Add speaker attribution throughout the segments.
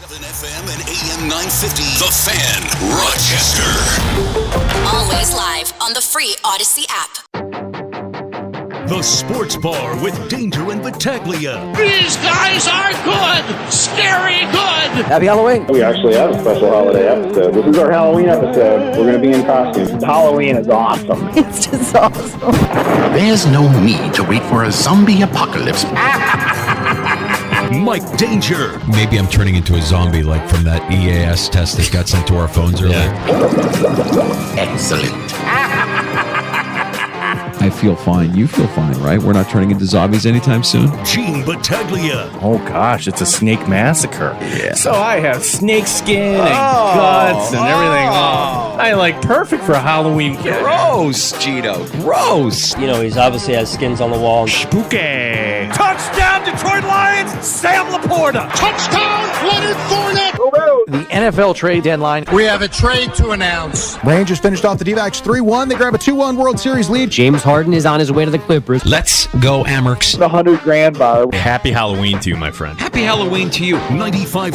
Speaker 1: 7 FM and AM 950. The Fan, Rochester.
Speaker 2: Always live on the free Odyssey app.
Speaker 3: The Sports Bar with Danger and Battaglia.
Speaker 4: These guys are good! Scary good!
Speaker 5: Happy Halloween.
Speaker 6: We actually have a special holiday episode. This is our Halloween episode. We're going to be in costume. Halloween is awesome.
Speaker 5: It's just awesome.
Speaker 7: There's no need to wait for a zombie apocalypse.
Speaker 3: Mike Danger.
Speaker 8: Maybe I'm turning into a zombie, like from that EAS test that got sent to our phones earlier.
Speaker 7: Excellent.
Speaker 9: I feel fine. You feel fine, right? We're not turning into zombies anytime soon.
Speaker 3: Gene Battaglia.
Speaker 10: Oh, gosh, it's a snake massacre.
Speaker 9: Yeah.
Speaker 10: So I have snake skin and guts and everything. I like perfect for Halloween.
Speaker 9: Gross, Gino. Gross.
Speaker 5: You know, he's obviously has skins on the wall.
Speaker 10: Spooky. Touchdown, Detroit Lions, Sam Laporta.
Speaker 4: Touchdown, Leonard Fournette!
Speaker 5: The NFL trade deadline.
Speaker 4: We have a trade to announce.
Speaker 11: Rangers finished off the D-backs 3-1. They grab a 2-1 World Series lead.
Speaker 5: James Harden is on his way to the Clippers.
Speaker 8: Let's go, Amerks.
Speaker 6: The $100,000 bar.
Speaker 10: Happy Halloween to you, my friend.
Speaker 8: Happy Halloween to you.
Speaker 3: 95.7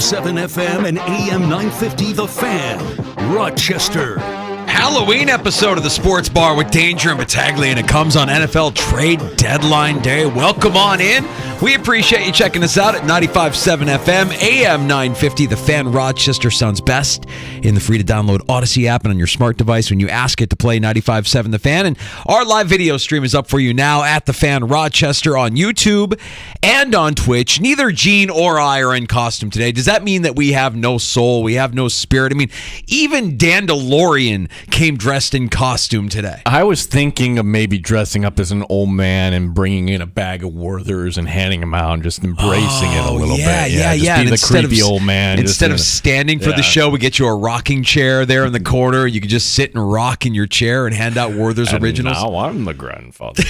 Speaker 3: FM and AM 950. The Fan, Rochester.
Speaker 8: Halloween episode of the Sports Bar with Danger and Battaglia, and it comes on NFL Trade Deadline Day. Welcome on in. We appreciate you checking us out at 95.7 FM, AM 950. The Fan, Rochester sounds best in the free-to-download Odyssey app and on your smart device when you ask it to play 95.7 The Fan. And our live video stream is up for you now at The Fan Rochester on YouTube and on Twitch. Neither Gene or I are in costume today. Does that mean that we have no soul? We have no spirit? I mean, even Dandalorian came dressed in costume today.
Speaker 10: I was thinking of maybe dressing up as an old man and bringing in a bag of Werthers and handing them out and just embracing it a little bit.
Speaker 8: Yeah.
Speaker 10: Be the creepy old man.
Speaker 8: Instead of standing for the show, we get you a rocking chair there in the corner. You can just sit and rock in your chair and hand out Werther's Originals.
Speaker 10: Now I'm the grandfather.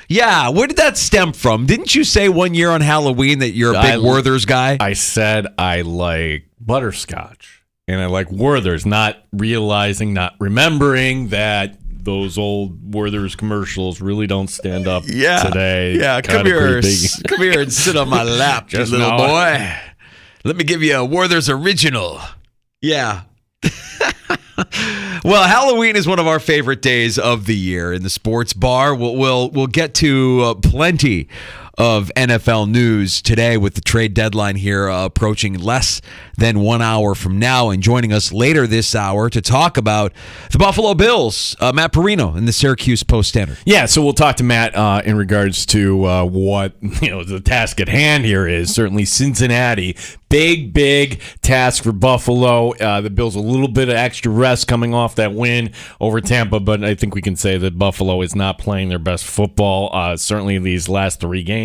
Speaker 8: Yeah, where did that stem from? Didn't you say one year on Halloween that you're a big Werther's guy?
Speaker 10: I said I like butterscotch and I like Werther's, not remembering that those old Werther's commercials really don't stand up today.
Speaker 8: Yeah, come here and sit on my lap, you little boy. Let me give you a Werther's Original. Yeah. Well, Halloween is one of our favorite days of the year in the Sports Bar. We'll get to plenty of NFL news today with the trade deadline here approaching less than 1 hour from now. And joining us later this hour to talk about the Buffalo Bills, Matt Perino in the Syracuse Post-Standard.
Speaker 10: Yeah, so we'll talk to Matt in regards to what the task at hand here is. Certainly Cincinnati, big task for Buffalo. The Bills a little bit of extra rest coming off that win over Tampa, but I think we can say that Buffalo is not playing their best football. Certainly these last three games.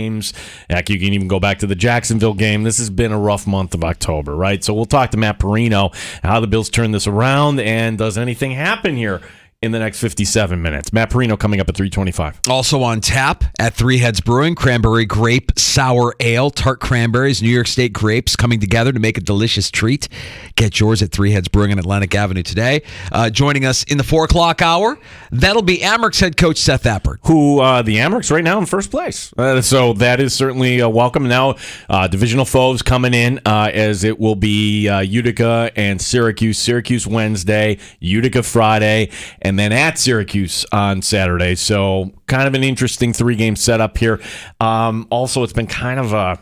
Speaker 10: Heck, you can even go back to the Jacksonville game. This has been a rough month of October, right? So we'll talk to Matt Perino, how the Bills turn this around, and does anything happen here in the next 57 minutes. Matt Perino coming up at 3:25.
Speaker 8: Also on tap at Three Heads Brewing, cranberry grape sour ale, tart cranberries, New York State grapes coming together to make a delicious treat. Get yours at Three Heads Brewing on Atlantic Avenue today. Joining us in the 4 o'clock hour, that'll be Amerks head coach Seth Appert.
Speaker 10: Who, the Amerks right now in first place. So that is certainly welcome. Now, divisional foes coming in as it will be Utica and Syracuse. Syracuse Wednesday, Utica Friday, and then at Syracuse on Saturday. So kind of an interesting 3-game setup here. Also, it's been kind of a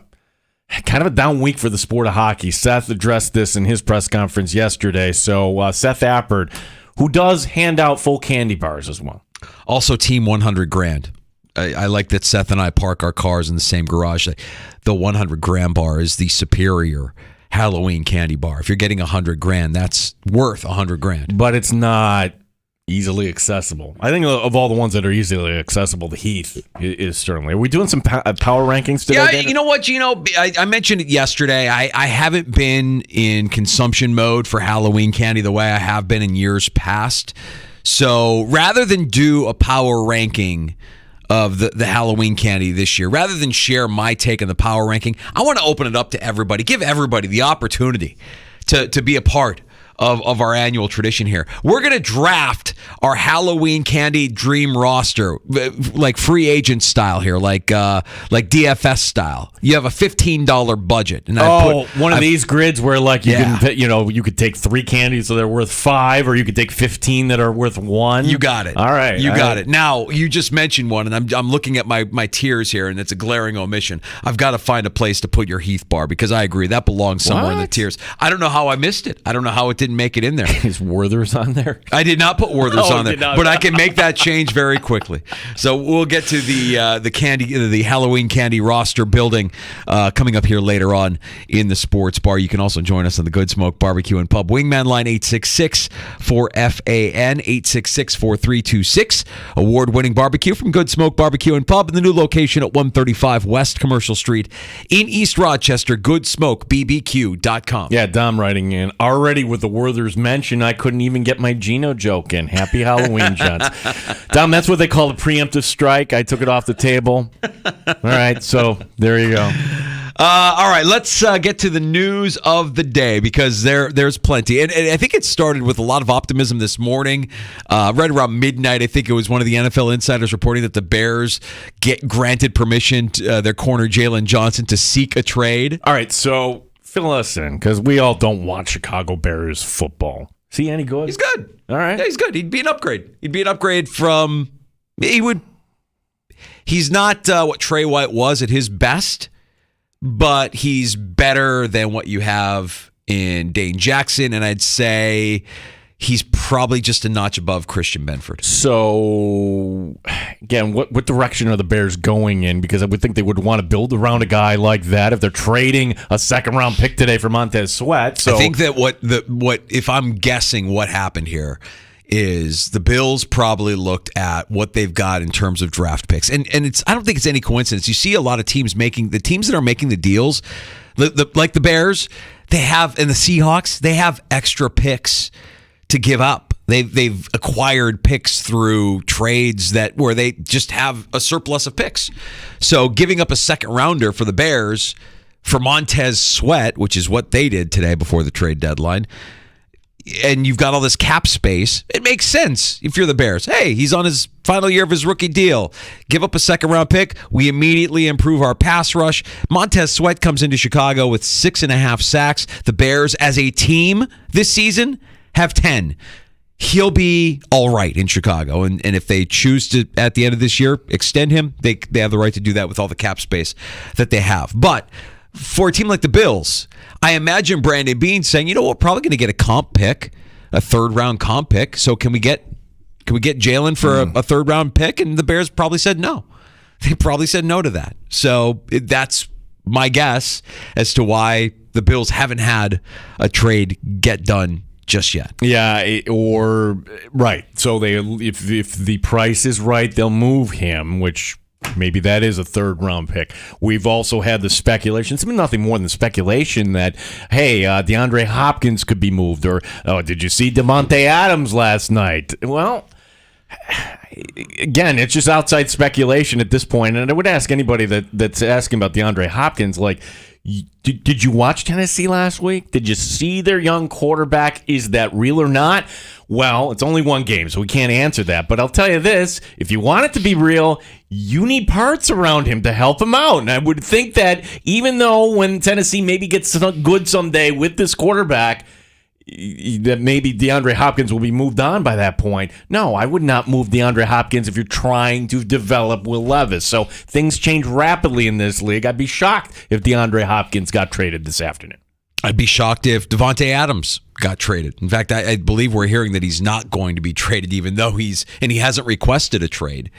Speaker 10: down week for the sport of hockey. Seth addressed this in his press conference yesterday. So Seth Appert, who does hand out full candy bars as well.
Speaker 8: Also, team $100,000. I like that Seth and I park our cars in the same garage. The 100-gram bar is the superior Halloween candy bar. If you're getting $100,000, that's worth $100,000.
Speaker 10: But it's not easily accessible. I think of all the ones that are easily accessible, the Heath is certainly. Are we doing some power rankings today?
Speaker 8: Yeah,
Speaker 10: David?
Speaker 8: You know what, Gino? I mentioned it yesterday. I haven't been in consumption mode for Halloween candy the way I have been in years past. So rather than do a power ranking of the Halloween candy this year, rather than share my take on the power ranking, I want to open it up to everybody, give everybody the opportunity to be a part of our annual tradition here. We're going to draft our Halloween candy dream roster, like free agent style here, like DFS style. You have a $15 budget, and
Speaker 10: one of these grids where like you could take 3 candies that are worth 5, or you could take 15 that are worth 1.
Speaker 8: You got it.
Speaker 10: All right,
Speaker 8: you got it. Now you just mentioned one, and I'm looking at my tiers here, and it's a glaring omission. I've got to find a place to put your Heath bar because I agree that belongs somewhere in the tiers. I don't know how I missed it. I don't know how it didn't make it in there.
Speaker 10: Is Werther's on there?
Speaker 8: I did not put Werther's on there, but I can make that change very quickly. So we'll get to the Halloween candy roster building coming up here later on in the sports bar. You can also join us on the Good Smoke Barbecue and Pub Wingman line 866-4FAN 866-4326. Award-winning barbecue from Good Smoke Barbecue and Pub in the new location at 135 West Commercial Street in East Rochester. GoodSmokeBBQ.com.
Speaker 10: Yeah, Dom writing in already with the Werther's mention. I couldn't even get my Gino joke in. Happy Halloween, gents. Dom, that's what they call a preemptive strike. I took it off the table. All right, so there you go.
Speaker 8: All right, let's get to the news of the day because there's plenty. And I think it started with a lot of optimism this morning. Right around midnight, I think it was one of the NFL insiders reporting that the Bears get granted permission to their corner Jalen Johnson to seek a trade.
Speaker 10: All right, so fill us in because we all don't watch Chicago Bears football. Is he any good?
Speaker 8: He's good.
Speaker 10: All right.
Speaker 8: Yeah, he's good. He'd be an upgrade. From he's not what Trey White was at his best, but he's better than what you have in Dane Jackson, and I'd say he's probably just a notch above Christian Benford.
Speaker 10: So, again, what direction are the Bears going in? Because I would think they would want to build around a guy like that if they're trading a second-round pick today for Montez Sweat. So I
Speaker 8: think that what if I'm guessing what happened here is the Bills probably looked at what they've got in terms of draft picks. And I don't think it's any coincidence. You see a lot of teams the teams that are making the deals, like the Bears, they have, and the Seahawks, they have extra picks to give up. They've acquired picks through trades where they just have a surplus of picks. So giving up a second rounder for the Bears for Montez Sweat, which is what they did today before the trade deadline, and you've got all this cap space, it makes sense if you're the Bears. Hey, he's on his final year of his rookie deal. Give up a second-round pick. We immediately improve our pass rush. Montez Sweat comes into Chicago with 6.5 sacks. The Bears, as a team this season, have 10. He'll be all right in Chicago. And if they choose to, at the end of this year, extend him, they have the right to do that with all the cap space that they have. But for a team like the Bills, I imagine Brandon Beane saying, we're probably going to get a comp pick, a third-round comp pick. So can we get Jalen for a third-round pick? And the Bears probably said no. They probably said no to that. So that's my guess as to why the Bills haven't had a trade get done just yet.
Speaker 10: Yeah, right. So if the price is right, they'll move him, which maybe that is a third-round pick. We've also had the speculation. It's been nothing more than speculation that, hey, DeAndre Hopkins could be moved. Or, did you see Devontae Adams last night? Well, again, it's just outside speculation at this point. And I would ask anybody that's asking about DeAndre Hopkins, like, did you watch Tennessee last week? Did you see their young quarterback? Is that real or not? Well, it's only one game, so we can't answer that. But I'll tell you this, if you want it to be real, you need parts around him to help him out. And I would think that even though when Tennessee maybe gets good someday with this quarterback, that maybe DeAndre Hopkins will be moved on by that point. No, I would not move DeAndre Hopkins if you're trying to develop Will Levis. So things change rapidly in this league. I'd be shocked if DeAndre Hopkins got traded this afternoon.
Speaker 8: I'd be shocked if Devontae Adams got traded. In fact, I believe we're hearing that he's not going to be traded, even though he hasn't requested a trade.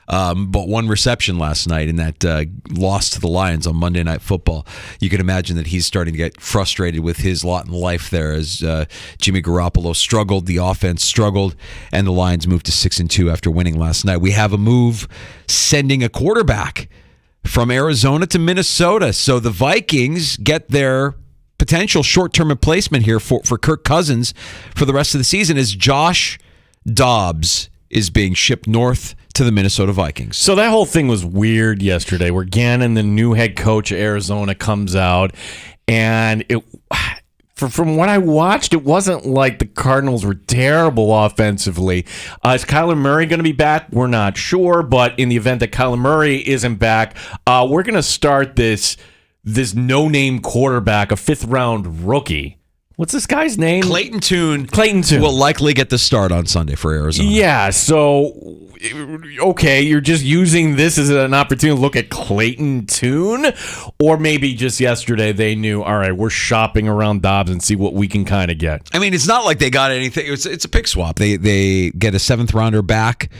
Speaker 8: But one reception last night in that loss to the Lions on Monday Night Football. You can imagine that he's starting to get frustrated with his lot in life there as Jimmy Garoppolo struggled, the offense struggled, and the Lions moved to 6-2 after winning last night. We have a move sending a quarterback from Arizona to Minnesota. So the Vikings get their potential short-term replacement here for Kirk Cousins for the rest of the season as Josh Dobbs is being shipped north to the Minnesota Vikings.
Speaker 10: So that whole thing was weird yesterday where Gannon, the new head coach of Arizona, comes out and from what I watched, it wasn't like the Cardinals were terrible offensively. Is Kyler Murray going to be back? We're not sure, but in the event that Kyler Murray isn't back, we're going to start this no-name quarterback, a fifth-round rookie. What's this guy's name?
Speaker 8: Clayton Tune.
Speaker 10: Clayton Tune
Speaker 8: will likely get the start on Sunday for Arizona.
Speaker 10: Yeah, so, okay, you're just using this as an opportunity to look at Clayton Tune? Or maybe just yesterday they knew, all right, we're shopping around Dobbs and see what we can kind of get.
Speaker 8: I mean, it's not like they got anything. It's a pick swap. They get a 7th-rounder back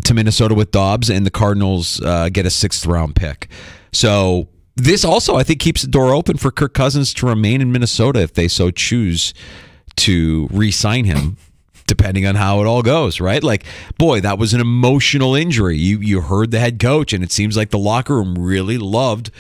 Speaker 8: to Minnesota with Dobbs, and the Cardinals get a 6th-round pick. So this also, I think, keeps the door open for Kirk Cousins to remain in Minnesota if they so choose to re-sign him, depending on how it all goes, right? Like, boy, that was an emotional injury. You heard the head coach, and it seems like the locker room really loved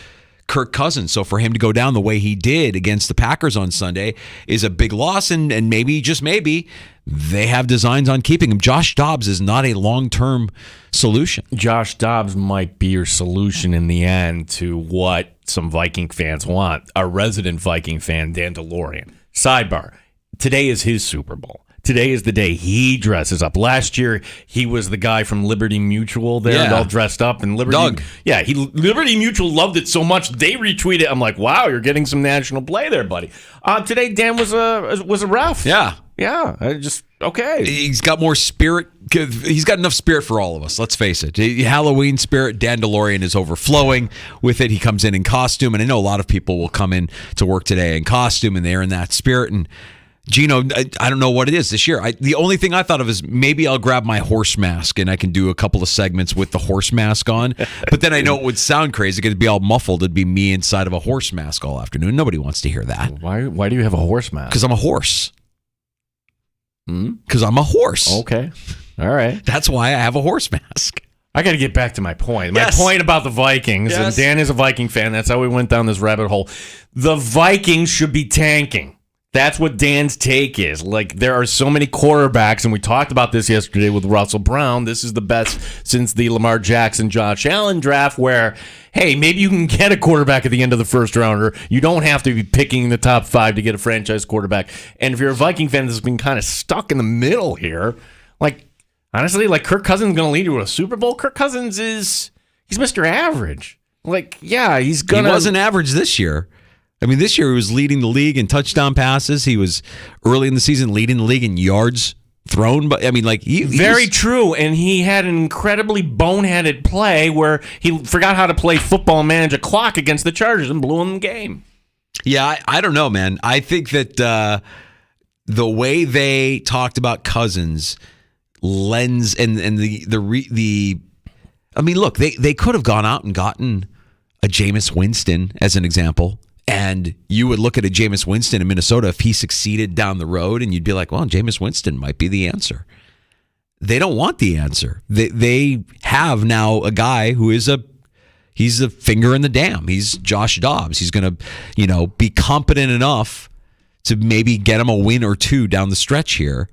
Speaker 8: Kirk Cousins. So for him to go down the way he did against the Packers on Sunday is a big loss, and maybe, just maybe, they have designs on keeping him. Josh Dobbs is not a long-term solution.
Speaker 10: Josh Dobbs might be your solution in the end to what some Viking fans want. A resident Viking fan, Dan DeLorean. Sidebar, today is his Super Bowl. Today is the day he dresses up. Last year, he was the guy from Liberty Mutual there, all dressed up. And Liberty,
Speaker 8: Doug.
Speaker 10: Yeah, Liberty Mutual loved it so much, they retweeted. I'm like, wow, you're getting some national play there, buddy. Today, Dan was a ref.
Speaker 8: Yeah,
Speaker 10: okay.
Speaker 8: He's got more spirit. He's got enough spirit for all of us. Let's face it. Halloween spirit. Dan DeLorean is overflowing with it. He comes in costume, and I know a lot of people will come in to work today in costume, and they're in that spirit. And Gino, I don't know what it is this year. The only thing I thought of is maybe I'll grab my horse mask and I can do a couple of segments with the horse mask on. But then I know it would sound crazy because it'd be all muffled. It'd be me inside of a horse mask all afternoon. Nobody wants to hear that.
Speaker 10: Why do you have a horse mask?
Speaker 8: Because I'm a horse. Because I'm a horse.
Speaker 10: Okay. All right.
Speaker 8: That's why I have a horse mask.
Speaker 10: I got to get back to my point.
Speaker 8: Yes.
Speaker 10: My point about the Vikings, and Dan is a Viking fan. That's how we went down this rabbit hole. The Vikings should be tanking. That's what Dan's take is. Like, there are so many quarterbacks, and we talked about this yesterday with Russell Brown. This is the best since the Lamar Jackson, Josh Allen draft, where, hey, maybe you can get a quarterback at the end of the first rounder. You don't have to be picking the top 5 to get a franchise quarterback. And if you're a Viking fan that's been kind of stuck in the middle here, like, honestly, like, Kirk Cousins is going to lead you to a Super Bowl. Kirk Cousins he's Mr. Average. Like, yeah, he's going to.
Speaker 8: He wasn't average this year. I mean, this year he was leading the league in touchdown passes. He was early in the season leading the league in yards thrown. But I mean, like,
Speaker 10: very true. And he had an incredibly boneheaded play where he forgot how to play football and manage a clock against the Chargers and blew them the game.
Speaker 8: Yeah, I don't know, man. I think that the way they talked about Cousins lends and the I mean, look, they could have gone out and gotten a Jameis Winston as an example. And you would look at a Jameis Winston in Minnesota if he succeeded down the road, and you'd be like, well, Jameis Winston might be the answer. They don't want the answer. They have now a guy who is he's a finger in the dam. He's Josh Dobbs. He's going to, be competent enough to maybe get him a win or two down the stretch here,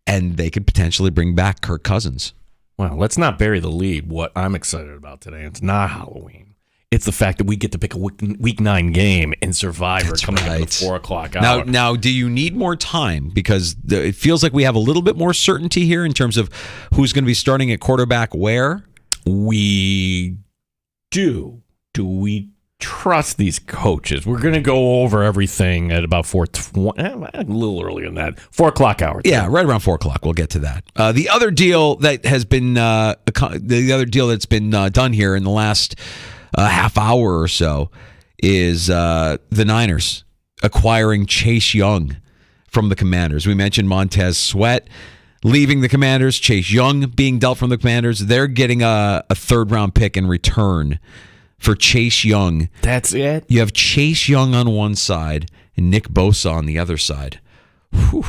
Speaker 8: and they could potentially bring back Kirk Cousins.
Speaker 10: Well, let's not bury the lead. What I'm excited about today, it's not Halloween. It's the fact that we get to pick a week 9 game in Survivor. That's coming up at the 4 o'clock hour.
Speaker 8: Now, do you need more time? Because it feels like we have a little bit more certainty here in terms of who's going to be starting at quarterback where?
Speaker 10: We do. Do we trust these coaches? We're going to go over everything at about 4:20, a little earlier than that. 4 o'clock hour.
Speaker 8: Yeah, right around 4 o'clock. We'll get to that. The other deal that has been that's been done here in the last half hour or so is the Niners acquiring Chase Young from the Commanders. We mentioned Montez Sweat leaving the Commanders, Chase Young being dealt from the Commanders. They're getting a 3rd-round pick in return for Chase Young.
Speaker 10: That's it?
Speaker 8: You have Chase Young on one side and Nick Bosa on the other side. Whew.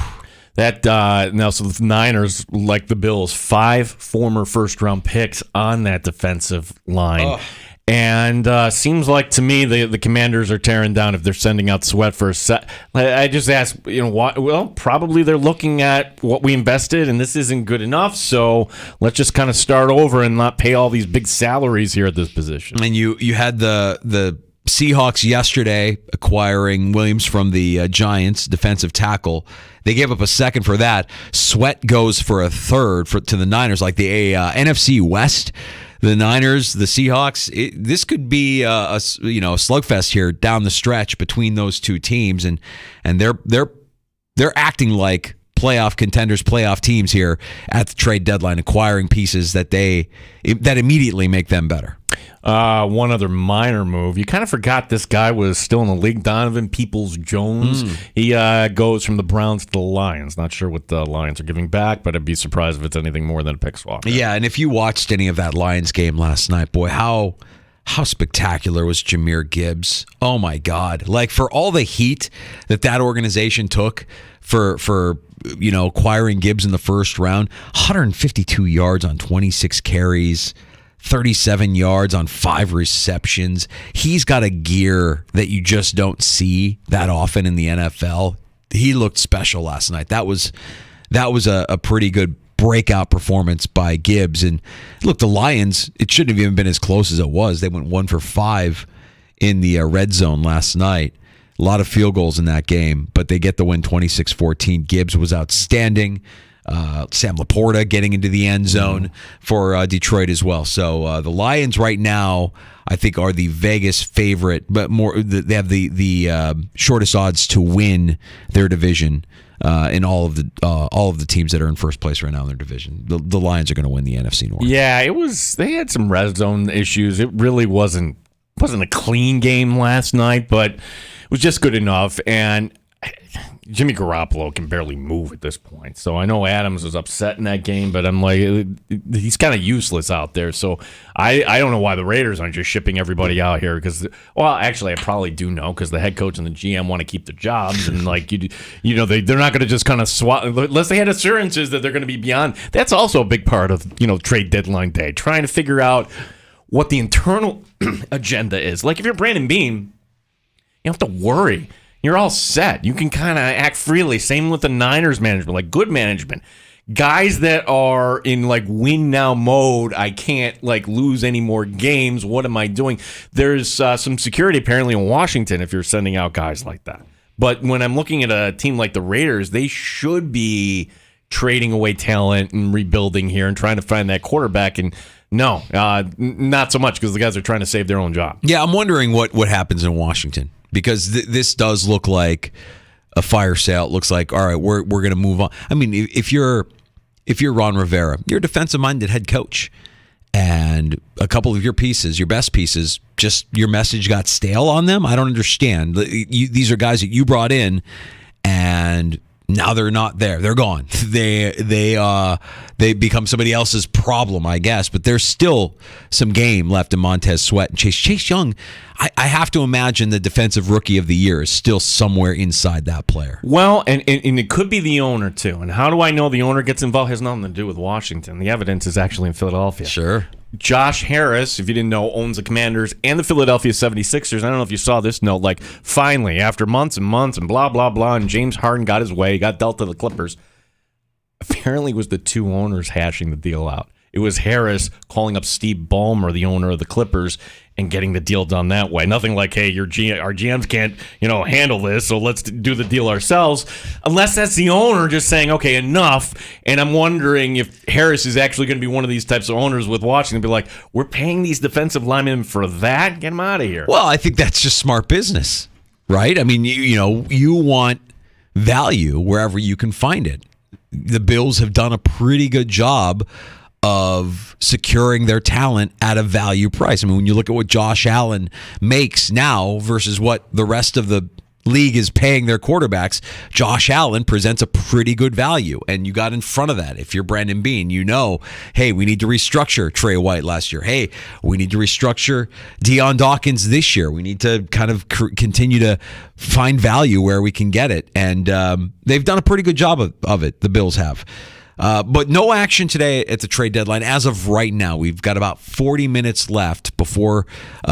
Speaker 10: Now, so the Niners, like the Bills, 5 former first-round picks on that defensive line. Oh. And seems like to me the Commanders are tearing down if they're sending out Sweat for a set. I just ask, what? Well, probably they're looking at what we invested, and this isn't good enough. So let's just kind of start over and not pay all these big salaries here at this position.
Speaker 8: And you had the Seahawks yesterday acquiring Williams from the Giants, defensive tackle. They gave up a second for that. Sweat goes for a third to the Niners, like the NFC West. The Niners, the Seahawks. This could be a slugfest here down the stretch between those two teams, and they're acting like playoff contenders, playoff teams here at the trade deadline, acquiring pieces that immediately make them better.
Speaker 10: One other minor move. You kind of forgot this guy was still in the league. Donovan Peoples-Jones. He goes from the Browns to the Lions. Not sure what the Lions are giving back, but I'd be surprised if it's anything more than a pick swap.
Speaker 8: Yeah, and if you watched any of that Lions game last night, boy, how spectacular was Jahmyr Gibbs. Oh, my God. Like, for all the heat that organization took for acquiring Gibbs in the first round, 152 yards on 26 carries, 37 yards on 5 receptions. He's got a gear that you just don't see that often in the NFL. He looked special last night. That was a pretty good breakout performance by Gibbs. And look, the Lions, it shouldn't have even been as close as it was. They went 1 for 5 in the red zone last night. A lot of field goals in that game, but they get the win 26-14. Gibbs was outstanding. Sam Laporta getting into the end zone for Detroit as well. So the Lions right now, I think, are the Vegas favorite, but they have the shortest odds to win their division in all of the teams that are in first place right now in their division. The Lions are going to win the NFC North.
Speaker 10: Yeah, they had some red zone issues. It really wasn't a clean game last night, but it was just good enough. And Jimmy Garoppolo can barely move at this point. So I know Adams was upset in that game, but I'm like, he's kind of useless out there. So I don't know why the Raiders aren't just shipping everybody out here. Actually, I probably do know, because the head coach and the GM want to keep their jobs, and like they're not going to just kind of swap unless they had assurances that they're going to be beyond. That's also a big part of trade deadline day, trying to figure out what the internal agenda is. Like if you're Brandon Beane, you don't have to worry. You're all set. You can kind of act freely. Same with the Niners management, like good management. Guys that are in like win now mode, I can't like lose any more games. What am I doing? There's some security apparently in Washington if you're sending out guys like that. But when I'm looking at a team like the Raiders, they should be trading away talent and rebuilding here and trying to find that quarterback. And no, not so much, because the guys are trying to save their own job.
Speaker 8: Yeah, I'm wondering what happens in Washington. Because this does look like a fire sale. It looks like, all right, we're going to move on. I mean, if you're Ron Rivera, you're a defensive-minded head coach, and a couple of your pieces, your best pieces, just your message got stale on them. I don't understand. These are guys that you brought in, and now they're not there. They're gone. They become somebody else's problem, I guess. But there's still some game left in Montez Sweat and Chase Young. I have to imagine the defensive rookie of the year is still somewhere inside that player.
Speaker 10: Well, and it could be the owner too. And how do I know the owner gets involved? It has nothing to do with Washington. The evidence is actually in Philadelphia.
Speaker 8: Sure.
Speaker 10: Josh Harris, if you didn't know, owns the Commanders and the Philadelphia 76ers. I don't know if you saw this note. Like, finally, after months and months and blah, blah, blah, and James Harden got his way, he got dealt to the Clippers. Apparently it was the two owners hashing the deal out. It was Harris calling up Steve Ballmer, the owner of the Clippers, and getting the deal done that way. Nothing like, hey, our GMs can't, handle this, so let's do the deal ourselves. Unless that's the owner just saying, okay, enough. And I'm wondering if Harris is actually going to be one of these types of owners with Washington, be like, we're paying these defensive linemen for that? Get them out of here.
Speaker 8: Well, I think that's just smart business, right? I mean, you want value wherever you can find it. The Bills have done a pretty good job of securing their talent at a value price. I mean, when you look at what Josh Allen makes now versus what the rest of the league is paying their quarterbacks, Josh Allen presents a pretty good value. And you got in front of that. If you're Brandon Beane, hey, we need to restructure Trey White last year. Hey, we need to restructure Deion Dawkins this year. We need to kind of continue to find value where we can get it. And they've done a pretty good job of it, the Bills have. But no action today at the trade deadline. As of right now, we've got about 40 minutes left before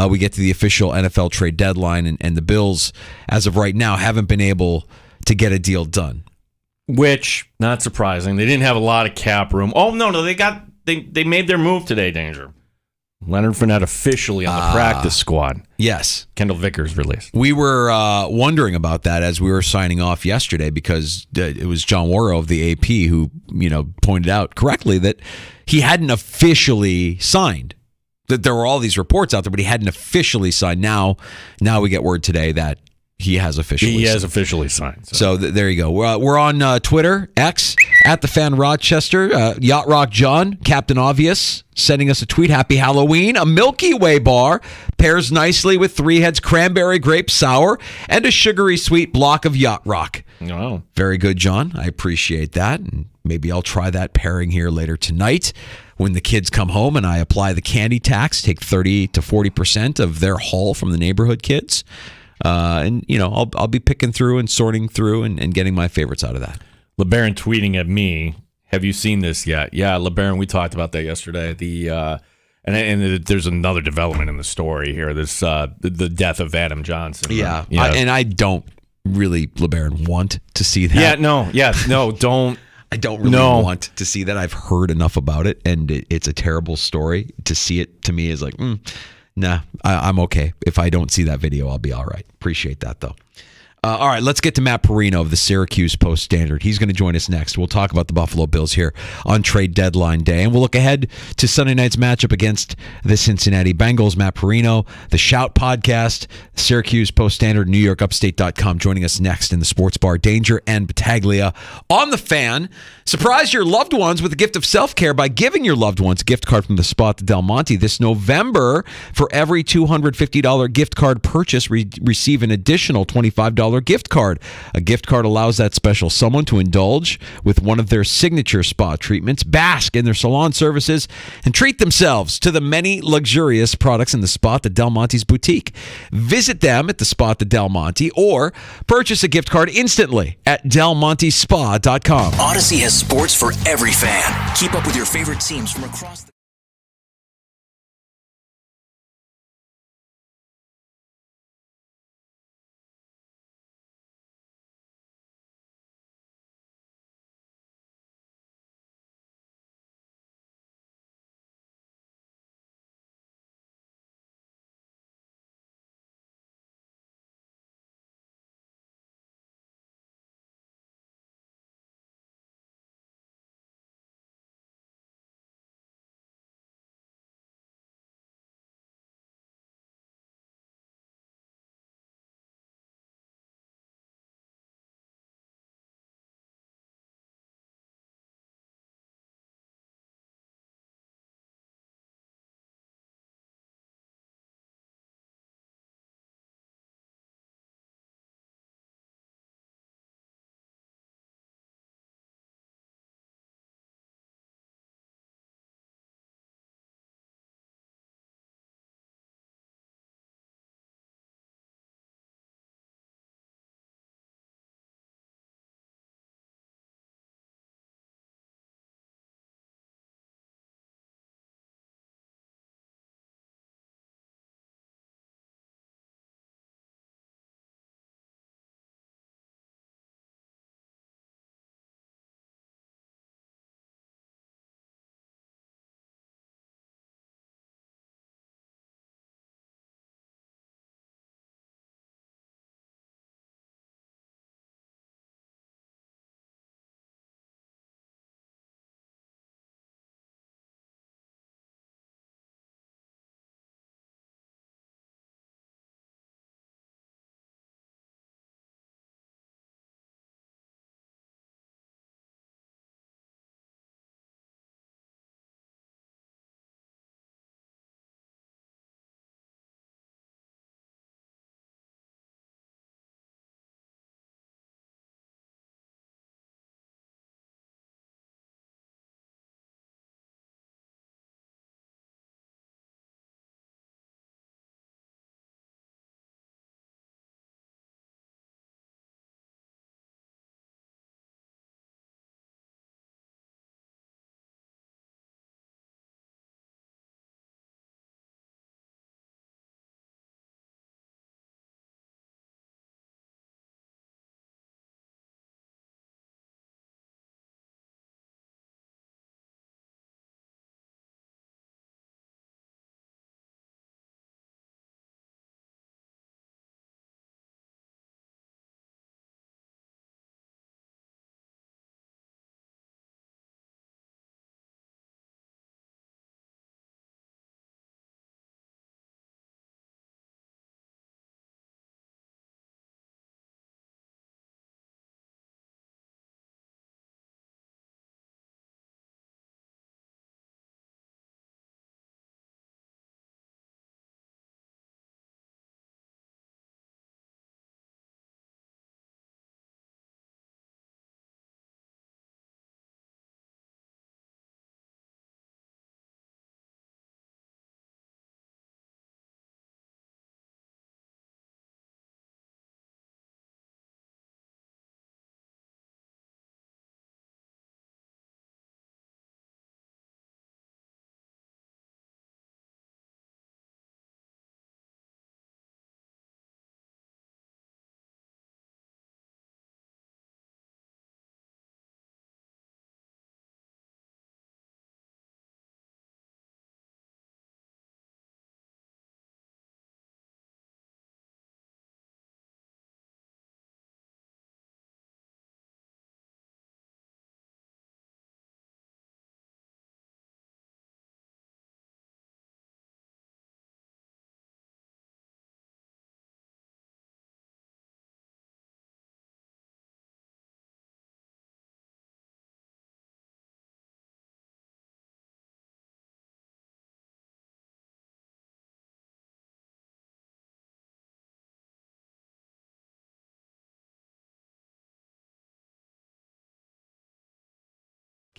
Speaker 8: we get to the official NFL trade deadline. And the Bills, as of right now, haven't been able to get a deal done.
Speaker 10: Which, not surprising. They didn't have a lot of cap room. Oh, no, they made their move today, Danger. Leonard Fournette officially on the practice squad.
Speaker 8: Yes.
Speaker 10: Kendall Vickers released.
Speaker 8: We were wondering about that as we were signing off yesterday because it was John Worrow of the AP who, pointed out correctly that he hadn't officially signed. That there were all these reports out there, but he hadn't officially signed. Now we get word today that he has officially signed.
Speaker 10: So
Speaker 8: there you go. We're on Twitter, X, at the Fan Rochester. Yacht Rock John, Captain Obvious, sending us a tweet. Happy Halloween. A Milky Way bar pairs nicely with Three Heads Cranberry Grape Sour and a sugary sweet block of Yacht Rock.
Speaker 10: Oh.
Speaker 8: Very good, John. I appreciate that. And maybe I'll try that pairing here later tonight when the kids come home and I apply the candy tax, take 30 to 40% of their haul from the neighborhood kids. And I'll be picking through and sorting through and getting my favorites out of that.
Speaker 10: LeBaron tweeting at me, have you seen this yet? Yeah, LeBaron, we talked about that yesterday. And there's another development in the story here. This the death of Adam Johnson.
Speaker 8: Yeah, and I don't really, LeBaron, want to see that.
Speaker 10: Don't.
Speaker 8: I don't really want to see that. I've heard enough about it, and it's a terrible story. To see it, to me, is like, nah, I'm okay. If I don't see that video, I'll be all right. Appreciate that, though. All right, let's get to Matt Perino of the Syracuse Post-Standard. He's going to join us next. We'll talk about the Buffalo Bills here on trade deadline day, and we'll look ahead to Sunday night's matchup against the Cincinnati Bengals. Matt Perino, the Shout Podcast, Syracuse Post-Standard, NewYorkUpstate.com, joining us next in the Sports Bar. Danger and Battaglia on the Fan. Surprise your loved ones with a gift of self-care by giving your loved ones a gift card from the Spa at Del Monte this November. For every $250 gift card purchase, receive an additional $25 gift card. A gift card allows that special someone to indulge with one of their signature spa treatments, bask in their salon services, and treat themselves to the many luxurious products in the Spa at Del Monte's boutique. Visit them at the Spa at Del Monte or purchase a gift card instantly at delmontespa.com.
Speaker 1: Odyssey has sports for every fan. Keep up with your favorite teams from across the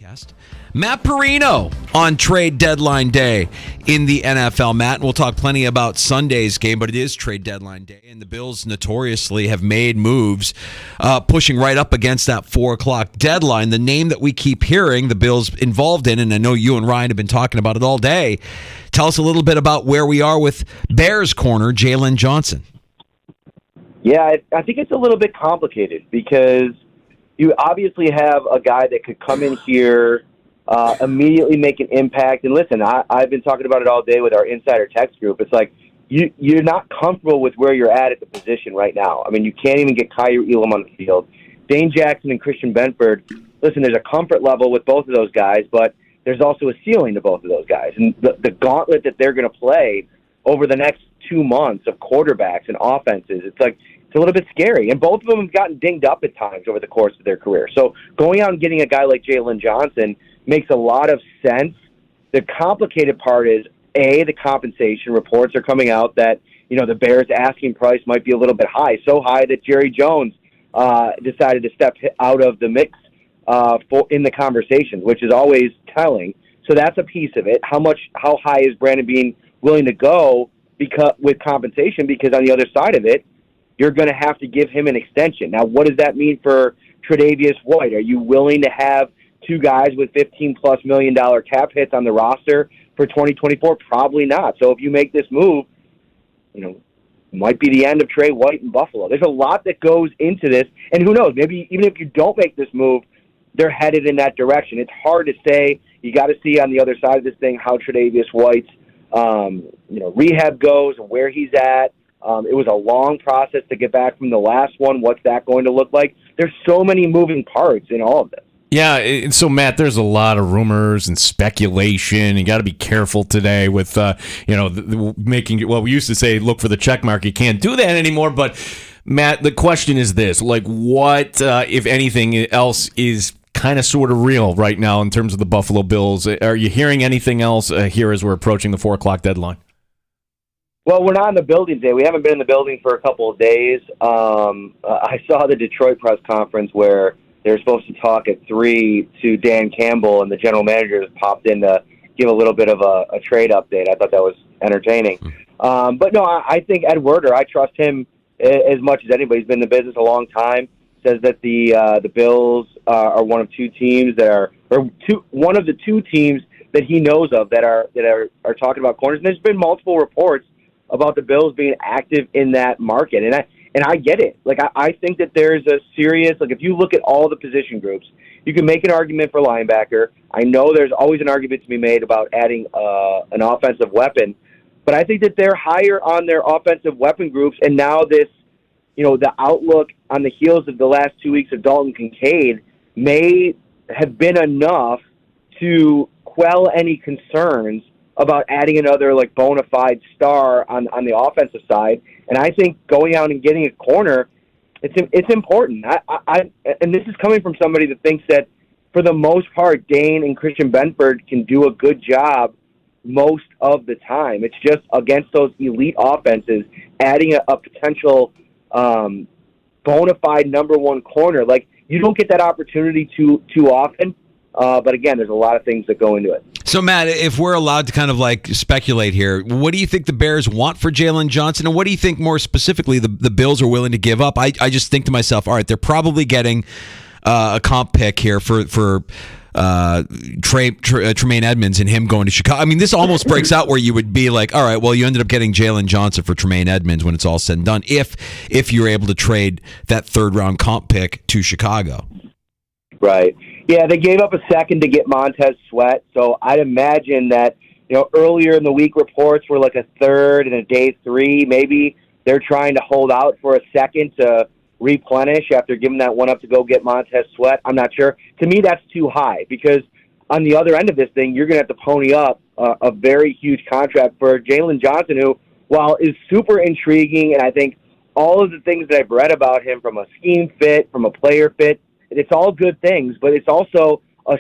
Speaker 8: guest, Matt Perino, on trade deadline day in the NFL. Matt, we'll talk plenty about Sunday's game, but it is trade deadline day, and the Bills notoriously have made moves pushing right up against that 4 o'clock deadline. The name that we keep hearing the Bills involved in, and I know you and Ryan have been talking about it all day. Tell us a little bit about where we are with Bears corner Jalen Johnson.
Speaker 12: Yeah, I think it's a little bit complicated because you obviously have a guy that could come in here, immediately make an impact. And listen, I've been talking about it all day with our insider text group. It's like you're not comfortable with where you're at the position right now. I mean, you can't even get Kaiir Elam on the field. Dane Jackson and Christian Benford, listen, there's a comfort level with both of those guys, but there's also a ceiling to both of those guys. And the gauntlet that they're going to play over the next 2 months of quarterbacks and offenses, it's a little bit scary. And both of them have gotten dinged up at times over the course of their career. So going out and getting a guy like Jalen Johnson makes a lot of sense. The complicated part is, the compensation reports are coming out that, the Bears' asking price might be a little bit high, so high that Jerry Jones decided to step out of the mix in the conversation, which is always telling. So that's a piece of it. How high is Brandon Beane willing to go with compensation? Because on the other side of it, you're going to have to give him an extension. Now, what does that mean for Tre'Davious White? Are you willing to have two guys with $15+ million cap hits on the roster for 2024? Probably not. So if you make this move, might be the end of Trey White in Buffalo. There's a lot that goes into this, and who knows? Maybe even if you don't make this move, they're headed in that direction. It's hard to say. You got to see on the other side of this thing how Tre'Davious White's rehab goes and where he's at. It was a long process to get back from the last one. What's that going to look like? There's so many moving parts in all of this.
Speaker 10: Yeah, and so Matt, there's a lot of rumors and speculation. You got to be careful today with, making. Well, we used to say look for the check mark. You can't do that anymore. But Matt, the question is this: what, if anything, else is kind of sort of real right now in terms of the Buffalo Bills? Are you hearing anything else here as we're approaching the 4 o'clock deadline?
Speaker 12: Well, we're not in the building today. We haven't been in the building for a couple of days. I saw the Detroit press conference where they were supposed to talk at 3 to Dan Campbell, and the general manager just popped in to give a little bit of a trade update. I thought that was entertaining. But no, I think Ed Werder, I trust him as much as anybody. He's been in the business a long time. Says that the Bills are one of two teams that are, one of the two teams that he knows of that are talking about corners. And there's been multiple reports about the Bills being active in that market. And I get it. I think that there's a serious, if you look at all the position groups, you can make an argument for linebacker. I know there's always an argument to be made about adding an offensive weapon, but I think that they're higher on their offensive weapon groups. And now this, the outlook on the heels of the last 2 weeks of Dalton Kincaid may have been enough to quell any concerns about adding another bona fide star on the offensive side. And I think going out and getting a corner, it's important. And this is coming from somebody that thinks that for the most part, Dane and Christian Benford can do a good job most of the time. It's just against those elite offenses, adding a potential bona fide number one corner. You don't get that opportunity too often. But again, there's a lot of things that go into it.
Speaker 8: So, Matt, if we're allowed to kind of speculate here, what do you think the Bears want for Jalen Johnson? And what do you think more specifically the Bills are willing to give up? I just think to myself, all right, they're probably getting a comp pick here for Tremaine Edmonds and him going to Chicago. I mean, this almost breaks out where you would be all right, well, you ended up getting Jalen Johnson for Tremaine Edmonds when it's all said and done, if you're able to trade that third-round comp pick to Chicago.
Speaker 12: Right. Yeah, they gave up a second to get Montez Sweat, so I'd imagine that, earlier in the week reports were a third and a day 3. Maybe they're trying to hold out for a second to replenish after giving that one up to go get Montez Sweat. I'm not sure. To me, that's too high because on the other end of this thing, you're going to have to pony up a very huge contract for Jalen Johnson, who, while is super intriguing, and I think all of the things that I've read about him from a scheme fit, from a player fit, it's all good things, but it's also a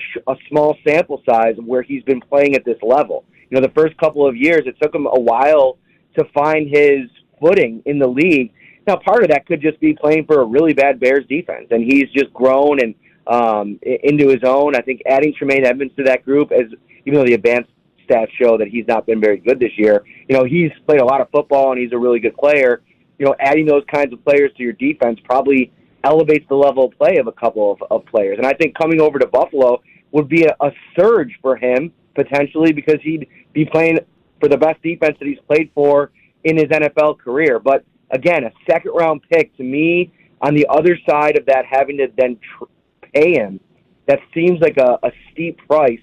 Speaker 12: small sample size of where he's been playing at this level. The first couple of years, it took him a while to find his footing in the league. Now, part of that could just be playing for a really bad Bears defense, and he's just grown and into his own. I think adding Tremaine Edmonds to that group, even though the advanced stats show that he's not been very good this year, he's played a lot of football and he's a really good player. Adding those kinds of players to your defense probably elevates the level of play of a couple of players. And I think coming over to Buffalo would be a surge for him, potentially, because he'd be playing for the best defense that he's played for in his NFL career. But, again, a second-round pick, to me, on the other side of that, having to then pay him, that seems like a steep price,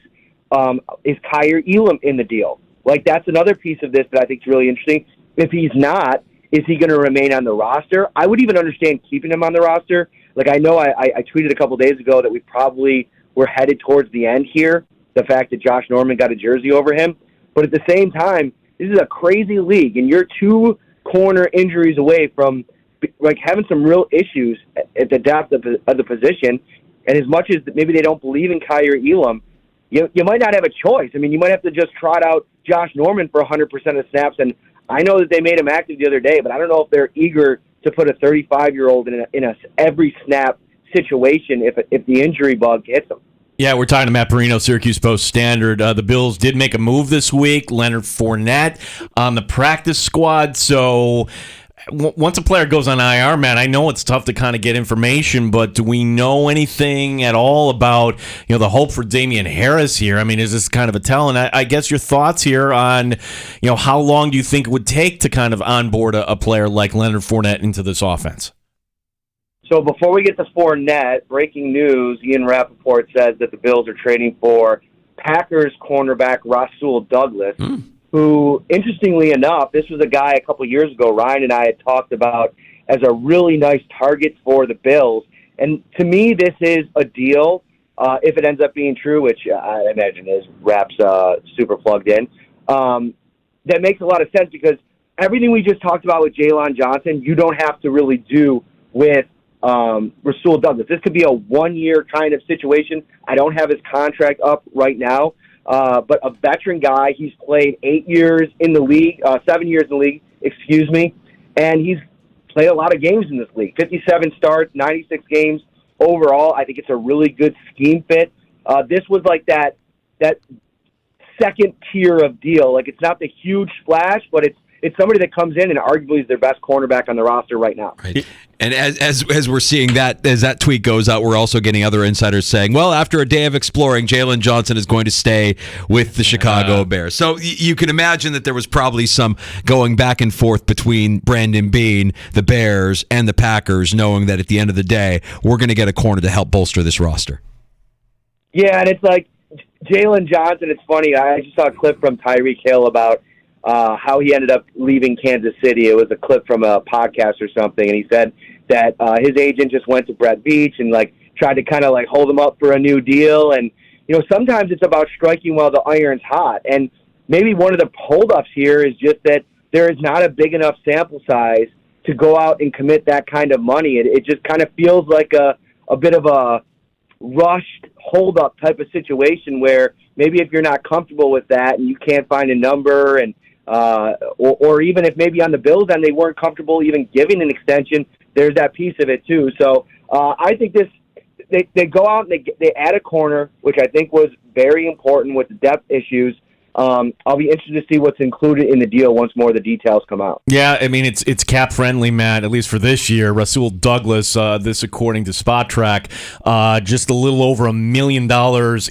Speaker 12: is Kyer Elam in the deal. Like, that's another piece of this that I think is really interesting. If he's not, is he going to remain on the roster? I would even understand keeping him on the roster. Like, I know I tweeted a couple days ago that we probably were headed towards the end here, the fact that Josh Norman got a jersey over him. But at the same time, this is a crazy league, and you're 2 corner injuries away from having some real issues at the depth of the position. And as much as maybe they don't believe in Kyer Elam, you might not have a choice. I mean, you might have to just trot out Josh Norman for 100% of snaps. And I know that they made him active the other day, but I don't know if they're eager to put a 35-year-old in a every snap situation if the injury bug hits him.
Speaker 10: Yeah, we're talking to Matt Perino, Syracuse Post-Standard. The Bills did make a move this week. Leonard Fournette on the practice squad. So once a player goes on IR, Matt, I know it's tough to kind of get information, but do we know anything at all about the hope for Damian Harris here? I mean, is this kind of a tell? And I guess your thoughts here on how long do you think it would take to kind of onboard a player like Leonard Fournette into this offense?
Speaker 12: So before we get to Fournette, breaking news, Ian Rappaport says that the Bills are trading for Packers cornerback Rasul Douglas, who, interestingly enough, this was a guy a couple years ago Ryan and I had talked about as a really nice target for the Bills. And to me, this is a deal, if it ends up being true, which I imagine is. Rapp's super plugged in. That makes a lot of sense because everything we just talked about with Jaylon Johnson, you don't have to really do with Rasul Douglas. This could be a one-year kind of situation. I don't have his contract up right now, but a veteran guy. He's played 8 years in the league, 7 years in the league, and he's played a lot of games in this league. 57 starts, 96 games overall. I think it's a really good scheme fit. This was like that second tier of deal. Like, it's not the huge splash, but it's somebody that comes in and arguably is their best cornerback on the roster right now.
Speaker 8: Right. And as we're seeing that, as that tweet goes out, we're also getting other insiders saying, well, after a day of exploring, Jaylon Johnson is going to stay with the Chicago Bears. So you can imagine that there was probably some going back and forth between Brandon Beane, the Bears, and the Packers, knowing that at the end of the day, we're going to get a corner to help bolster this roster.
Speaker 12: Yeah, and it's like Jaylon Johnson, it's funny. I just saw a clip from Tyreek Hill about how he ended up leaving Kansas City. It was a clip from a podcast or something, and he said that his agent just went to Brett Veach and tried to kind of hold him up for a new deal. And sometimes it's about striking while the iron's hot. And maybe one of the holdups here is just that there is not a big enough sample size to go out and commit that kind of money. It just kind of feels like a bit of a rushed holdup type of situation where maybe if you're not comfortable with that and you can't find a number and or even if maybe on the Bills end they weren't comfortable even giving an extension, there's that piece of it too. So I think they go out and they add a corner, which I think was very important with the depth issues. I'll be interested to see what's included in the deal once more of the details come out.
Speaker 10: Yeah, I mean, it's cap friendly, Matt, at least for this year. Rasul Douglas, this according to Spot Track, just a little over $1 million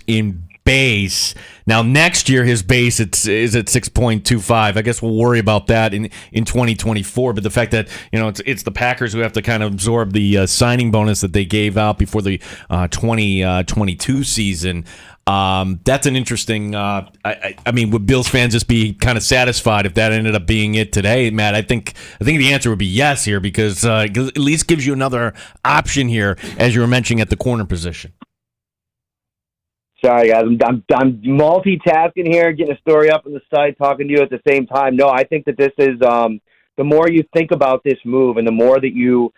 Speaker 10: in base. Now, next year, his base is at 6.25. I guess we'll worry about that in 2024. But the fact that it's the Packers who have to kind of absorb the signing bonus that they gave out before the 2022 season. That's an interesting. I mean, would Bills fans just be kind of satisfied if that ended up being it today, Matt? I think the answer would be yes here because it at least gives you another option here, as you were mentioning at the corner position.
Speaker 12: Sorry, guys. I'm multitasking here, getting a story up on the site, talking to you at the same time. No, I think that this is the more you think about this move and the more that you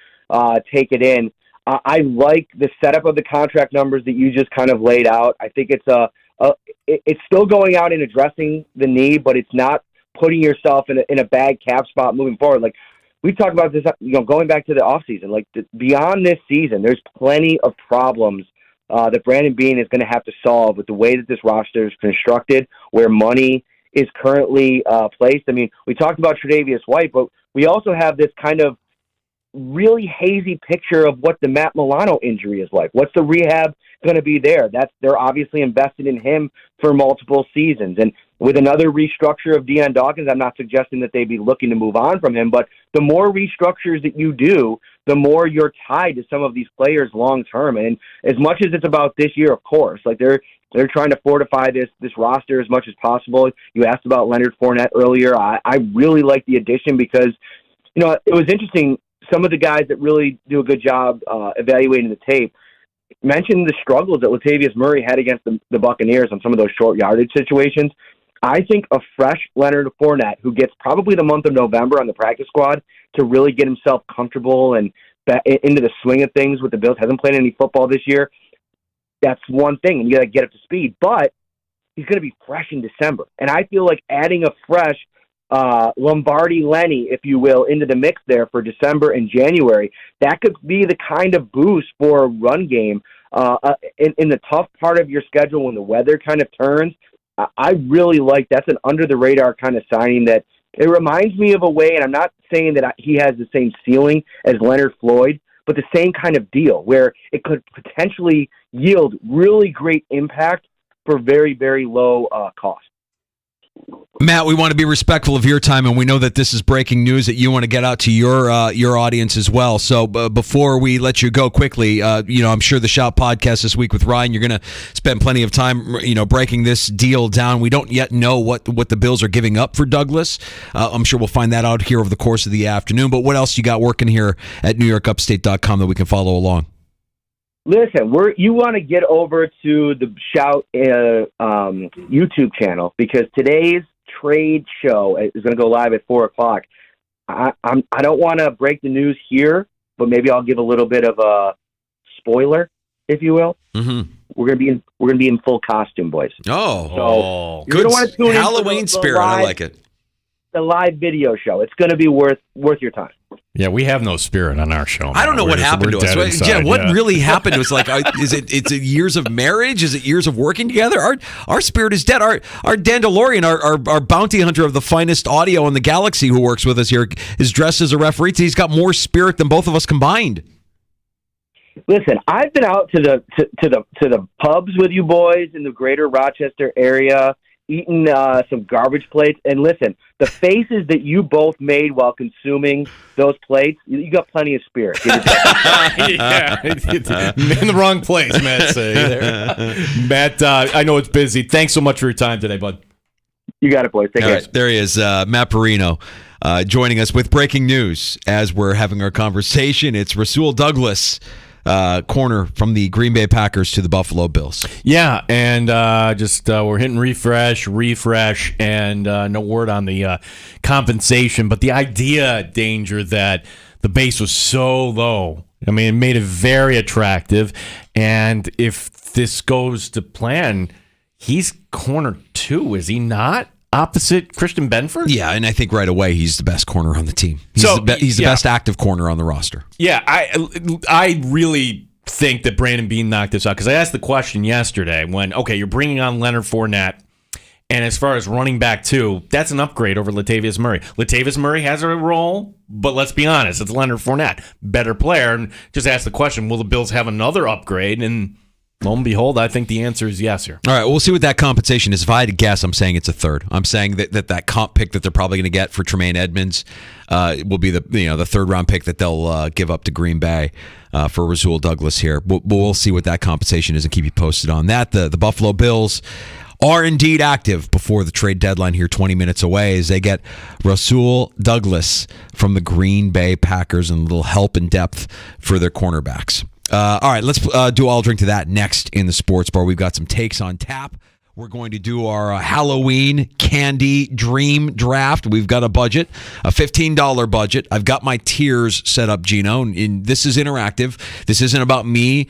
Speaker 12: take it in, I like the setup of the contract numbers that you just kind of laid out. I think it's still going out and addressing the need, but it's not putting yourself in a bad cap spot moving forward. Like we talked about this, going back to the offseason. Like beyond this season, there's plenty of problems that Brandon Beane is going to have to solve with the way that this roster is constructed, where money is currently placed. I mean, we talked about Tre'Davious White, but we also have this kind of really hazy picture of what the Matt Milano injury is like. What's the rehab going to be there? They're obviously invested in him for multiple seasons. And with another restructure of Deion Dawkins, I'm not suggesting that they'd be looking to move on from him, but the more restructures that you do, the more you're tied to some of these players long term. And as much as it's about this year, of course, like they're trying to fortify this roster as much as possible. You asked about Leonard Fournette earlier. I really like the addition because, it was interesting. Some of the guys that really do a good job evaluating the tape mentioned the struggles that Latavius Murray had against the Buccaneers on some of those short yardage situations. I think a fresh Leonard Fournette, who gets probably the month of November on the practice squad to really get himself comfortable and into the swing of things with the Bills, hasn't played any football this year. That's one thing, and you got to get up to speed. But he's going to be fresh in December, and I feel like adding a fresh Lombardi Lenny, if you will, into the mix there for December and January, that could be the kind of boost for a run game in the tough part of your schedule when the weather kind of turns. I really like that's an under-the-radar kind of signing that it reminds me of a way, and I'm not saying that he has the same ceiling as Leonard Floyd, but the same kind of deal where it could potentially yield really great impact for very, very low cost.
Speaker 8: Matt, we want to be respectful of your time, and we know that this is breaking news that you want to get out to your audience as well. So before we let you go quickly, I'm sure the Shout podcast this week with Ryan, you're going to spend plenty of time, breaking this deal down. We don't yet know what the Bills are giving up for Douglas. I'm sure we'll find that out here over the course of the afternoon. But what else you got working here at NewYorkUpstate.com that we can follow along?
Speaker 12: Listen, you want to get over to the Shout YouTube channel because today's trade show is going to go live at 4:00. I don't want to break the news here, but maybe I'll give a little bit of a spoiler, if you will.
Speaker 8: Mm-hmm.
Speaker 12: We're gonna be in full costume, boys.
Speaker 8: So
Speaker 12: you're gonna want to tune
Speaker 8: Halloween
Speaker 12: in
Speaker 8: spirit. I like it.
Speaker 12: The live video show. It's going to be worth your time.
Speaker 10: Yeah, we have no spirit on our show.
Speaker 8: I don't know what happened to us. What really happened to us? Like, is it years of marriage? Is it years of working together? Our spirit is dead. Our Dandalorian, our bounty hunter of the finest audio in the galaxy, who works with us here, is dressed as a referee. He's got more spirit than both of us combined.
Speaker 12: Listen, I've been out to the pubs with you boys in the greater Rochester area, eating some garbage plates, and listen, the faces that you both made while consuming those plates, you got plenty of spirit.
Speaker 10: Yeah, in the wrong place, Matt. Matt, I know it's busy. Thanks so much for your time today, bud.
Speaker 12: You got it, boys. Take care.
Speaker 8: Right, there he is, Matt Perino, joining us with breaking news as we're having our conversation. It's Rasul Douglas, corner from the Green Bay Packers to the Buffalo Bills.
Speaker 10: Yeah, and we're hitting refresh, and no word on the compensation. But the idea, Danger, that the base was so low, I mean, it made it very attractive. And if this goes to plan, he's corner 2, is he not? Opposite Christian Benford?
Speaker 8: Yeah, and I think right away he's the best corner on the team. He's the best active corner on the roster.
Speaker 10: Yeah, I really think that Brandon Beane knocked this out because I asked the question yesterday when, okay, you're bringing on Leonard Fournette, and as far as running back 2, that's an upgrade over Latavius Murray. Latavius Murray has a role, but let's be honest, it's Leonard Fournette, better player. And just ask the question, will the Bills have another upgrade? And lo and behold, I think the answer is yes here.
Speaker 8: All right, we'll see what that compensation is. If I had to guess, I'm saying it's a third. I'm saying that comp pick that they're probably going to get for Tremaine Edmonds will be the third round pick that they'll give up to Green Bay for Rasul Douglas here. We'll see what that compensation is and keep you posted on that. The Buffalo Bills are indeed active before the trade deadline here, 20 minutes away, as they get Rasul Douglas from the Green Bay Packers and a little help in depth for their cornerbacks. All right, let's do I'll drink to that next in the sports bar. We've got some takes on tap. We're going to do our Halloween candy dream draft. We've got a budget, a $15 budget. I've got my tiers set up, Gino, and this is interactive. This isn't about me,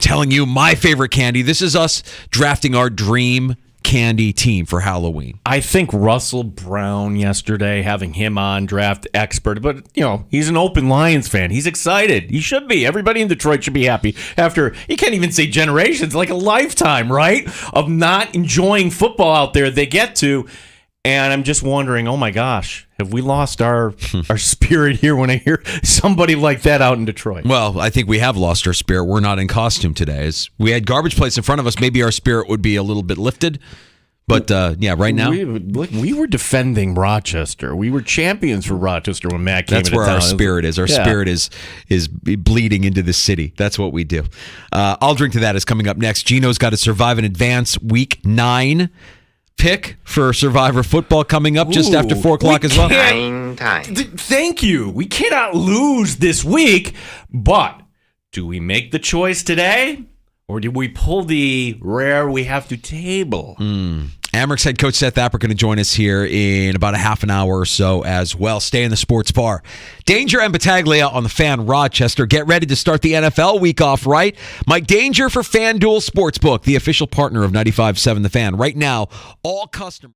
Speaker 8: telling you my favorite candy. This is us drafting our dream candy team for Halloween.
Speaker 10: I think Russell Brown yesterday, having him on, draft expert, but, he's an open Lions fan. He's excited. He should be. Everybody in Detroit should be happy after, you can't even say generations, like a lifetime, right, of not enjoying football out there they get to. And I'm just wondering, oh my gosh, have we lost our spirit here when I hear somebody like that out in Detroit?
Speaker 8: Well, I think we have lost our spirit. We're not in costume today. As we had garbage plates in front of us, maybe our spirit would be a little bit lifted. But right now
Speaker 10: we were defending Rochester. We were champions for Rochester when Matt came.
Speaker 8: That's where our spirit is. Our spirit is bleeding into the city. That's what we do. I'll drink to that is coming up next. Gino's got to survive in advance week 9. Pick for Survivor football coming up just after 4 o'clock as well.
Speaker 10: Thank you. We cannot lose this week, but do we make the choice today, or do we pull the rare we have to table?
Speaker 8: Amerks head coach Seth Apper going to join us here in about a half an hour or so as well. Stay in the sports bar. Danger and Battaglia on the Fan Rochester. Get ready to start the NFL week off right. Mike Danger for FanDuel Sportsbook, the official partner of 95.7 The Fan. Right now, all customers.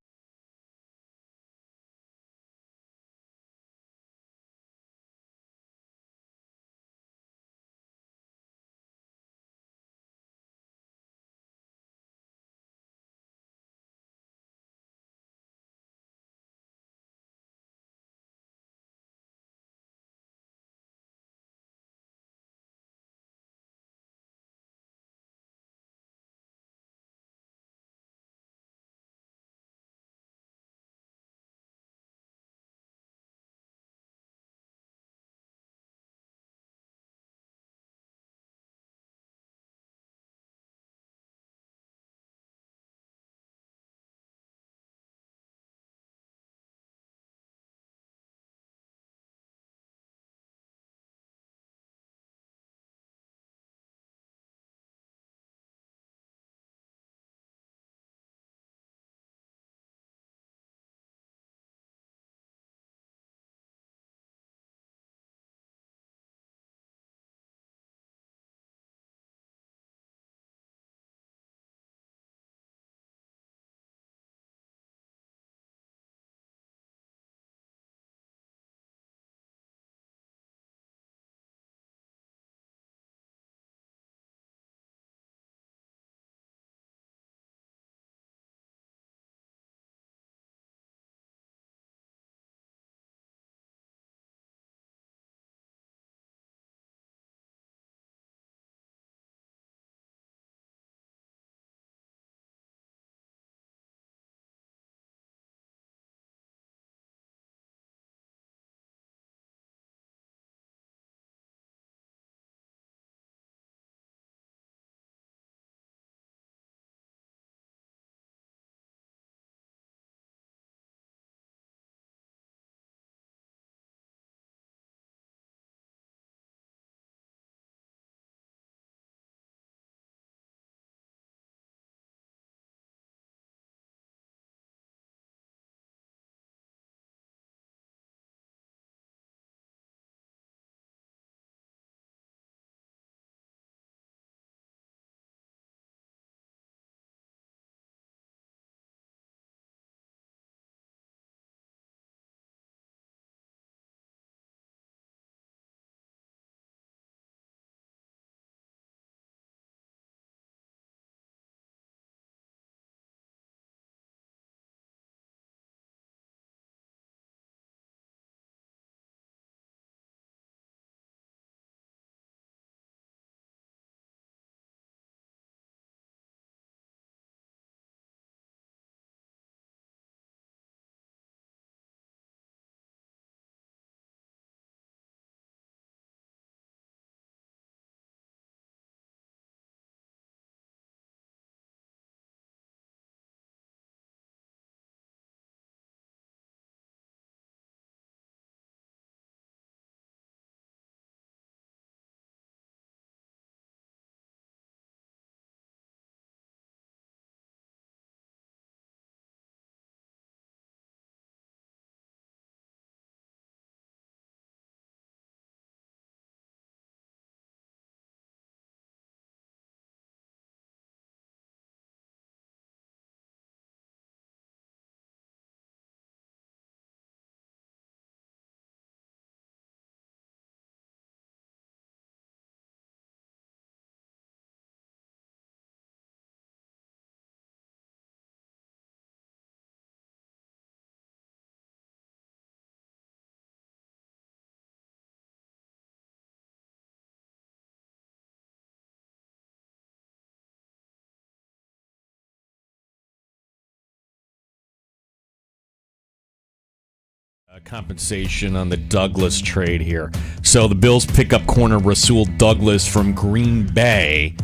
Speaker 10: compensation on the Douglas trade here. So the Bills pick up corner Rasul Douglas from Green Bay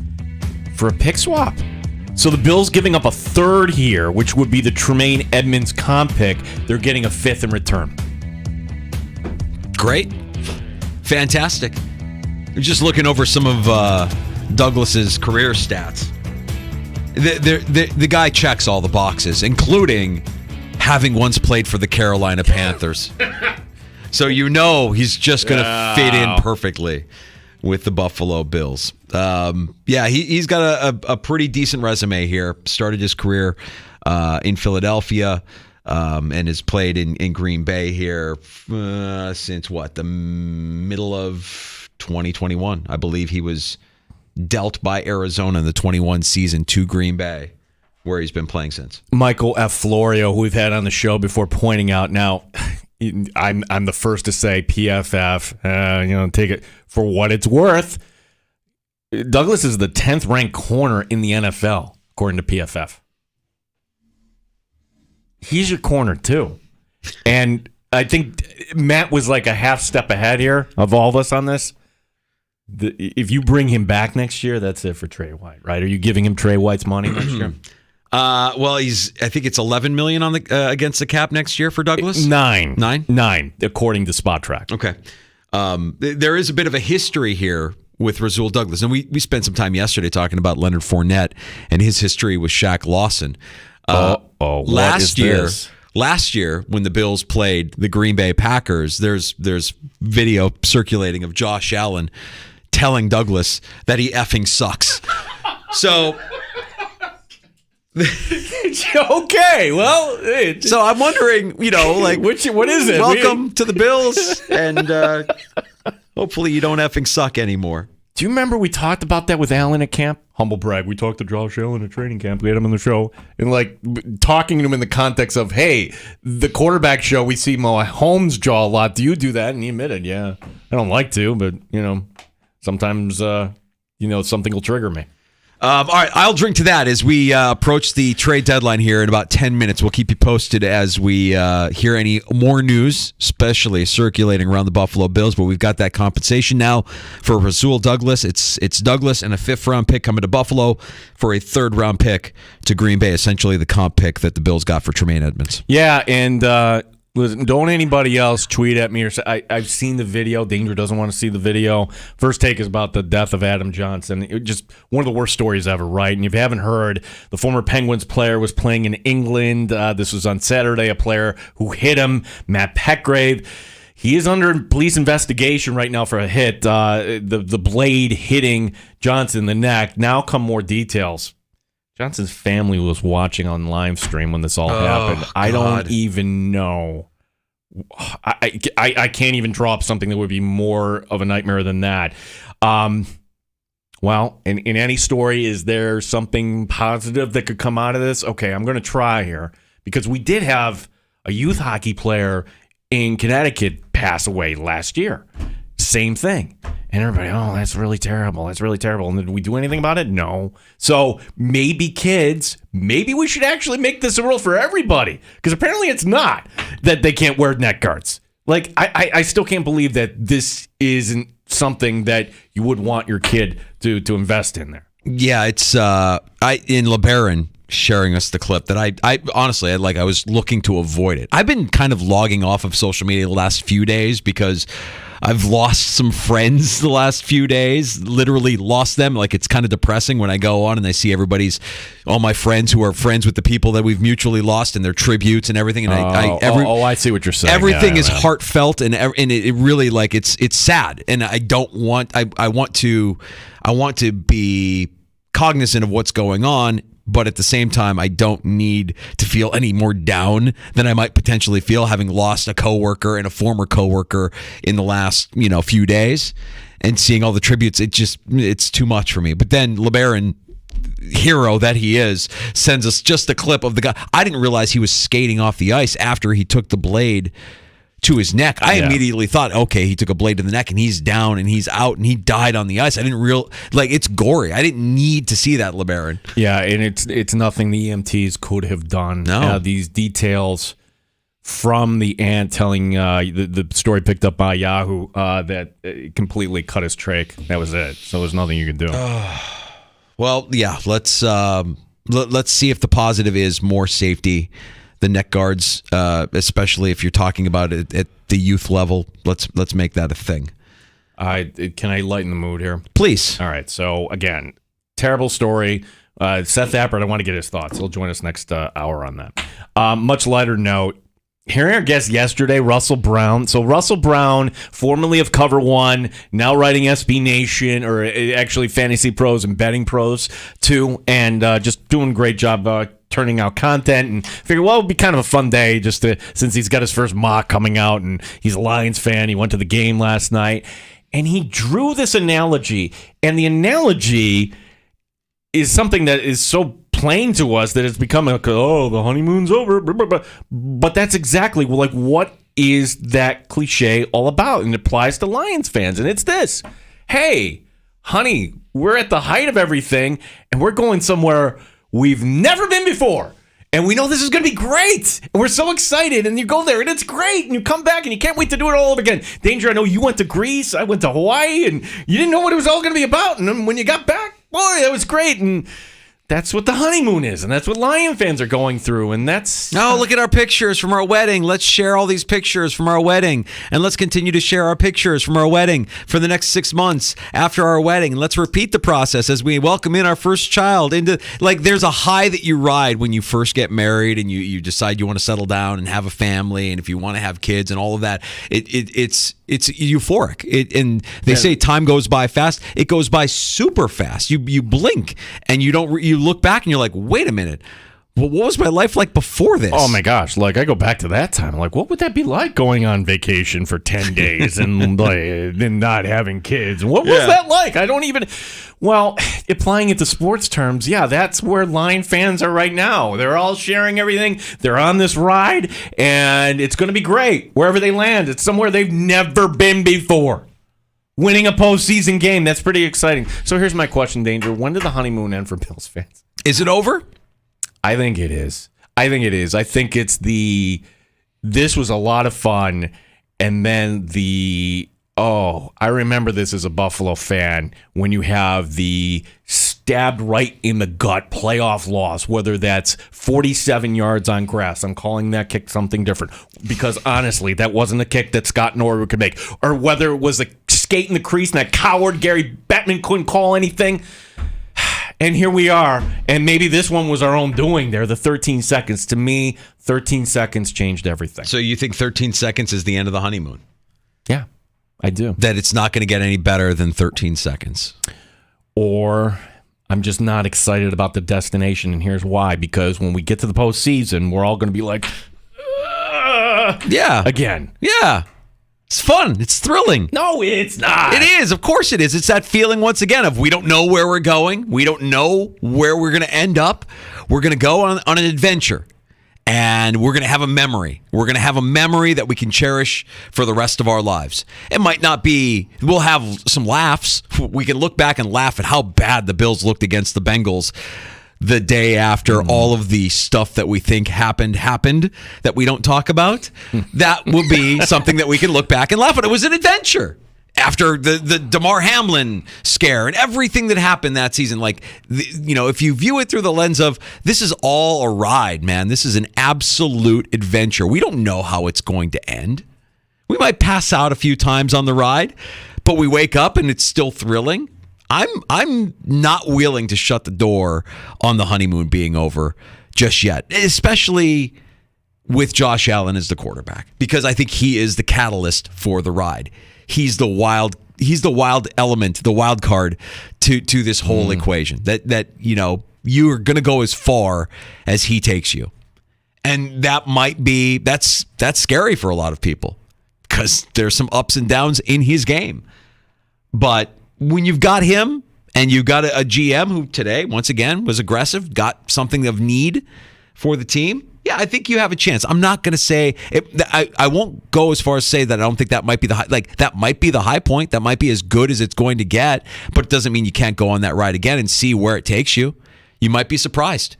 Speaker 10: for a pick swap. So the Bills giving up a third here, which would be the Tremaine Edmonds comp pick. They're getting a fifth in return.
Speaker 8: Great. Fantastic. Just looking over some of Douglas's career stats. The guy checks all the boxes, including having once played for the Carolina Panthers. So he's just going to fit in perfectly with the Buffalo Bills. He's got a pretty decent resume here. Started his career in Philadelphia and has played in Green Bay here since the middle of 2021. I believe he was dealt by Arizona in the 21 season to Green Bay, where he's been playing since.
Speaker 10: Michael F. Florio, who we've had on the show before, pointing out now, I'm the first to say PFF, take it for what it's worth. Douglas is the 10th ranked corner in the NFL, according to PFF. He's your corner, too. And I think Matt was like a half step ahead here of all of us on this. If you bring him back next year, that's it for Trey White, right? Are you giving him Trey White's money next year?
Speaker 8: I think it's $11 million on the against the cap next year for Douglas.
Speaker 10: Nine, according to Spot Track.
Speaker 8: Okay. There is a bit of a history here with Rasul Douglas, and we spent some time yesterday talking about Leonard Fournette and his history with Shaq Lawson. Last year, when the Bills played the Green Bay Packers, there's video circulating of Josh Allen telling Douglas that he effing sucks. So.
Speaker 10: Okay, well,
Speaker 8: so I'm wondering,
Speaker 10: what is it?
Speaker 8: Welcome to the Bills, and hopefully you don't effing suck anymore.
Speaker 10: Do you remember we talked about that with Allen at camp? Humble brag. We talked to Josh Allen at training camp. We had him on the show, and talking to him in the context of, hey, the quarterback show, we see Mahomes draw a lot. Do you do that? And he admitted, yeah, I don't like to, but sometimes something will trigger me.
Speaker 8: All right, I'll drink to that as we approach the trade deadline here in about 10 minutes. We'll keep you posted as we hear any more news, especially circulating around the Buffalo Bills. But we've got that compensation now for Rasul Douglas. It's Douglas and a fifth-round pick coming to Buffalo for a third-round pick to Green Bay, essentially the comp pick that the Bills got for Tremaine Edmonds.
Speaker 10: Yeah, and listen, don't anybody else tweet at me or say, I've seen the video. Danger doesn't want to see the video. First take is about the death of Adam Johnson. It just one of the worst stories ever, right? And if you haven't heard, the former Penguins player was playing in England. This was on Saturday. A player who hit him, Matt Petgrave. He is under police investigation right now for a hit. The blade hitting Johnson in the neck. Now come more details. Johnson's family was watching on live stream when this all happened.
Speaker 8: God.
Speaker 10: I don't even know. I can't even draw up something that would be more of a nightmare than that. Well, in any story, is there something positive that could come out of this? Okay, I'm going to try here because we did have a youth hockey player in Connecticut pass away last year. Same thing. And everybody, that's really terrible. That's really terrible. And did we do anything about it? No. So maybe we should actually make this a rule for everybody. Because apparently it's not that they can't wear neck guards. I still can't believe that this isn't something that you would want your kid to invest in there.
Speaker 8: Yeah, it's in LeBaron sharing us the clip that I honestly, I was looking to avoid it. I've been kind of logging off of social media the last few days because I've lost some friends the last few days, literally lost them. It's kind of depressing when I go on and I see all my friends who are friends with the people that we've mutually lost and their tributes and everything. And
Speaker 10: I see what you're saying.
Speaker 8: Everything is heartfelt and it really it's sad. And I don't want, I want to be cognizant of what's going on. But at the same time, I don't need to feel any more down than I might potentially feel having lost a coworker and a former coworker in the last, few days and seeing all the tributes. It's too much for me. But then LeBaron, hero that he is, sends us just a clip of the guy. I didn't realize he was skating off the ice after he took the blade to his neck. I immediately thought, okay, he took a blade to the neck and he's down and he's out and he died on the ice. I didn't it's gory. I didn't need to see that, LeBaron.
Speaker 10: Yeah, and it's nothing the EMTs could have done.
Speaker 8: No.
Speaker 10: These details from the aunt telling the story picked up by Yahoo that it completely cut his trach. That was it. So there's nothing you can do.
Speaker 8: Well, yeah. Let's see if the positive is more safety. The neck guards, especially if you're talking about it at the youth level, let's make that a thing.
Speaker 10: Can I lighten the mood here?
Speaker 8: Please.
Speaker 10: All right. So again, terrible story. Seth Appert, I want to get his thoughts. He'll join us next hour on that. Much lighter note. Hearing our guest yesterday, Russell Brown. So Russell Brown, formerly of Cover One, now writing SB Nation, or actually Fantasy Pros and Betting Pros too, and just doing a great job turning out content. And figured, well, it would be kind of a fun day since he's got his first mock coming out, and he's a Lions fan. He went to the game last night, and he drew this analogy, and the analogy is something that is so plain to us that it's become like, oh, the honeymoon's over. But that's exactly like, what is that cliche all about? And it applies to Lions fans. And it's this. Hey, honey, we're at the height of everything, and we're going somewhere we've never been before. And we know this is going to be great. And we're so excited. And you go there, and it's great. And you come back, and you can't wait to do it all over again. Danger, I know you went to Greece. I went to Hawaii. And you didn't know what it was all going to be about. And then when you got back, boy, that was great. And that's what the honeymoon is, and that's what Lion fans are going through, and that's...
Speaker 8: Oh, look at our pictures from our wedding. Let's share all these pictures from our wedding, and let's continue to share our pictures from our wedding for the next 6 months after our wedding. Let's repeat the process as we welcome in our first child into... Like, there's a high that you ride when you first get married and you decide you want to settle down and have a family, and if you want to have kids and all of that. It's euphoric. And they say time goes by fast. It goes by super fast. You blink, and you look back and you're like, wait a minute, what was my life like before this?
Speaker 10: Oh my gosh, like I go back to that time. Like, what would that be like going on vacation for 10 days and then not having kids? What was that like? I don't even... Well, applying it to sports terms, yeah, that's where Lion fans are right now. They're all sharing everything. They're on this ride, and it's going to be great. Wherever they land, it's somewhere they've never been before. Winning a postseason game, that's pretty exciting. So here's my question, Danger. When did the honeymoon end for Bills fans?
Speaker 8: Is it over?
Speaker 10: I think it is. I think it's this was a lot of fun, and then I remember this as a Buffalo fan, when you have the stabbed right in the gut playoff loss, whether that's 47 yards on grass. I'm calling that kick something different, because honestly, that wasn't a kick that Scott Norwood could make. Or whether it was a skate in the crease and that coward Gary Bettman couldn't call anything. And here we are, and maybe this one was our own doing there, the 13 seconds. To me, 13 seconds changed everything.
Speaker 8: So you think 13 seconds is the end of the honeymoon?
Speaker 10: Yeah, I do.
Speaker 8: That it's not going to get any better than 13 seconds?
Speaker 10: Or I'm just not excited about the destination, and here's why. Because when we get to the postseason, we're all going to be like,
Speaker 8: yeah.
Speaker 10: Again.
Speaker 8: Yeah. It's fun. It's thrilling.
Speaker 10: No, it's not.
Speaker 8: It is. Of course it is. It's that feeling, once again, of we don't know where we're going. We don't know where we're going to end up. We're going to go on an adventure, and we're going to have a memory. We're going to have a memory that we can cherish for the rest of our lives. It might not be, we'll have some laughs. We can look back and laugh at how bad the Bills looked against the Bengals the day after all of the stuff that we think happened that we don't talk about. That will be something that we can look back and laugh at. It was an adventure after the Damar Hamlin scare and everything that happened that season. Like, if you view it through the lens of, this is all a ride, man. This is an absolute adventure. We don't know how it's going to end. We might pass out a few times on the ride, but we wake up and it's still thrilling. I'm not willing to shut the door on the honeymoon being over just yet, especially with Josh Allen as the quarterback, because I think he is the catalyst for the ride. He's the wild element, the wild card to this whole equation. That you are going to go as far as he takes you, and that might be that's scary for a lot of people, because there's some ups and downs in his game, but when you've got him and you've got a GM who today, once again, was aggressive, got something of need for the team, yeah, I think you have a chance. I'm not going to say I won't go as far as say that I don't think that might be that might be the high point. That might be as good as it's going to get, but it doesn't mean you can't go on that ride again and see where it takes you. You might be surprised.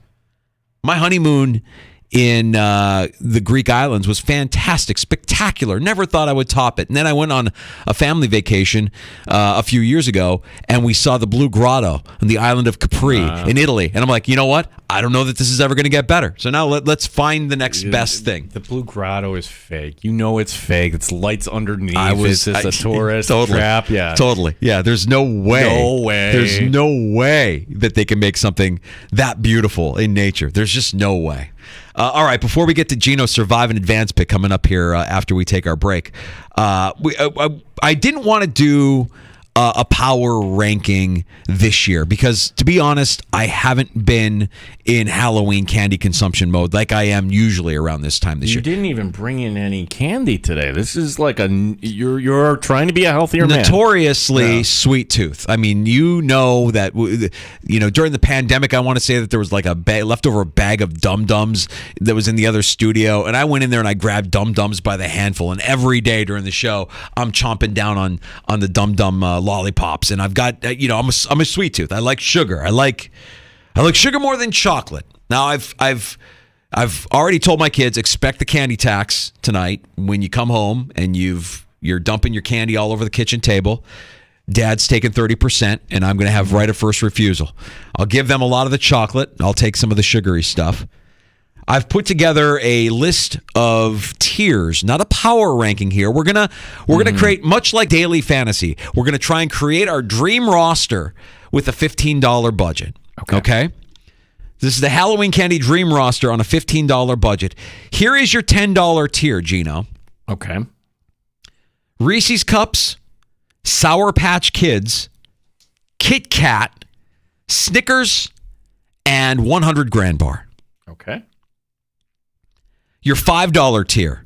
Speaker 8: My honeymoon in the Greek islands was fantastic, spectacular. Never thought I would top it. And then I went on a family vacation a few years ago, and we saw the Blue Grotto on the island of Capri in Italy. And I'm like, you know what? I don't know that this is ever going to get better. So now let's find the next best thing.
Speaker 10: The Blue Grotto is fake. You know it's fake. It's lights underneath. It's just a tourist trap. Yeah,
Speaker 8: totally. Yeah, there's no way.
Speaker 10: No way.
Speaker 8: There's no way that they can make something that beautiful in nature. There's just no way. All right, before we get to Gino's Survive and Advance pick coming up here after we take our break, I didn't want to do a power ranking this year because, to be honest, I haven't been in Halloween candy consumption mode like I am usually around this time this year.
Speaker 10: You didn't even bring in any candy today. This is like you're trying to be a healthier man.
Speaker 8: Notoriously sweet tooth. I mean, you know that during the pandemic, I want to say that there was like a leftover bag of Dum Dums that was in the other studio, and I went in there and I grabbed Dum Dums by the handful. And every day during the show, I'm chomping down on the Dum Dum lollipops, and I've got I'm a sweet tooth. I like sugar. I like sugar more than chocolate. Now I've already told my kids, expect the candy tax tonight when you come home and you're dumping your candy all over the kitchen table. Dad's taking 30%, and I'm going to have right of first refusal. I'll give them a lot of the chocolate. I'll take some of the sugary stuff. I've put together a list of tiers, not a power ranking here. We're gonna create, much like daily fantasy, we're gonna try and create our dream roster with a $15 budget. Okay? This is the Halloween Candy Dream Roster on a $15 budget. Here is your $10 tier, Gino.
Speaker 10: Okay.
Speaker 8: Reese's Cups, Sour Patch Kids, Kit Kat, Snickers, and 100 Grand Bar.
Speaker 10: Okay.
Speaker 8: Your $5 tier: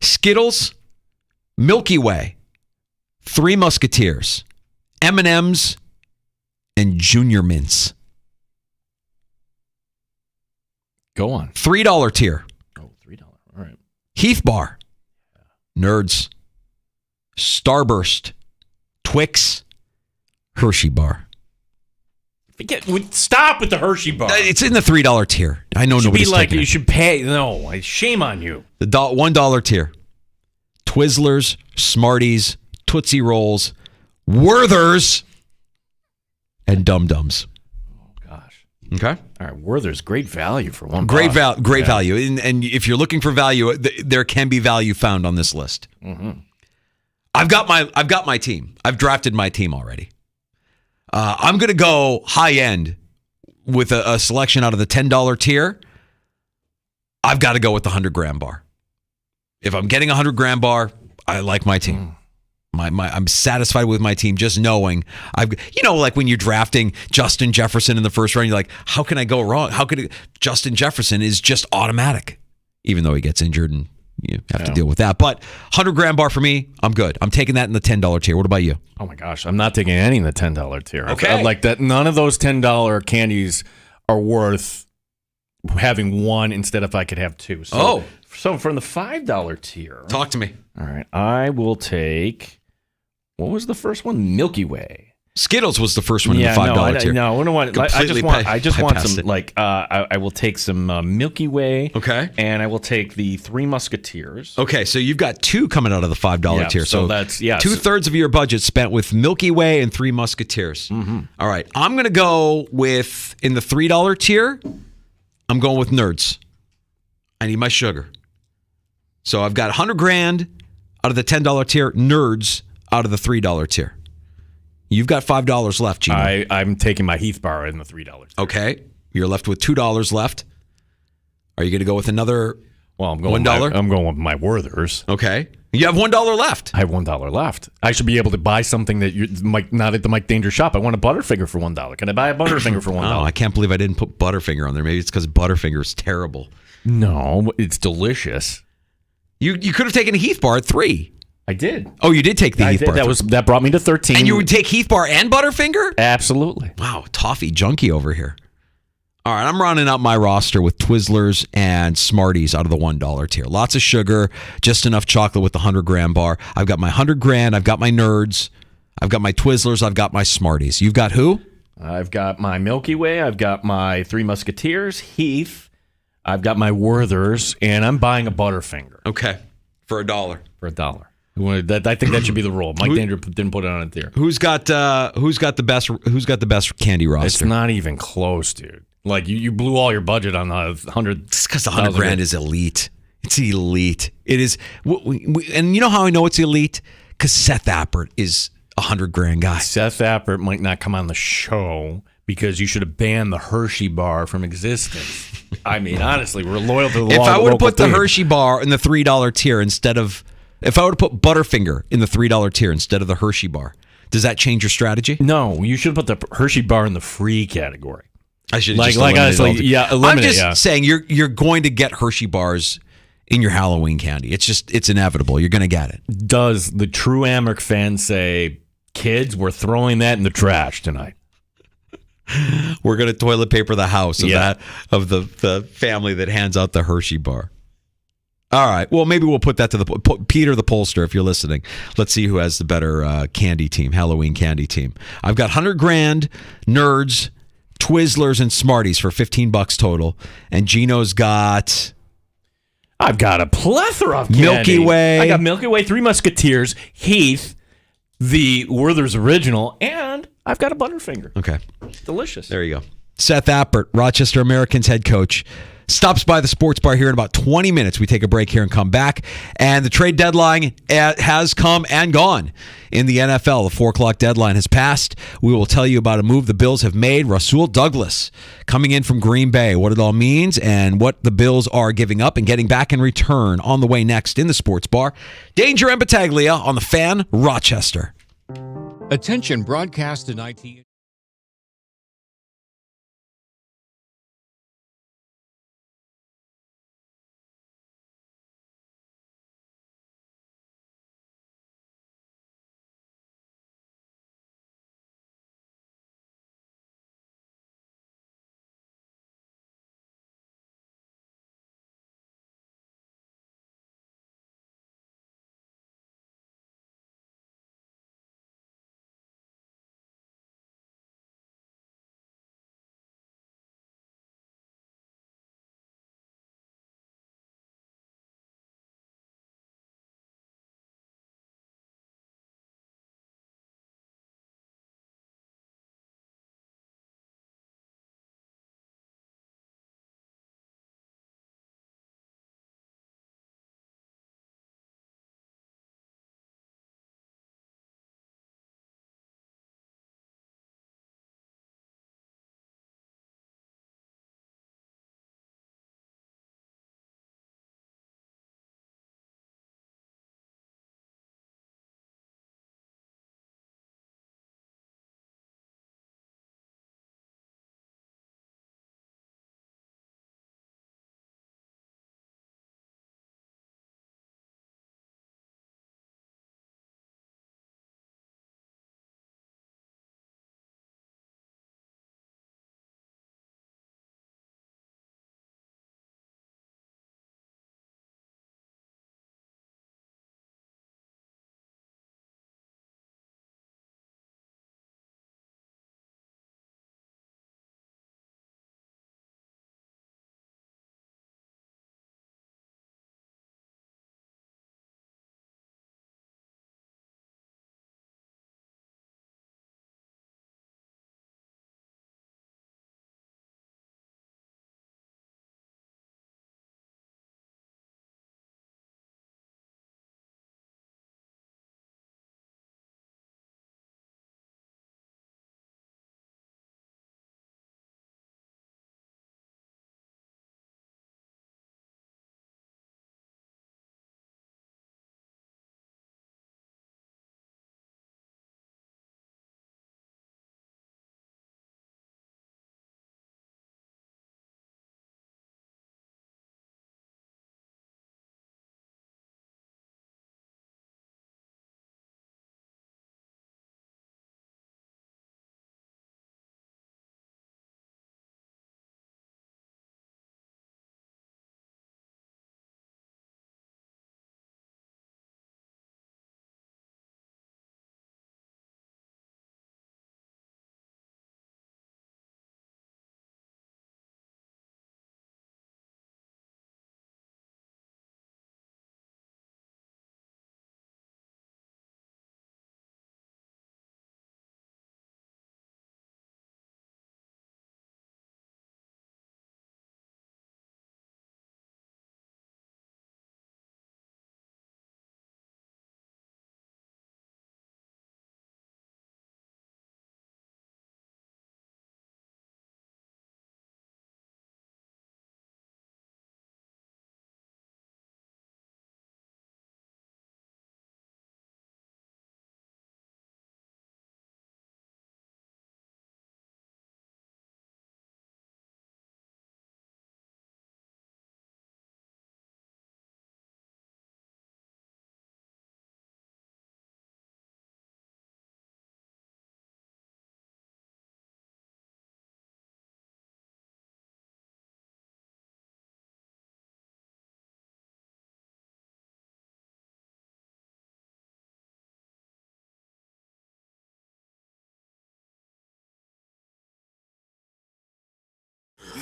Speaker 8: Skittles, Milky Way, Three Musketeers, M&M's, and Junior Mints.
Speaker 10: Go on.
Speaker 8: $3 tier:
Speaker 10: Oh, $3. All right.
Speaker 8: Heath Bar, Nerds, Starburst, Twix, Hershey Bar.
Speaker 10: Stop with the Hershey bar.
Speaker 8: It's in the $3 tier. I know nobody's taking it.
Speaker 10: You should pay. No, shame on you.
Speaker 8: The $1 tier: Twizzlers, Smarties, Tootsie Rolls, Werther's, and Dum Dums.
Speaker 10: Oh gosh.
Speaker 8: Okay.
Speaker 10: All right, Werther's, great value for $1.
Speaker 8: Great value. And if you're looking for value, there can be value found on this list.
Speaker 10: Mm-hmm.
Speaker 8: I've got my team. I've drafted my team already. I'm going to go high end with a selection out of the $10 tier. I've got to go with the 100 Grand Bar. If I'm getting a 100 Grand Bar, I like my team. I'm satisfied with my team just knowing like when you're drafting Justin Jefferson in the first round, you're like, how can I go wrong? Justin Jefferson is just automatic, even though he gets injured and you have to deal with that. But 100 Grand Bar for me, I'm good. I'm taking that in the $10 tier. What about you?
Speaker 10: Oh my gosh, I'm not taking any in the $10 tier.
Speaker 8: Okay.
Speaker 10: I like that. None of those $10 candies are worth having one instead if I could have two. So from the $5 tier.
Speaker 8: Talk to me.
Speaker 10: All right. I will take, what was the first one? Milky Way.
Speaker 8: Skittles was the first one in the $5 tier.
Speaker 10: No, I don't want. I just want some. I will take some Milky Way.
Speaker 8: Okay,
Speaker 10: and I will take the Three Musketeers.
Speaker 8: Okay, so you've got two coming out of the $5 tier.
Speaker 10: So that's
Speaker 8: 2/3 of your budget spent with Milky Way and Three Musketeers.
Speaker 10: Mm-hmm.
Speaker 8: All right, I'm gonna go with in the $3 tier. I'm going with Nerds. I need my sugar, so I've got 100 grand out of the $10 tier. Nerds out of the $3 tier. You've got $5 left, Gino.
Speaker 10: I'm taking my Heath Bar in the $3 tier.
Speaker 8: Okay. You're left with $2 left. Are you going to go with another
Speaker 10: I'm going
Speaker 8: $1?
Speaker 10: I'm going with my Werther's.
Speaker 8: Okay. You have $1 left.
Speaker 10: I have $1 left. I should be able to buy something that not at the Mike Danger shop. I want a Butterfinger for $1. Can I buy a Butterfinger for $1?
Speaker 8: Oh, I can't believe I didn't put Butterfinger on there. Maybe it's because Butterfinger is terrible.
Speaker 10: No, it's delicious.
Speaker 8: You could have taken a Heath Bar at $3.
Speaker 10: I did.
Speaker 8: Oh, you did take the Heath Bar.
Speaker 10: That brought me to 13.
Speaker 8: And you would take Heath Bar and Butterfinger?
Speaker 10: Absolutely.
Speaker 8: Wow, toffee junkie over here. All right, I'm rounding out my roster with Twizzlers and Smarties out of the $1 tier. Lots of sugar, just enough chocolate with the 100 Grand Bar. I've got my 100 Grand, I've got my Nerds, I've got my Twizzlers, I've got my Smarties. You've got who?
Speaker 10: I've got my Milky Way, I've got my Three Musketeers, Heath, I've got my Werthers, and I'm buying a Butterfinger.
Speaker 8: Okay, for $1.
Speaker 10: For $1. I think that should be the rule. Mike Danger didn't put it on it there.
Speaker 8: Who's got the best candy roster?
Speaker 10: It's not even close, dude. Like you blew all your budget on the 100.
Speaker 8: It's because the $100,000 is elite. It's elite. It is, and you know how I know it's elite? Because Seth Appert is $100,000 guy.
Speaker 10: Seth Appert might not come on the show because you should have banned the Hershey bar from existence. I mean, honestly, we're loyal to the law.
Speaker 8: If I would have put the Hershey bar in the $3 tier instead of, if I would have put Butterfinger in the $3 tier instead of the Hershey bar, does that change your strategy?
Speaker 10: No, you should put the Hershey bar in the free category.
Speaker 8: I should
Speaker 10: eliminate
Speaker 8: I'm just saying you're going to get Hershey bars in your Halloween candy. It's inevitable. You're going to get it.
Speaker 10: Does the true Amherst fan say, kids, we're throwing that in the trash tonight?
Speaker 8: We're going to toilet paper the house of the family that hands out the Hershey bar. All right. Well, maybe we'll put that to Peter the pollster, if you're listening. Let's see who has the better candy team, Halloween candy team. I've got $100,000, Nerds, Twizzlers, and Smarties for $15 total. And Gino's got...
Speaker 10: I've got a plethora of candy.
Speaker 8: Milky Way.
Speaker 10: I got Milky Way, Three Musketeers, Heath, the Werther's Original, and I've got a Butterfinger.
Speaker 8: Okay.
Speaker 10: Delicious.
Speaker 8: There you go. Seth Appert, Rochester Americans head coach, stops by the sports bar here in about 20 minutes. We take a break here and come back. And the trade deadline has come and gone in the NFL. The 4 o'clock deadline has passed. We will tell you about a move the Bills have made. Rasul Douglas coming in from Green Bay, what it all means and what the Bills are giving up and getting back in return on the way next in the sports bar. Danger and Battaglia on the Fan, Rochester.
Speaker 13: Attention broadcast and IT.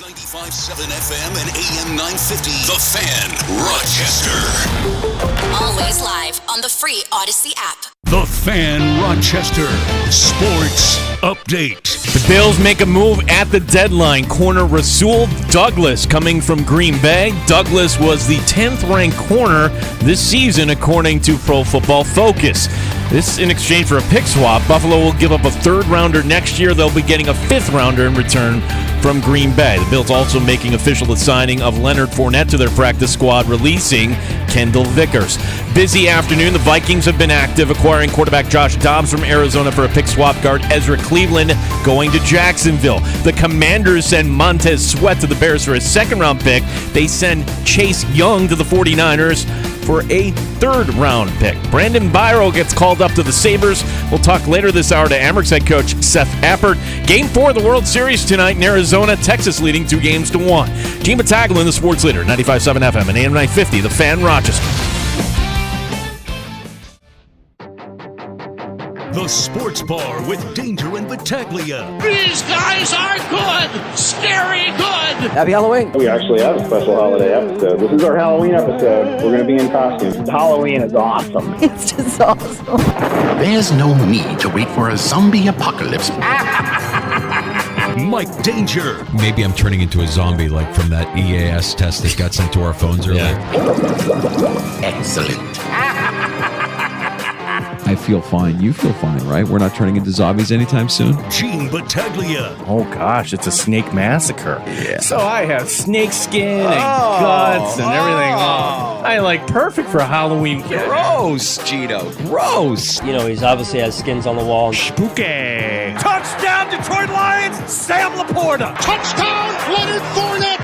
Speaker 3: 95.7 FM and AM 950. The Fan, Rochester.
Speaker 2: Always live on the free Odyssey app.
Speaker 3: The Fan, Rochester. Sports update.
Speaker 10: The Bills make a move at the deadline. Corner Rasul Douglas coming from Green Bay. Douglas was the 10th ranked corner this season, according to Pro Football Focus. This in exchange for a pick swap. Buffalo will give up a third rounder next year. They'll be getting a fifth rounder in return from Green Bay. The Bills also making official the signing of Leonard Fournette to their practice squad, releasing Kendall Vickers. Busy afternoon. The Vikings have been active, acquiring quarterback Josh Dobbs from Arizona for a pick swap. Guard Ezra Cleveland going to Jacksonville. The Commanders send Montez Sweat to the Bears for a second-round pick. They send Chase Young to the 49ers for a third-round pick. Brandon Byro gets called up to the Sabres. We'll talk later this hour to Amerks head coach Seth Appert. Game 4 of the World Series tonight in Arizona. Texas leading 2-1. Gene Battaglin, the sports leader, 95.7 FM and AM 950, The Fan, Rochester.
Speaker 3: The Sports Bar with Danger and Battaglia.
Speaker 4: These guys are good. Scary good.
Speaker 5: Happy Halloween.
Speaker 6: We actually have a special holiday episode. This is our Halloween episode. We're going to be in costume. Halloween is awesome.
Speaker 14: It's just awesome.
Speaker 7: There's no need to wait for a zombie apocalypse.
Speaker 3: Mike Danger.
Speaker 8: Maybe I'm turning into a zombie, like from that EAS test that got sent to our phones earlier.
Speaker 7: Excellent.
Speaker 9: I feel fine. You feel fine, right? We're not turning into zombies anytime soon.
Speaker 3: Gene Battaglia.
Speaker 10: Oh, gosh, it's a snake massacre. Yeah. So I have snake skin and guts and everything. I like perfect for Halloween.
Speaker 8: Gross, Gino. Gross.
Speaker 5: You know, he's obviously has skins on the wall.
Speaker 10: Spooky.
Speaker 4: Touchdown, Detroit Lions. Sam Laporta. Touchdown, Leonard Fournette.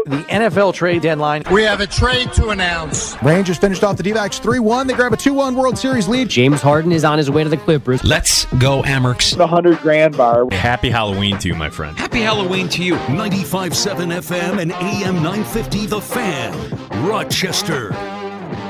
Speaker 5: The NFL trade deadline.
Speaker 15: We have a trade to announce.
Speaker 11: Rangers finished off the D-backs 3-1. They grab a 2-1 World Series lead.
Speaker 5: James Harden is on his way to the Clippers.
Speaker 8: Let's go, Amerks.
Speaker 6: The $100,000 bar.
Speaker 10: Happy Halloween to you, my friend.
Speaker 8: Happy Halloween to you.
Speaker 3: 95.7 FM and AM 950. The Fan, Rochester.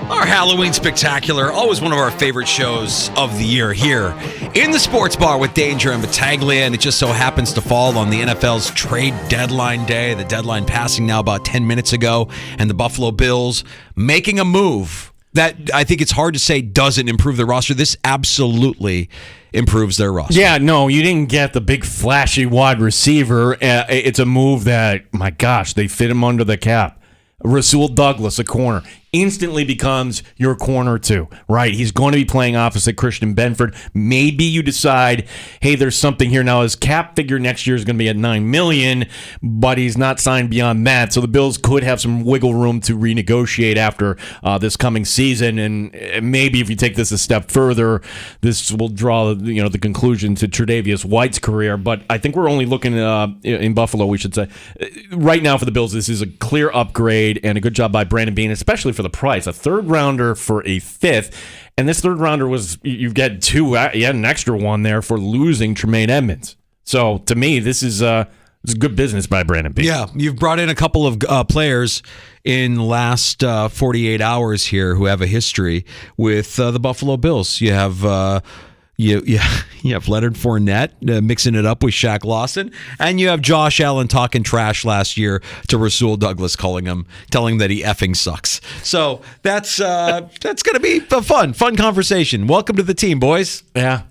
Speaker 8: Our Halloween Spectacular, always one of our favorite shows of the year here in the Sports Bar with Danger and Battaglia, and it just so happens to fall on the NFL's trade deadline day. The deadline passing now about 10 minutes ago, and the Buffalo Bills making a move that I think it's hard to say doesn't improve their roster. This absolutely improves their roster.
Speaker 10: Yeah, no, you didn't get the big flashy wide receiver. It's a move that, my gosh, they fit him under the cap. Rasul Douglas, a corner, instantly becomes your corner too, right? He's going to be playing opposite Christian Benford. Maybe you decide, hey, there's something here now. His cap figure next year is going to be at $9 million, but he's not signed beyond that. So the Bills could have some wiggle room to renegotiate after this coming season. And maybe if you take this a step further, this will draw the conclusion to Tre'Davious White's career. But I think we're only looking in Buffalo, we should say. Right now for the Bills, this is a clear upgrade and a good job by Brandon Beane, especially for the price. A third rounder for a fifth. And this third rounder was, you get two, you had an extra one there for losing Tremaine Edmonds. So to me, this is good business by Brandon Beane.
Speaker 8: Yeah, you've brought in a couple of players in the last 48 hours here who have a history with the Buffalo Bills. You have you have Leonard Fournette mixing it up with Shaq Lawson, and you have Josh Allen talking trash last year to Rasul Douglas, telling him that he effing sucks. So that's going to be a fun conversation. Welcome to the team, boys.
Speaker 10: Yeah,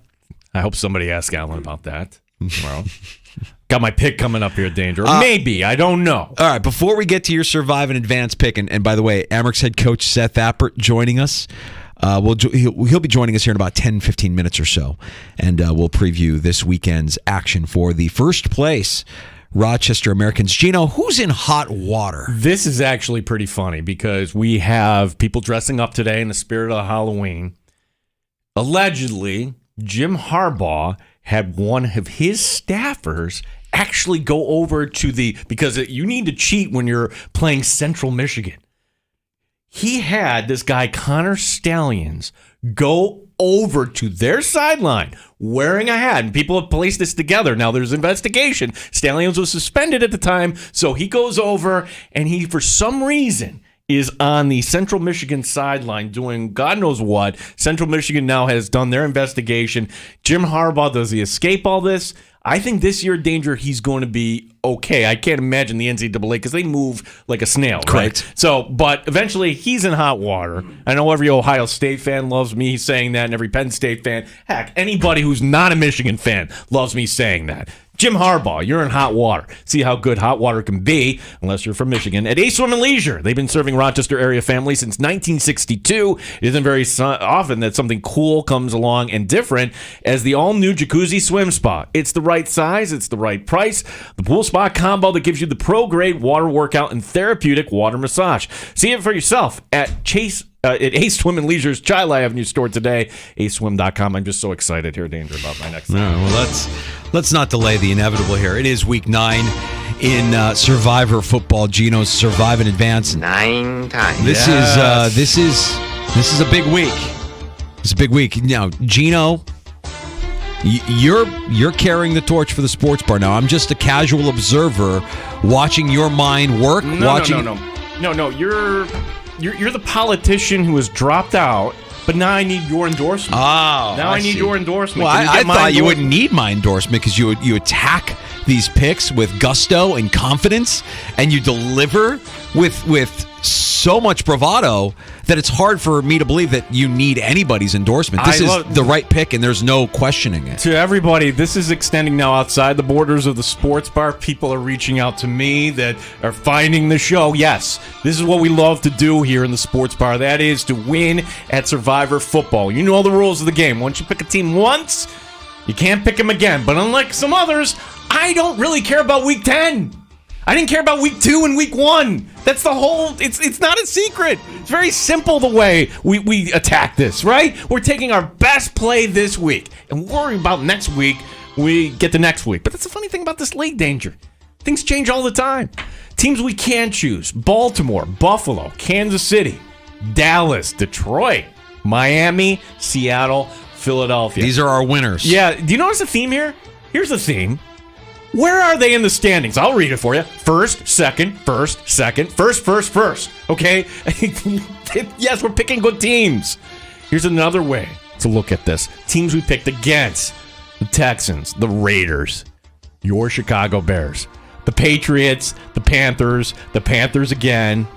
Speaker 10: I hope somebody asks Allen about that tomorrow. Got my pick coming up here, Danger. Maybe. I don't know.
Speaker 8: All right, before we get to your Survive and Advance pick, and by the way, Amerks head coach Seth Appert joining us. He'll be joining us here in about 10-15 minutes or so, and we'll preview this weekend's action for the first place Rochester Americans. Gino, who's in hot water?
Speaker 10: This is actually pretty funny because we have people dressing up today in the spirit of Halloween. Allegedly, Jim Harbaugh had one of his staffers actually go over to because you need to cheat when you're playing Central Michigan. He had this guy, Connor Stallions, go over to their sideline wearing a hat. And people have placed this together. Now, there's investigation. Stallions was suspended at the time, so he goes over, and he, for some reason, is on the Central Michigan sideline doing God knows what. Central Michigan now has done their investigation. Jim Harbaugh, does he escape all this? I think this year, Danger, he's going to be okay. I can't imagine the NCAA because they move like a snail,
Speaker 8: Correct.
Speaker 10: right? So, but eventually he's in hot water. I know every Ohio State fan loves me saying that, and every Penn State fan. Heck, anybody who's not a Michigan fan loves me saying that. Jim Harbaugh, you're in hot water. See how good hot water can be, unless you're from Michigan. At Ace Swim and Leisure, they've been serving Rochester area families since 1962. It isn't very often that something cool comes along and different as the all-new Jacuzzi Swim Spa. It's the right size, it's the right price. The pool spa combo that gives you the pro-grade water workout and therapeutic water massage. See it for yourself at Ace Swim and Leisure's Chila Avenue store today, aceswim.com. I'm just so excited here, Danger, about my next thing.
Speaker 8: Well, let's not delay the inevitable here. It is week 9 in Survivor football. Gino's survive in advance
Speaker 14: 9 times.
Speaker 8: This is a big week. It's a big week. Now, Gino, you're carrying the torch for the sports bar. Now, I'm just a casual observer watching your mind work.
Speaker 10: No. You're the politician who has dropped out, but now I need your endorsement.
Speaker 8: Oh,
Speaker 10: now I need
Speaker 8: see.
Speaker 10: your endorsement.
Speaker 8: Well, I thought you wouldn't need my endorsement because you attack these picks with gusto and confidence, and you deliver with so much bravado that it's hard for me to believe that you need anybody's endorsement. This is the right pick, and there's no questioning it.
Speaker 10: To everybody, this is extending now outside the borders of the sports bar. People are reaching out to me that are finding the show. Yes, this is what we love to do here in the sports bar. That is to win at Survivor football. You know the rules of the game. Once you pick a team once, you can't pick them again. But unlike some others, I don't really care about week 10. I didn't care about week 2 and week 1. That's the whole, it's not a secret. It's very simple the way we attack this, right? We're taking our best play this week and worrying about next week, we get the next week. But that's the funny thing about this league, Danger. Things change all the time. Teams we can choose: Baltimore, Buffalo, Kansas City, Dallas, Detroit, Miami, Seattle, Philadelphia.
Speaker 8: These are our winners.
Speaker 10: Yeah, do you notice the theme here? Here's the theme. Where are they in the standings? I'll read it for you. First, second, first, second, first. Okay? Yes, we're picking good teams. Here's another way to look at this. Teams we picked against: the Texans, the Raiders, your Chicago Bears, the Patriots, the Panthers again,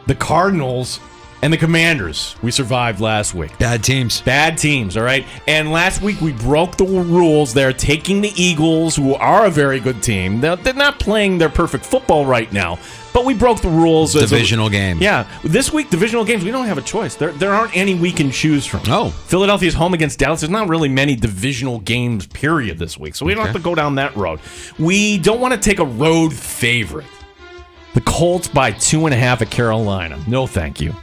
Speaker 10: the Cardinals, and the Commanders. We survived last week.
Speaker 8: Bad teams, all right? And last week we broke the rules. They're taking the Eagles, who are a very good team. They're not playing their perfect football right now, but we broke the rules. Divisional game.
Speaker 10: Yeah. This week, divisional games, we don't have a choice. There aren't any we can choose from.
Speaker 8: Oh.
Speaker 10: Philadelphia's home against Dallas. There's not really many divisional games, period, this week, so we don't have to go down that road. We don't want to take a road favorite. The Colts by 2.5 at Carolina. No, thank you.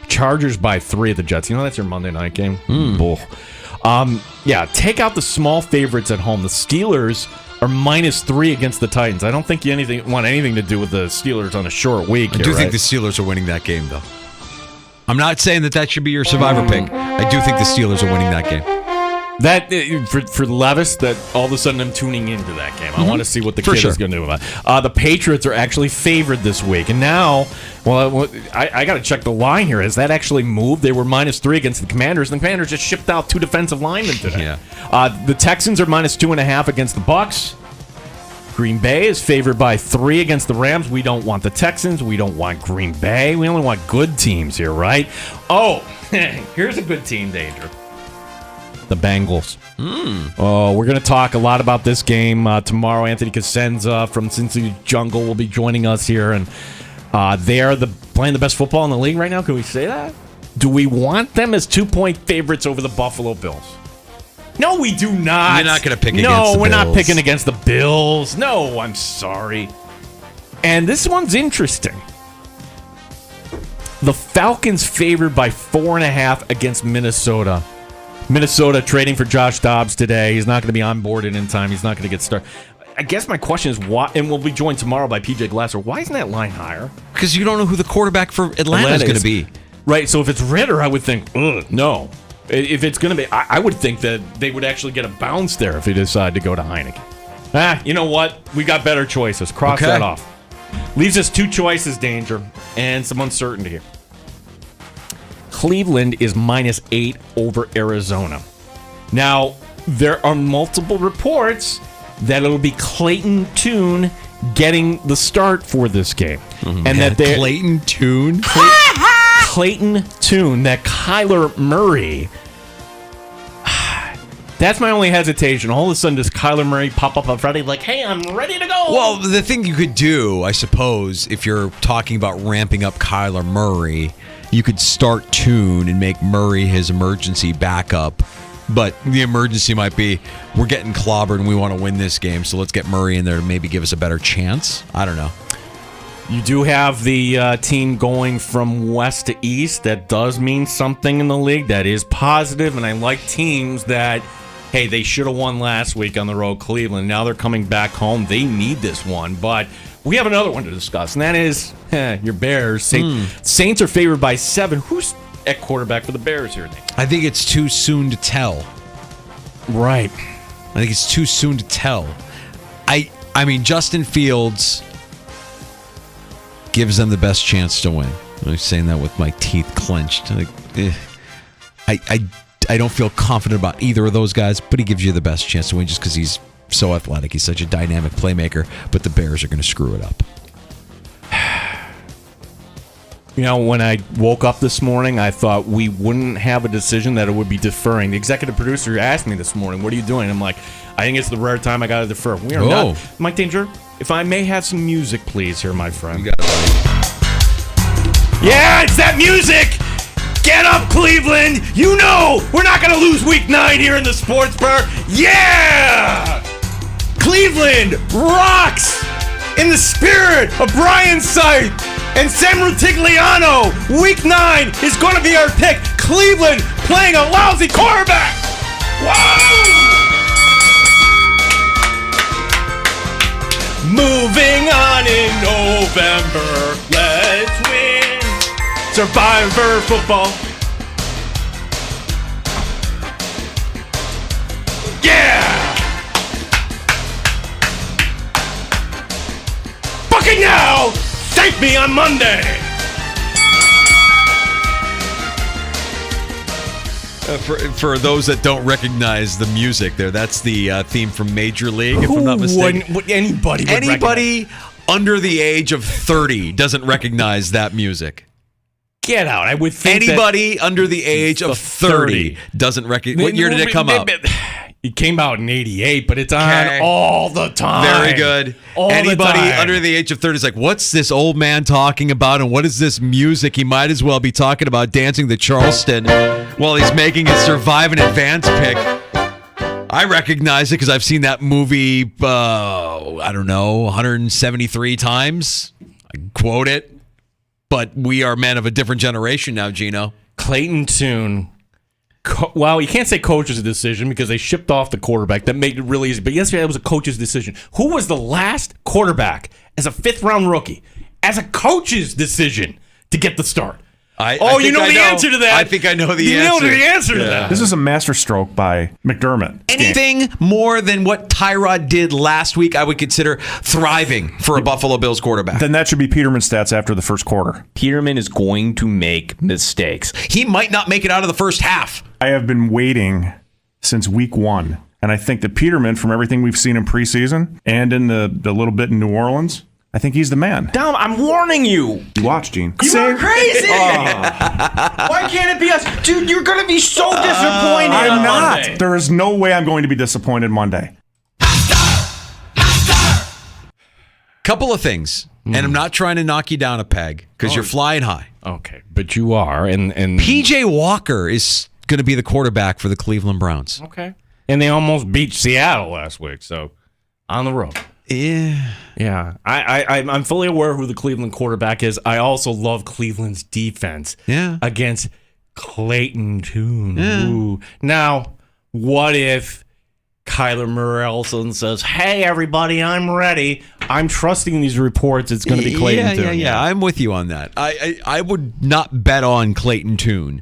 Speaker 10: Chargers by 3 at the Jets. You know that's your Monday night game? Bull. Yeah, take out the small favorites at home. The Steelers are -3 against the Titans. I don't think you want anything to do with the Steelers on a short week.
Speaker 8: I do think the Steelers are winning that game, though. I'm not saying that should be your survivor pick. I do think the Steelers are winning that game.
Speaker 10: That for Levis, that all of a sudden I'm tuning into that game. I want to see what the kid is going to do about it. The Patriots are actually favored this week, and now, I got to check the line here. Has that actually moved? They were -3 against the Commanders, and the Commanders just shipped out 2 defensive linemen today.
Speaker 8: Yeah.
Speaker 10: The Texans are -2.5 against the Bucs. Green Bay is favored by 3 against the Rams. We don't want the Texans. We don't want Green Bay. We only want good teams here, right? Oh, here's a good team, Danger. The Bengals. Oh, we're going to talk a lot about this game tomorrow. Anthony Cosenza from Cincy Jungle will be joining us here, and they are playing the best football in the league right now. Can we say that? Do we want them as 2-point favorites over the Buffalo Bills? No, we do not.
Speaker 8: You're not going to pick against the Bills.
Speaker 10: No, we're not picking against the Bills. No, I'm sorry. And this one's interesting. The Falcons favored by 4.5 against Minnesota. Minnesota trading for Josh Dobbs today. He's not going to be onboarded in time. He's not going to get started. I guess my question is why, and we'll be joined tomorrow by PJ Glasser. Why isn't that line higher?
Speaker 8: Because you don't know who the quarterback for Atlanta is going to be.
Speaker 10: Right, so if it's Ritter, I would think, no. If it's going to be, I would think that they would actually get a bounce there if they decide to go to Heineken. You know what? We got better choices. Cross that off. Leaves us 2 choices, Danger, and some uncertainty here. Cleveland is -8 over Arizona. Now, there are multiple reports that it'll be Clayton Tune getting the start for this game. And that
Speaker 8: Clayton Tune?
Speaker 10: Clayton Tune, that Kyler Murray. That's my only hesitation. All of a sudden, does Kyler Murray pop up on Friday like, hey, I'm ready to go?
Speaker 8: Well, the thing you could do, I suppose, if you're talking about ramping up Kyler Murray, you could start Tune and make Murray his emergency backup. But the emergency might be, we're getting clobbered and we want to win this game, so let's get Murray in there to maybe give us a better chance. I don't know.
Speaker 10: You do have the team going from west to east. That does mean something in the league. That is positive, and I like teams that, hey, they should have won last week on the road, Cleveland. Now they're coming back home. They need this one, but we have another one to discuss, and that is your Bears. Saints are favored by 7. Who's at quarterback for the Bears here, Nick?
Speaker 8: I think it's too soon to tell.
Speaker 10: Right.
Speaker 8: I think it's too soon to tell. I mean, Justin Fields gives them the best chance to win. I'm saying that with my teeth clenched. I don't feel confident about either of those guys, but he gives you the best chance to win just because he's so athletic. He's such a dynamic playmaker, but the Bears are going to screw it up.
Speaker 10: You know, when I woke up this morning, I thought we wouldn't have a decision, that it would be deferring. The executive producer asked me this morning, what are you doing? I'm like, I think it's the rare time I got to defer. We are not. Mike Danger, if I may have some music, please, here, my friend.
Speaker 8: You got it.
Speaker 10: Yeah, it's that music! Get up, Cleveland! You know we're not going to lose week 9 here in the sports bar. Yeah! Cleveland rocks in the spirit of Brian Sight and Sam Rutigliano. Week 9 is going to be our pick. Cleveland playing a lousy quarterback. Wow! Moving on in November, let's win Survivor football. Yeah! Fucking now! Thank me on Monday!
Speaker 8: For those that don't recognize the music there, that's the theme from Major League, if I'm not mistaken. Anybody under the age of 30 doesn't recognize that music.
Speaker 10: Get out. I would think
Speaker 8: anybody under the age of 30 doesn't recognize. What year did it come out?
Speaker 10: It came out in 88, but it's on all the time.
Speaker 8: Very good. Anybody under the age of 30 is like, what's this old man talking about, and what is this music? He might as well be talking about dancing the Charleston while he's making his Survive in Advance pick. I recognize it because I've seen that movie, 173 times. I quote it. But we are men of a different generation now, Gino.
Speaker 10: Clayton Tune. Well, you can't say coach's decision because they shipped off the quarterback. That made it really easy. But yesterday, it was a coach's decision. Who was the last quarterback as a 5th-round rookie? As a coach's decision to get the start. You know the answer to that.
Speaker 8: I think I know the answer.
Speaker 10: You know the answer to that.
Speaker 14: This is a masterstroke by McDermott.
Speaker 8: Anything more than what Tyrod did last week, I would consider thriving for a Buffalo Bills quarterback.
Speaker 14: Then that should be Peterman's stats after the first quarter.
Speaker 5: Peterman is going to make mistakes.
Speaker 8: He might not make it out of the first half.
Speaker 14: I have been waiting since week 1, and I think that Peterman, from everything we've seen in preseason and in the little bit in New Orleans, I think he's the man.
Speaker 5: Dom, I'm warning you.
Speaker 14: You watch, Gene.
Speaker 5: You are crazy. Why can't it be us? Dude, you're going to be so disappointed.
Speaker 14: I'm not.
Speaker 5: Monday.
Speaker 14: There is no way I'm going to be disappointed Monday.
Speaker 8: Couple of things. And I'm not trying to knock you down a peg because you're flying high.
Speaker 10: Okay, but you are. And
Speaker 8: PJ Walker is going to be the quarterback for the Cleveland Browns.
Speaker 10: Okay. And they almost beat Seattle last week, so on the road. Yeah. I'm fully aware who the Cleveland quarterback is. I also love Cleveland's defense against Clayton Tune.
Speaker 8: Yeah.
Speaker 10: Ooh. Now, what if Kyler Murray says, hey, everybody, I'm ready. I'm trusting these reports. It's going to be Clayton Tune.
Speaker 8: Yeah. I'm with you on that. I would not bet on Clayton Tune,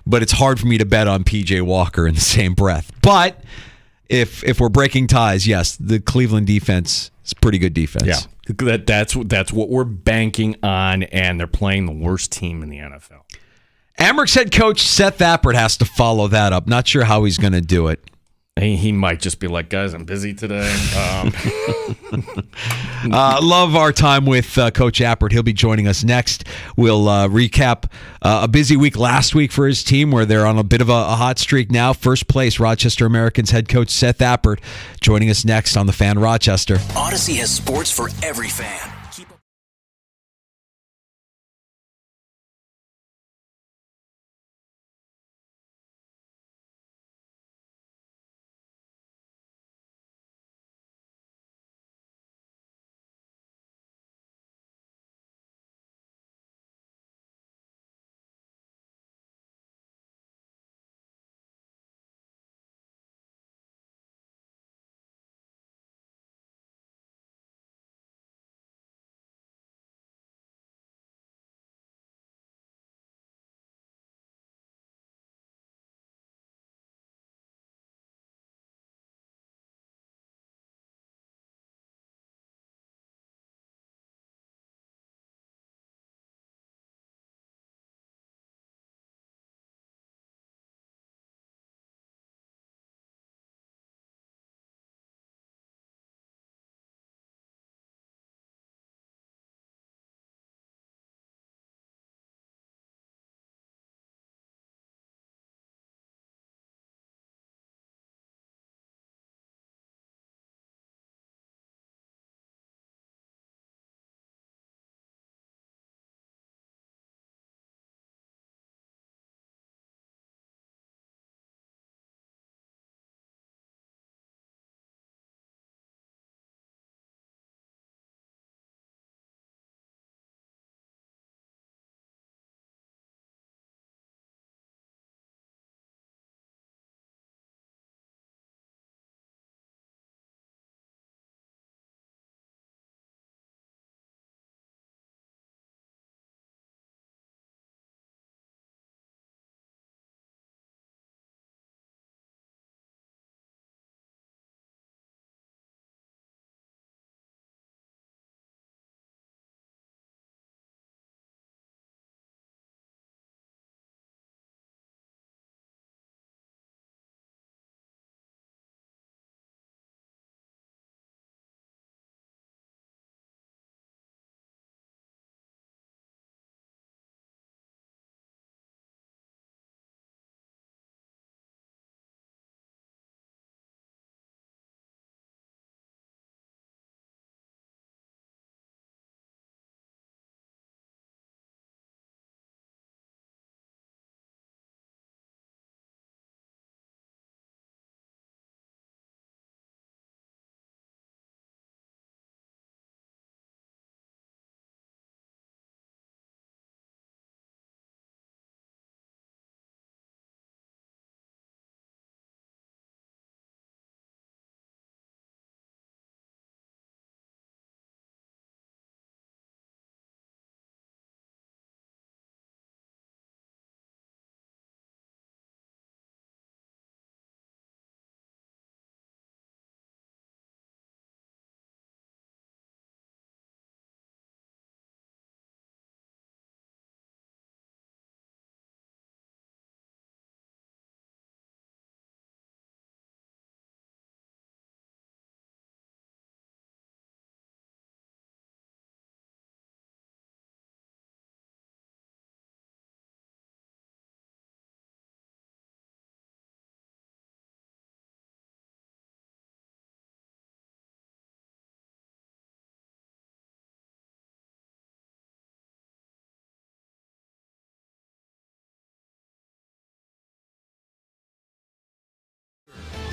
Speaker 8: but it's hard for me to bet on PJ Walker in the same breath. But if we're breaking ties, yes, the Cleveland defense is pretty good defense.
Speaker 10: Yeah, that's what we're banking on, and they're playing the worst team in the NFL.
Speaker 8: Amherst head coach Seth Appert has to follow that up. Not sure how he's going to do it.
Speaker 10: He might just be like, guys, I'm busy today.
Speaker 8: Love our time with Coach Appert. He'll be joining us next. We'll recap a busy week last week for his team, where they're on a bit of a hot streak now. First place, Rochester Americans head coach Seth Appert joining us next on The Fan Rochester.
Speaker 1: Odyssey has sports for every fan.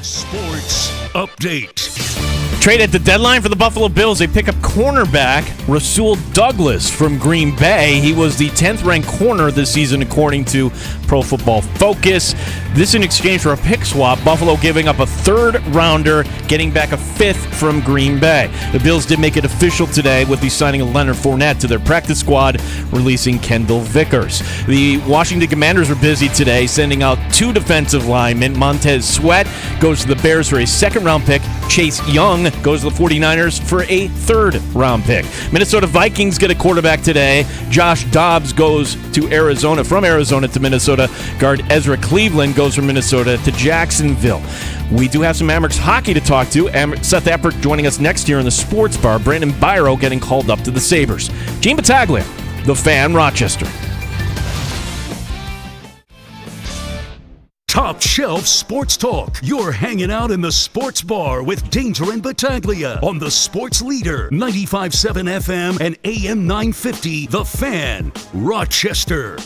Speaker 3: Sports Update.
Speaker 10: Trade at the deadline for the Buffalo Bills. They pick up cornerback Rasul Douglas from Green Bay. He was the 10th-ranked corner this season, according to Pro Football Focus. This in exchange for a pick swap. Buffalo giving up a third-rounder, getting back a fifth from Green Bay. The Bills did make it official today with the signing of Leonard Fournette to their practice squad, releasing Kendall Vickers. The Washington Commanders were busy today, sending out two defensive linemen. Montez Sweat goes to the Bears for a second-round pick. Chase Young goes to the 49ers for a third-round pick. Minnesota Vikings get a quarterback today. Josh Dobbs goes to Arizona, from Arizona to Minnesota. Guard Ezra Cleveland goes from Minnesota to Jacksonville. We do have some Amerks hockey to talk to. Seth Appert joining us next year in the Sports Bar. Brandon Byro getting called up to the Sabres. Gene Battaglia, The Fan, Rochester.
Speaker 3: Top Shelf Sports Talk. You're hanging out in the Sports Bar with Danger and Battaglia on the Sports Leader, 95.7 FM and AM 950, The Fan, Rochester.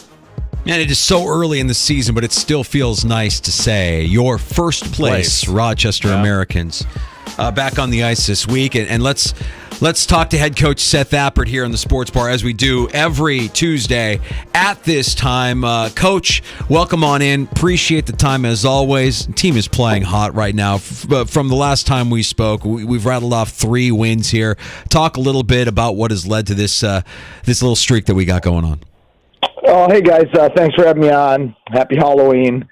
Speaker 8: And it is so early in the season, but it still feels nice to say your first place Rochester Americans back on the ice this week. And let's talk to head coach Seth Appert here in the Sports Bar, as we do every Tuesday at this time. Coach, welcome on in. Appreciate the time as always. The team is playing hot right now. From the last time we spoke, we've rattled off 3 wins here. Talk a little bit about what has led to this little streak that we got going on.
Speaker 6: Oh, hey guys, thanks for having me on. Happy Halloween.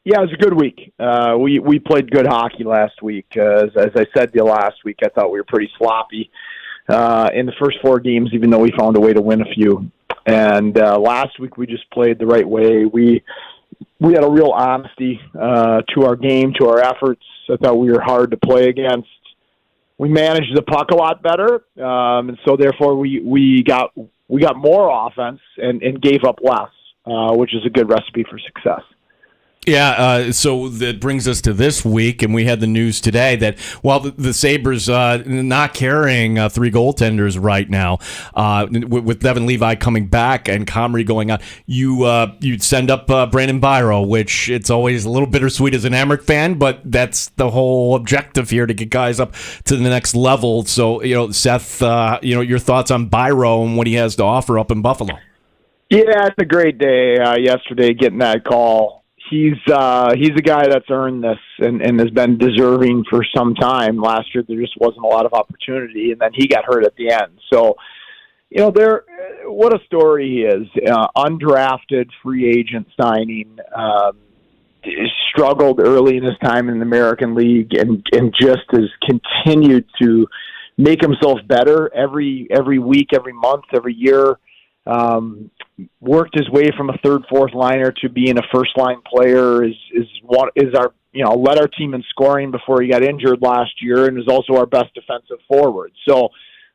Speaker 6: Yeah, it was a good week. We played good hockey last week. As I said to you last week, I thought we were pretty sloppy in the first 4 games, even though we found a way to win a few. And last week we just played the right way. We had a real honesty to our game, to our efforts. I thought we were hard to play against. We managed the puck a lot better, and so therefore we got more offense and gave up less, which is a good recipe for success.
Speaker 10: Yeah, so that brings us to this week, and we had the news today that while the Sabres not carrying 3 goaltenders right now, with Devin Levi coming back and Comrie going out, you'd send up Brandon Byro, which it's always a little bittersweet as an Amherst fan, but that's the whole objective here, to get guys up to the next level. So, Seth, your thoughts on Byro and what he has to offer up in Buffalo?
Speaker 6: Yeah, it's a great day yesterday getting that call. He's a guy that's earned this and has been deserving for some time. Last year there just wasn't a lot of opportunity, and then he got hurt at the end. So, what a story he is. Undrafted free agent signing, struggled early in his time in the American League, and just has continued to make himself better every week, every month, every year. Worked his way from a third, fourth liner to being a first line player. Is our led our team in scoring before he got injured last year, and is also our best defensive forward. So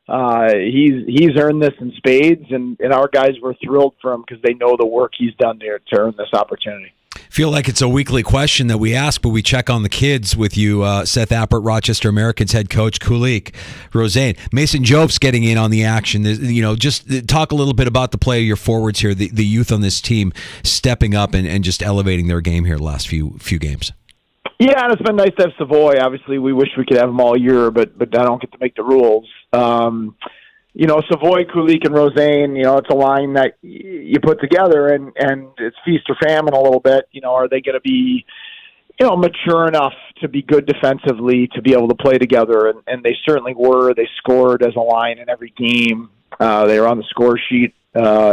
Speaker 6: he's earned this in spades, and our guys were thrilled for him because they know the work he's done there to earn this opportunity.
Speaker 8: Feel like it's a weekly question that we ask, but we check on the kids with you, Seth Appert, Rochester Americans head coach, Kulik, Rosane. Mason Job's getting in on the action. Just talk a little bit about the play of your forwards here, the youth on this team stepping up and just elevating their game here the last few games.
Speaker 6: Yeah, and it's been nice to have Savoy. Obviously, we wish we could have him all year, but I don't get to make the rules. Savoy, Kulik, and Rosane, it's a line that you put together, and it's feast or famine a little bit. Are they going to be, mature enough to be good defensively, to be able to play together? And they certainly were. They scored as a line in every game. They were on the score sheet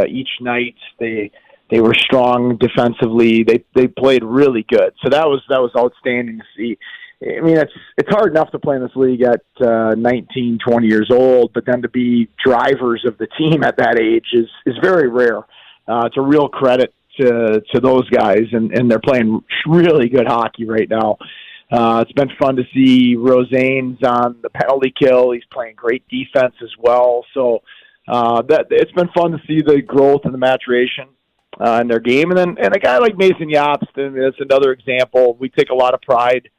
Speaker 6: each night. They were strong defensively. They played really good. So that was outstanding to see. I mean, it's hard enough to play in this league at 19, 20 years old, but then to be drivers of the team at that age is very rare. It's a real credit to those guys, and they're playing really good hockey right now. It's been fun to see Rosane's on the penalty kill. He's playing great defense as well. So it's been fun to see the growth and the maturation in their game. And a guy like Mason Jobst, and it's another example. We take a lot of pride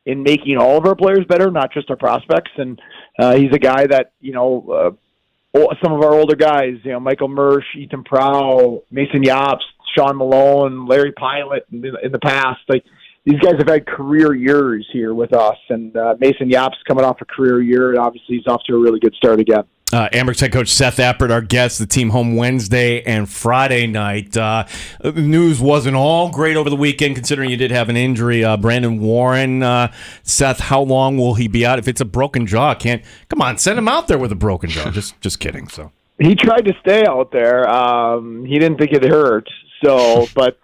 Speaker 6: in making all of our players better, not just our prospects. And he's a guy that, some of our older guys, Michael Mersch, Ethan Prow, Mason Jobst, Sean Malone, Larry Pilot in the past. Like, these guys have had career years here with us. And Mason Jobst coming off a career year, and obviously he's off to a really good start again.
Speaker 10: Amherst head coach Seth Appert, our guest. The team home Wednesday and Friday night. The news wasn't all great over the weekend, considering you did have an injury. Brandon Warren, Seth, how long will he be out? If it's a broken jaw, come on, send him out there with a broken jaw. Just kidding. So
Speaker 6: he tried to stay out there. He didn't think it hurt. So, but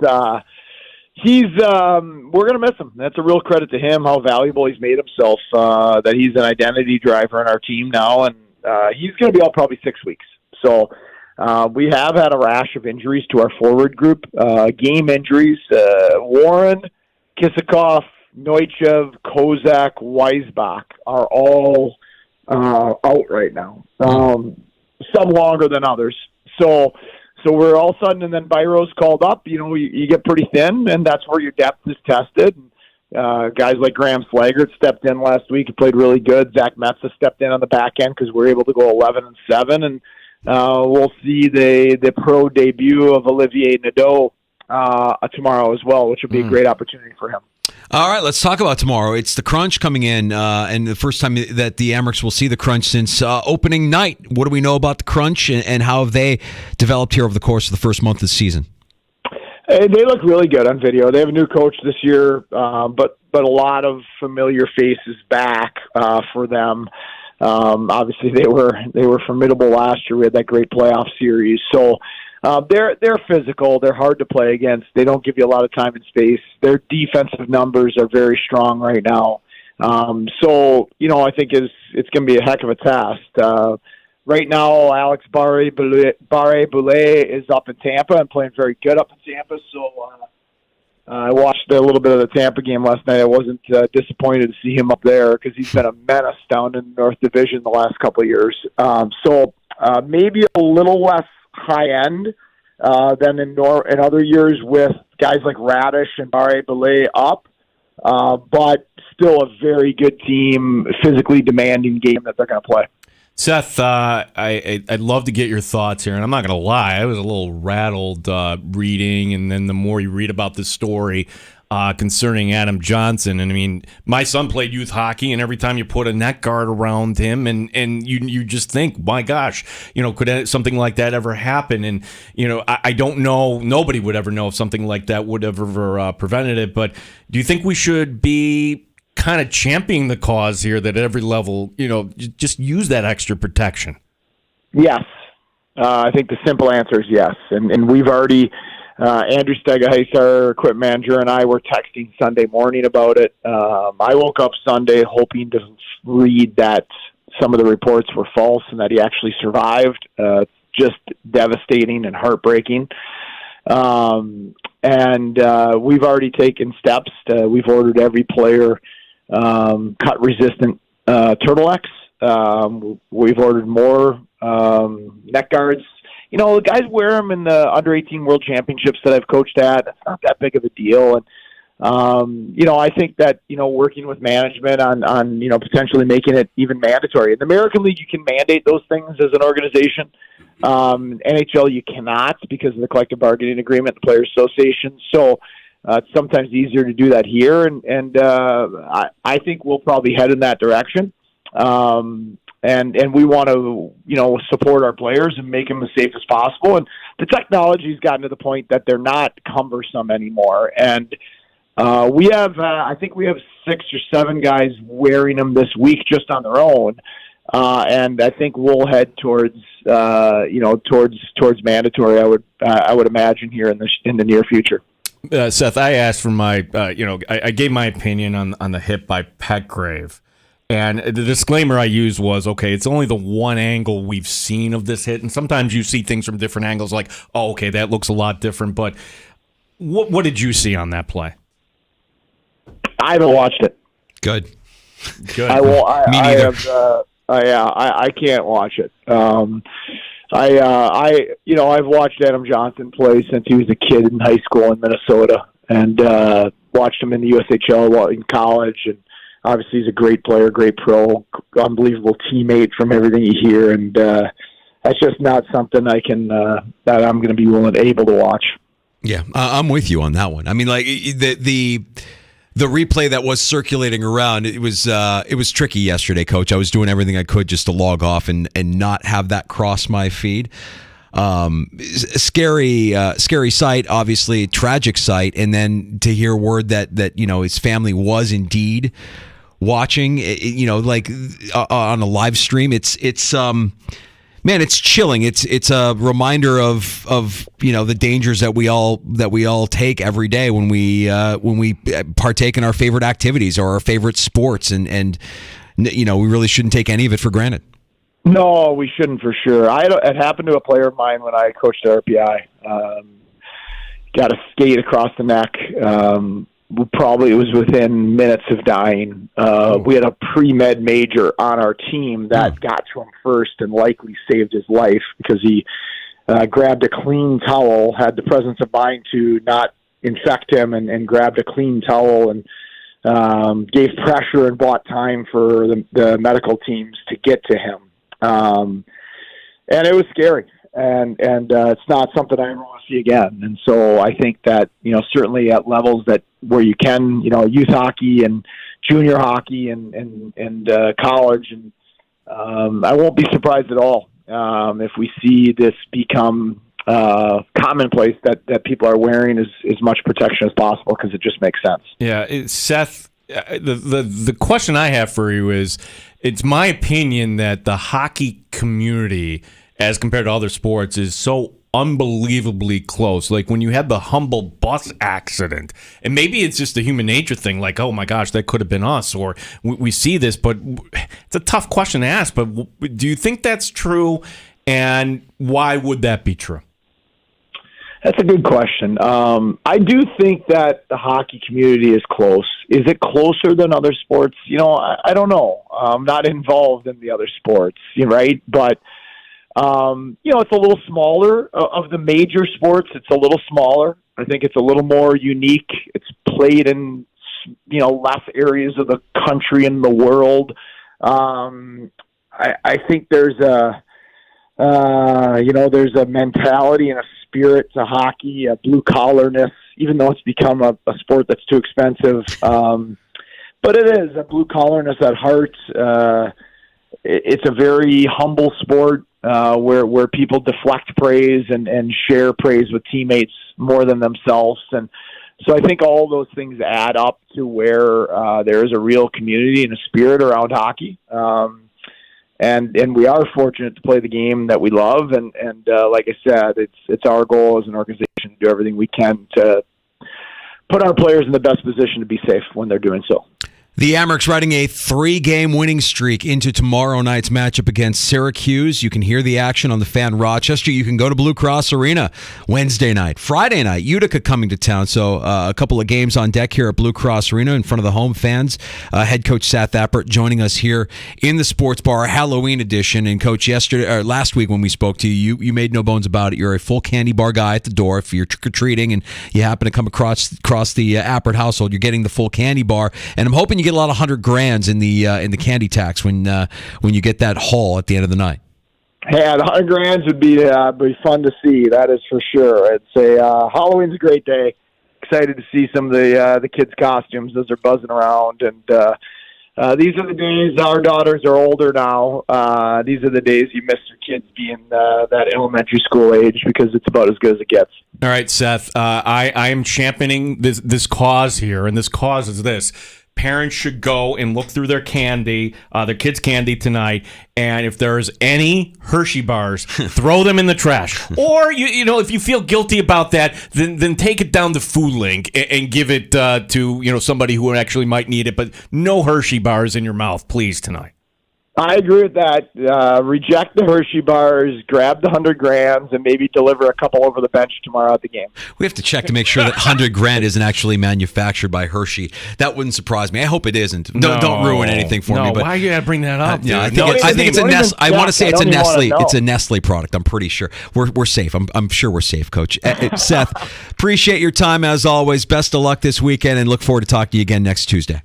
Speaker 6: we're going to miss him. That's a real credit to him, how valuable he's made himself, that he's an identity driver in our team now, and he's going to be out probably 6 weeks. So we have had a rash of injuries to our forward group, game injuries. Warren, Kisakov, Neuchev, Kozak, Weisbach are all out right now. Some longer than others. So we're all of a sudden, and then Byro's called up. You get pretty thin, and that's where your depth is tested. Guys like Graham Slaggert stepped in last week. He played really good. Zach Metza stepped in on the back end because we're able to go 11-7, and we'll see the pro debut of Olivier Nadeau tomorrow as well, which will be a great opportunity for him.
Speaker 8: All right, let's talk about tomorrow. It's the Crunch coming in, and the first time that the Amerks will see the Crunch since opening night. What do we know about the Crunch, and how have they developed here over the course of the first month of the season?
Speaker 6: They look really good on video. They have a new coach this year, but a lot of familiar faces back for them. Obviously, they were formidable last year. We had that great playoff series, so. They're physical. They're hard to play against. They don't give you a lot of time and space. Their defensive numbers are very strong right now. So I think it's going to be a heck of a test. Right now, Alex Barre-Boulet is up in Tampa and playing very good up in Tampa. So I watched a little bit of the Tampa game last night. I wasn't disappointed to see him up there because he's been a menace down in the North Division the last couple of years. So maybe a little less high end than in other years with guys like Radish and Barre-Boulet up, but still a very good team, physically demanding game that they're going to play.
Speaker 10: Seth, I'd love to get your thoughts here, and I'm not going to lie, I was a little rattled reading, and then the more you read about this story concerning Adam Johnson, and I mean, my son played youth hockey, and every time you put a net guard around him, and you just think, my gosh, could something like that ever happen? And I don't know, nobody would ever know if something like that would have ever prevented it. But do you think we should be kind of championing the cause here, that at every level, just use that extra protection?
Speaker 6: Yes, I think the simple answer is yes, and we've already. Andrew Stegaheis, our equipment manager, and I were texting Sunday morning about it. I woke up Sunday hoping to read that some of the reports were false and that he actually survived. Just devastating and heartbreaking. And we've already taken steps. We've ordered every player cut-resistant turtlenecks. We've ordered more neck guards. The guys wear them in the under-18 World Championships that I've coached at. It's not that big of a deal. And, I think that, working with management on potentially making it even mandatory. In the American League, you can mandate those things as an organization. NHL, you cannot because of the collective bargaining agreement, the Players Association. So it's sometimes easier to do that here. And I think we'll probably head in that direction. And we want to, support our players and make them as safe as possible. And the technology's gotten to the point that they're not cumbersome anymore. And we have, I think we have 6 or 7 guys wearing them this week just on their own. And I think we'll head towards mandatory. I would imagine here in the near future.
Speaker 10: Seth, I asked for my, I gave my opinion on the hit by Petgrave. And the disclaimer I used was, okay, it's only the one angle we've seen of this hit. And sometimes you see things from different angles like, oh, okay, that looks a lot different. But what did you see on that play?
Speaker 6: I haven't watched it.
Speaker 8: Good.
Speaker 6: Me neither. I can't watch it. I've watched Adam Johnson play since he was a kid in high school in Minnesota, and watched him in the USHL in college. And obviously, he's a great player, great pro, unbelievable teammate from everything you hear. And that's just not something that I'm going to be able to watch.
Speaker 8: Yeah, I'm with you on that one. I mean, like the replay that was circulating around, it was tricky yesterday, Coach. I was doing everything I could just to log off and not have that cross my feed. Scary sight, obviously, tragic sight, and then to hear word that his family was indeed watching, like on a live stream. It's Man, it's chilling. It's a reminder of the dangers that we all take every day when we partake in our favorite activities or our favorite sports, and we really shouldn't take any of it for granted.
Speaker 6: No, we shouldn't for sure. It happened to a player of mine when I coached at RPI. Got a skate across the neck. Probably it was within minutes of dying. We had a pre-med major on our team that got to him first and likely saved his life because he grabbed a clean towel, had the presence of mind to not infect him, and grabbed a clean towel and gave pressure and bought time for the medical teams to get to him. And it was scary. And it's not something I ever want to see again. And so I think that, certainly at levels where you can, youth hockey and junior hockey and college, and I won't be surprised at all if we see this become commonplace that people are wearing as much protection as possible, because it just makes sense.
Speaker 10: Yeah, Seth, the question I have for you is, it's my opinion that the hockey community, as compared to other sports, is so unbelievably close. Like when you had the Humble bus accident, and maybe it's just a human nature thing, like, oh my gosh, that could have been us, or we see this, but it's a tough question to ask. But do you think that's true, and why would that be true?
Speaker 6: That's a good question. I do think that the hockey community is close. Is it closer than other sports? I don't know. I'm not involved in the other sports, right? But it's a little smaller of the major sports. It's a little smaller. I think it's a little more unique. It's played in, less areas of the country and the world. I think there's there's a mentality and a spirit to hockey, a blue collarness, even though it's become a sport that's too expensive. But it is a blue collarness at heart. It's a very humble sport. Where people deflect praise and share praise with teammates more than themselves. And so I think all those things add up to where there is a real community and a spirit around hockey. And we are fortunate to play the game that we love. And like I said, it's our goal as an organization to do everything we can to put our players in the best position to be safe when they're doing so.
Speaker 8: The Amerks riding a 3-game winning streak into tomorrow night's matchup against Syracuse. You can hear the action on the Fan Rochester. You can go to Blue Cross Arena Wednesday night. Friday night, Utica coming to town. So a couple of games on deck here at Blue Cross Arena in front of the home fans. Head coach Seth Appert joining us here in the Sports Bar Halloween edition. And Coach, last week when we spoke to you, you made no bones about it. You're a full candy bar guy at the door. If you're trick-or-treating and you happen to come across the Appert household, you're getting the full candy bar. And I'm hoping you get a lot of 100 grands in the candy tax when you get that haul at the end of the night.
Speaker 6: Yeah, the 100 grands would be fun to see. That is for sure. I'd say Halloween's a great day. Excited to see some of the kids' costumes. Those are buzzing around, and these are the days. Our daughters are older now. These are the days you miss your kids being that elementary school age, because it's about as good as it gets.
Speaker 10: All right, Seth. I am championing this cause here, and this cause is this. Parents should go and look through their candy, their kids' candy tonight, and if there's any Hershey bars, throw them in the trash. Or if you feel guilty about that, then take it down to Food Link and give it to somebody who actually might need it. But no Hershey bars in your mouth, please, tonight.
Speaker 6: I agree with that. Reject the Hershey bars, grab the 100 grands, and maybe deliver a couple over the bench tomorrow at the game.
Speaker 8: We have to check to make sure that 100 grand isn't actually manufactured by Hershey. That wouldn't surprise me. I hope it isn't. Don't ruin anything for me. But
Speaker 10: why you got to bring that up?
Speaker 8: I think it's a Nestle. I want to say it's a Nestle. It's a Nestle product. I'm pretty sure we're safe. I'm sure we're safe, Coach. Seth, appreciate your time as always. Best of luck this weekend, and look forward to talking to you again next Tuesday.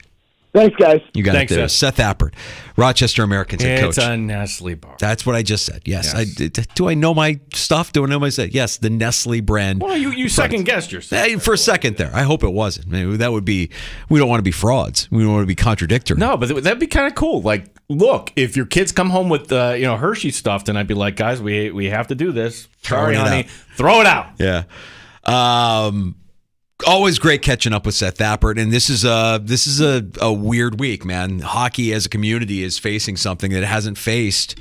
Speaker 6: Thanks, guys.
Speaker 8: You got it there. Seth Appert, Rochester Americans head coach.
Speaker 10: It's a Nestle bar.
Speaker 8: That's what I just said. Yes. Do I know my stuff? Do I know my stuff? Yes, the Nestle brand.
Speaker 10: Well, you second-guessed yourself.
Speaker 8: For a second there. I hope it wasn't. Maybe that would be, we don't want to be frauds. We don't want to be contradictory.
Speaker 10: No, but that'd be kind of cool. Like, look, if your kids come home with Hershey stuff, then I'd be like, guys, we have to do this. Sorry, honey. Throw it out.
Speaker 8: Yeah. Always great catching up with Seth Appert, and this is a weird week, man. Hockey as a community is facing something that it hasn't faced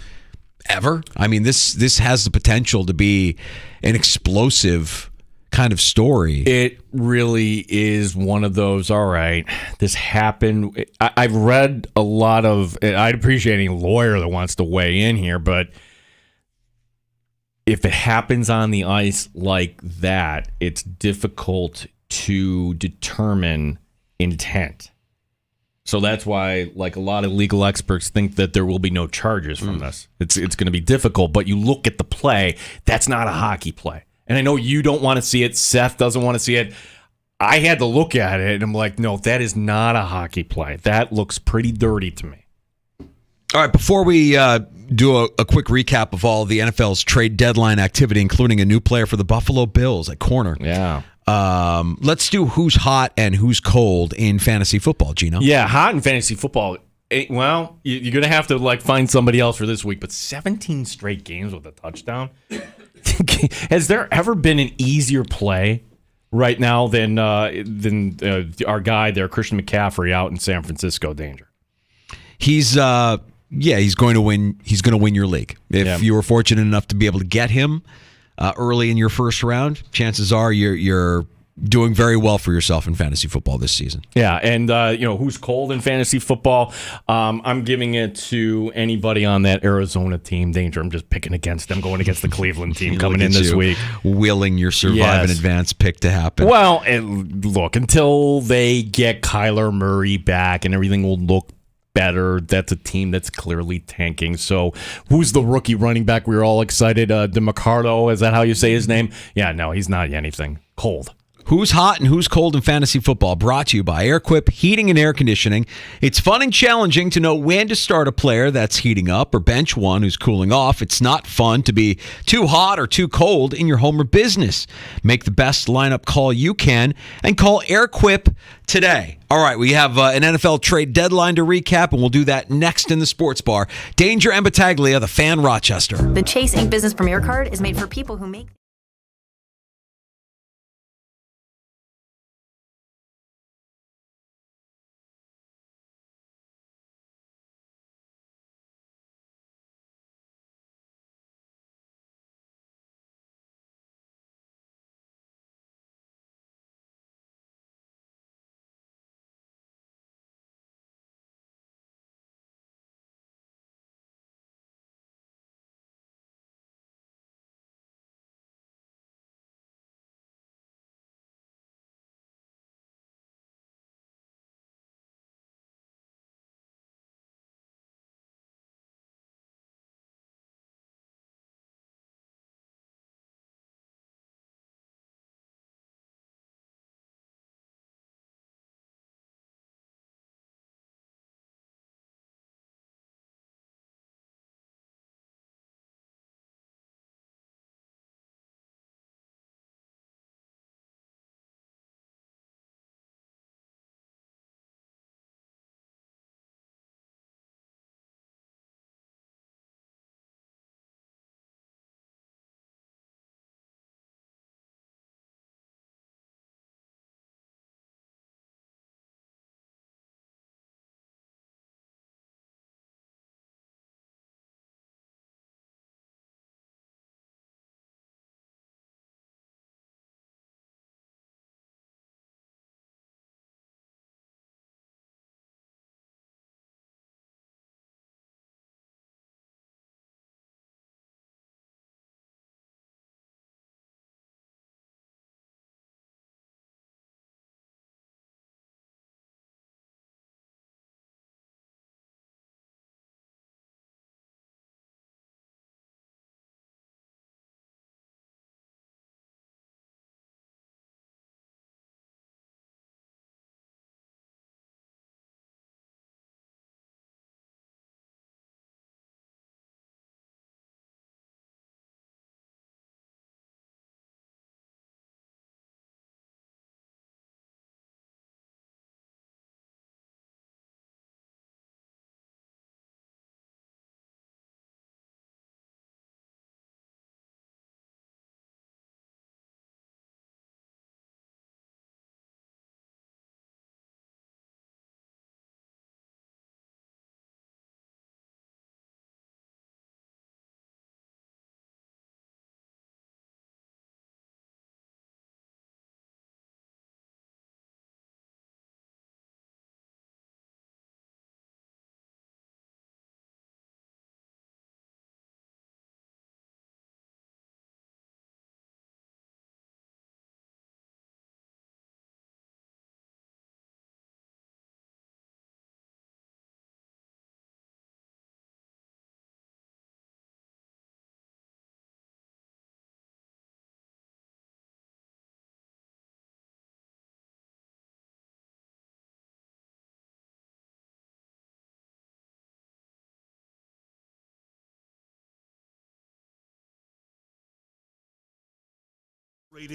Speaker 8: ever. I mean, this has the potential to be an explosive kind of story.
Speaker 10: It really is one of those, all right, this happened. I've read a lot of, I'd appreciate any lawyer that wants to weigh in here, but if it happens on the ice like that, it's difficult to determine intent. So that's why, like, a lot of legal experts think that there will be no charges from this. It's going to be difficult, but you look at the play, that's not a hockey play. And I know you don't want to see it. Seth doesn't want to see it. I had to look at it, and I'm like, no, that is not a hockey play. That looks pretty dirty to me.
Speaker 8: All right, before we do a quick recap of all the NFL's trade deadline activity, including a new player for the Buffalo Bills at corner.
Speaker 10: Yeah.
Speaker 8: Let's do who's hot and who's cold in fantasy football, Gino.
Speaker 10: Yeah, hot in fantasy football. Well, you're going to have to like find somebody else for this week, but 17 straight games with a touchdown. Has there ever been an easier play right now than our guy there, Christian McCaffrey, out in San Francisco? Danger.
Speaker 8: He's going to win. He's going to win your league. If you were fortunate enough to be able to get him early in your first round, chances are you're doing very well for yourself in fantasy football this season.
Speaker 10: Yeah, and who's cold in fantasy football? I'm giving it to anybody on that Arizona team. Danger. I'm just picking against them, going against the Cleveland team coming in this week.
Speaker 8: Willing your survive in advance pick to happen.
Speaker 10: Well, look, until they get Kyler Murray back and everything will look better, that's a team that's clearly tanking. So who's the rookie running back we were all excited? DeMarcado, is that how you say his name? Yeah, no, he's not anything. Cold.
Speaker 8: Who's hot and who's cold in fantasy football, brought to you by AirQuip Heating and Air Conditioning. It's fun and challenging to know when to start a player that's heating up or bench one who's cooling off. It's not fun to be too hot or too cold in your home or business. Make the best lineup call you can and call AirQuip today. All right, we have an NFL trade deadline to recap, and we'll do that next in the Sports Bar. Danger and Battaglia, the Fan, Rochester.
Speaker 16: The Chase Ink Business Premier Card is made for people who make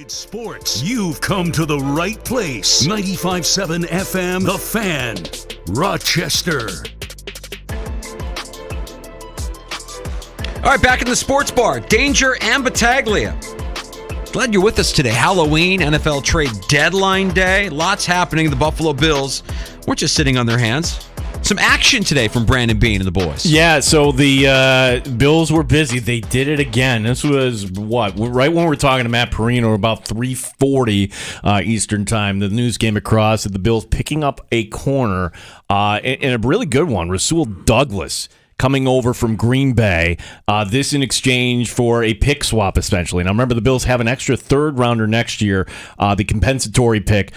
Speaker 3: Sports. You've come to the right place. 95.7 FM, The Fan, Rochester.
Speaker 8: All right, back in the sports bar. Danger and Battaglia. Glad you're with us today. Halloween, NFL trade deadline day. Lots happening. The Buffalo Bills weren't just sitting on their hands. Some action today from Brandon Beane and the boys.
Speaker 10: Yeah, so the Bills were busy. They did it again. This was, right when we were talking to Matt Perino, about 3:40 Eastern time, the news came across that the Bills picking up a corner, and a really good one, Rasul Douglas, coming over from Green Bay. This in exchange for a pick swap, essentially. Now, remember, the Bills have an extra third-rounder next year, the compensatory pick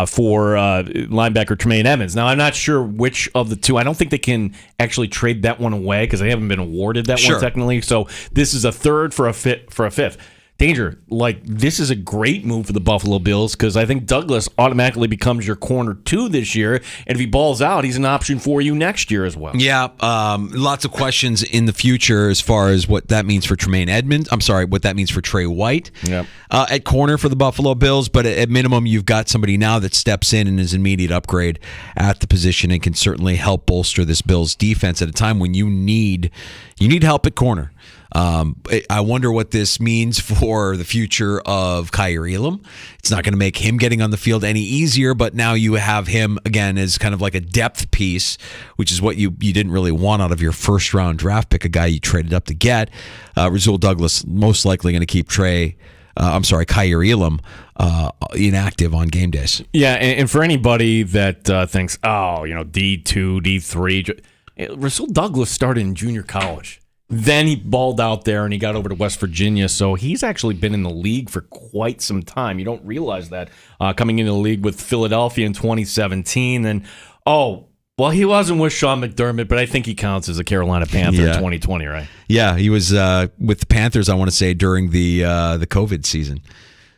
Speaker 10: for linebacker Tremaine Edmonds. Now, I'm not sure which of the two. I don't think they can actually trade that one away because they haven't been awarded that one technically. So this is a third for a fifth. Danger, this is a great move for the Buffalo Bills because I think Douglas automatically becomes your corner 2 this year, and if he balls out, he's an option for you next year as well.
Speaker 8: Yeah, lots of questions in the future as far as what that means for Tremaine Edmonds. I'm sorry, what that means for Trey White at corner for the Buffalo Bills, but at minimum, you've got somebody now that steps in and is an immediate upgrade at the position and can certainly help bolster this Bills defense at a time when you need help at corner. I wonder what this means for the future of Kaiir Elam. It's not going to make him getting on the field any easier, but now you have him again as kind of like a depth piece, which is what you didn't really want out of your first round draft pick, a guy you traded up to get. Rasul Douglas most likely going to keep Kaiir Elam inactive on game days.
Speaker 10: Yeah, and for anybody that thinks, D2, D3, Rasul Douglas started in junior college. Then he balled out there and he got over to West Virginia. So he's actually been in the league for quite some time. You don't realize that coming into the league with Philadelphia in 2017. And, he wasn't with Sean McDermott, but I think he counts as a Carolina Panther in 2020, right?
Speaker 8: Yeah, he was with the Panthers, I want to say, during the COVID season.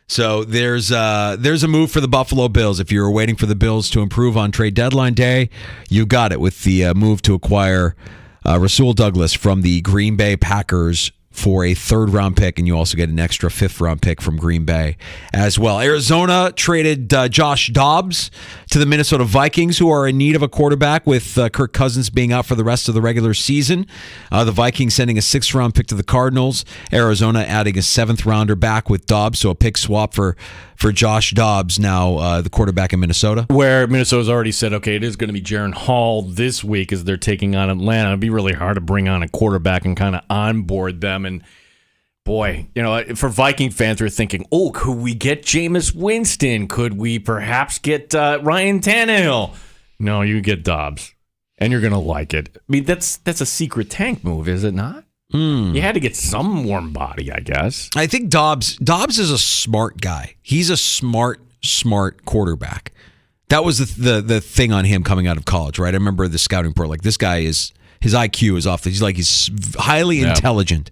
Speaker 8: So there's a move for the Buffalo Bills. If you're waiting for the Bills to improve on trade deadline day, you got it with the move to acquire Rasul Douglas from the Green Bay Packers for a third-round pick, and you also get an extra fifth-round pick from Green Bay as well. Arizona traded Josh Dobbs to the Minnesota Vikings, who are in need of a quarterback with Kirk Cousins being out for the rest of the regular season. The Vikings sending a sixth-round pick to the Cardinals. Arizona adding a seventh-rounder back with Dobbs, so a pick swap for Josh Dobbs, now the quarterback in Minnesota.
Speaker 10: Where Minnesota's already said, okay, it is going to be Jaron Hall this week as they're taking on Atlanta. It'd be really hard to bring on a quarterback and kind of onboard them. And boy, for Viking fans, we're thinking, could we get Jameis Winston? Could we perhaps get Ryan Tannehill? No, you get Dobbs, and you're going to like it. I mean, that's a secret tank move, is it not? You had to get some warm body, I guess.
Speaker 8: I think Dobbs is a smart guy. He's a smart quarterback. That was the thing on him coming out of college, right? I remember the scouting report. Like, this guy his IQ is off. He's highly intelligent.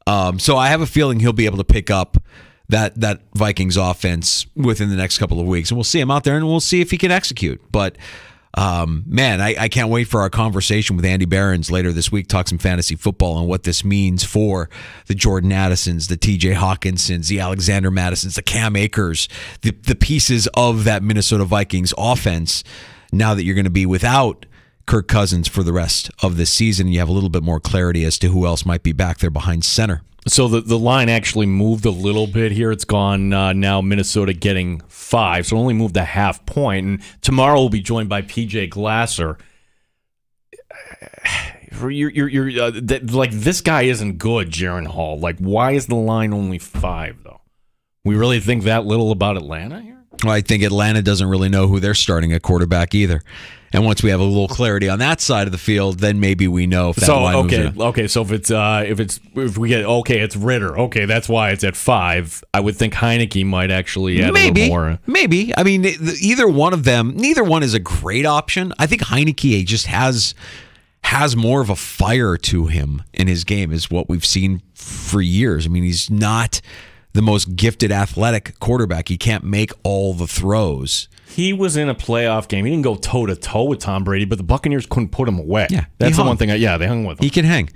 Speaker 8: So I have a feeling he'll be able to pick up that Vikings offense within the next couple of weeks, and we'll see him out there, and we'll see if he can execute. But I can't wait for our conversation with Andy Behrens later this week, talk some fantasy football and what this means for the Jordan Addisons, the TJ Hawkinsons, the Alexander Madisons, the Cam Akers, the pieces of that Minnesota Vikings offense now that you're going to be without Kirk Cousins for the rest of this season. You have a little bit more clarity as to who else might be back there behind center.
Speaker 10: So the line actually moved a little bit here. It's gone now Minnesota getting 5, so it only moved a half point. And tomorrow we'll be joined by PJ Glasser. This guy isn't good, Jaron Hall. Why is the line only 5 though? We really think that little about Atlanta here?
Speaker 8: Well, I think Atlanta doesn't really know who they're starting at quarterback either. And once we have a little clarity on that side of the field, then maybe we know if that line moves around.
Speaker 10: Okay. So if we get it's Ritter. Okay, that's why it's at 5. I would think Heineke might actually add a little more.
Speaker 8: Maybe. I mean, either one of them. Neither one is a great option. I think Heineke just has more of a fire to him in his game, is what we've seen for years. I mean, he's not the most gifted athletic quarterback. He can't make all the throws.
Speaker 10: He was in a playoff game. He didn't go toe-to-toe with Tom Brady, but the Buccaneers couldn't put him away.
Speaker 8: Yeah,
Speaker 10: that's the one thing. They hung with him.
Speaker 8: He can hang.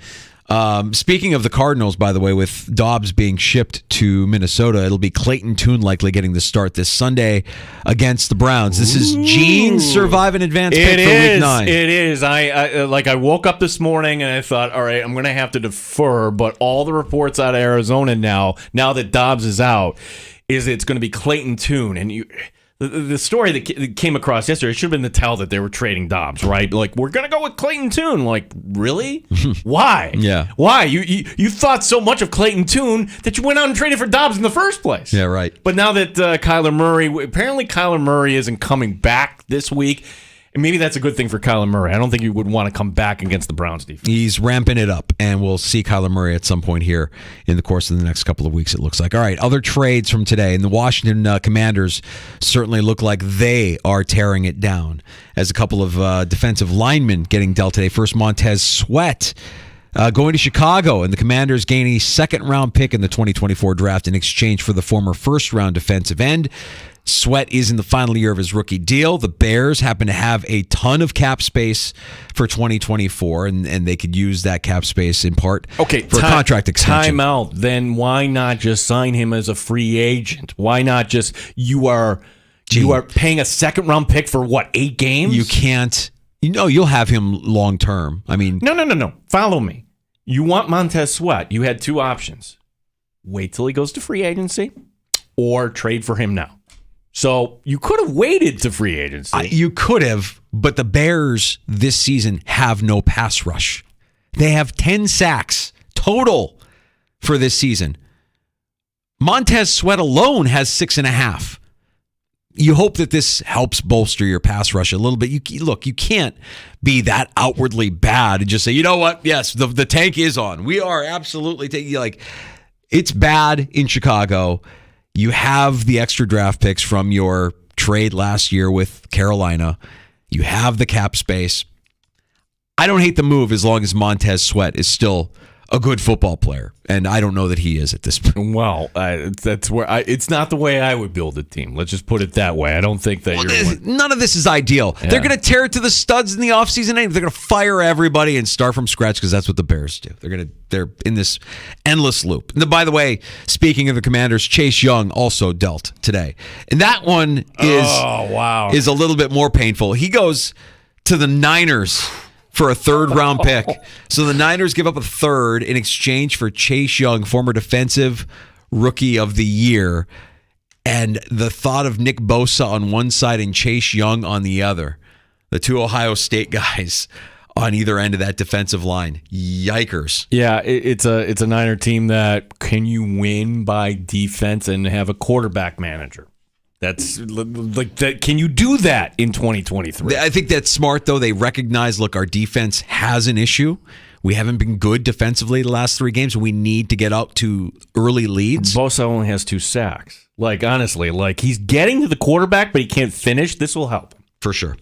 Speaker 8: Speaking of the Cardinals, by the way, with Dobbs being shipped to Minnesota, it'll be Clayton Tune likely getting the start this Sunday against the Browns. This is Gene's survive and advance pick for Week 9.
Speaker 10: It is. I woke up this morning and I thought, all right, I'm going to have to defer, but all the reports out of Arizona now that Dobbs is out, is it's going to be Clayton Tune. And the story that came across yesterday, it should have been the tell that they were trading Dobbs, right? Like, we're going to go with Clayton Tune. Like, really? Why?
Speaker 8: Yeah.
Speaker 10: Why? You thought so much of Clayton Tune that you went out and traded for Dobbs in the first place.
Speaker 8: Yeah, right.
Speaker 10: But now that Kyler Murray isn't coming back this week, and maybe that's a good thing for Kyler Murray. I don't think he would want to come back against the Browns defense.
Speaker 8: He's ramping it up, and we'll see Kyler Murray at some point here in the course of the next couple of weeks, it looks like. All right, other trades from today. And the Washington Commanders certainly look like they are tearing it down, as a couple of defensive linemen getting dealt today. First, Montez Sweat going to Chicago, and the Commanders gain a second-round pick in the 2024 draft in exchange for the former first-round defensive end. Sweat is in the final year of his rookie deal. The Bears happen to have a ton of cap space for 2024, and they could use that cap space in part for a contract extension.
Speaker 10: Time out. Then why not just sign him as a free agent? Why not just you are paying a second-round pick for, what, 8 games?
Speaker 8: You can't. You'll have him long-term. I mean...
Speaker 10: No. Follow me. You want Montez Sweat. You had 2 options. Wait till he goes to free agency or trade for him now. So you could have waited to free agency.
Speaker 8: You could have, but the Bears this season have no pass rush. They have 10 sacks total for this season. Montez Sweat alone has 6.5. You hope that this helps bolster your pass rush a little bit. You can't be that outwardly bad and just say, you know what? Yes, the tank is on. We are absolutely taking, it's bad in Chicago. You have the extra draft picks from your trade last year with Carolina. You have the cap space. I don't hate the move as long as Montez Sweat is still a good football player, and I don't know that he is at this point.
Speaker 10: Well, that's where it's not the way I would build a team. Let's just put it that way. I don't think that
Speaker 8: none of this is ideal. Yeah. They're going to tear it to the studs in the offseason. They're going to fire everybody and start from scratch because that's what the Bears do. They're in this endless loop. And by the way, speaking of the Commanders, Chase Young also dealt today, and that one is a little bit more painful. He goes to the Niners for a third-round pick. So the Niners give up a third in exchange for Chase Young, former defensive rookie of the year. And the thought of Nick Bosa on one side and Chase Young on the other, the 2 Ohio State guys on either end of that defensive line. Yikers.
Speaker 10: Yeah, it's a Niner team that can you win by defense and have a quarterback manager? That's like that. Can you do that in 2023?
Speaker 8: I think that's smart, though. They recognize, look, our defense has an issue. We haven't been good defensively the last 3 games. We need to get out to early leads.
Speaker 10: Bosa only has 2 sacks. Honestly, he's getting to the quarterback, but he can't finish. This will help.
Speaker 8: For sure.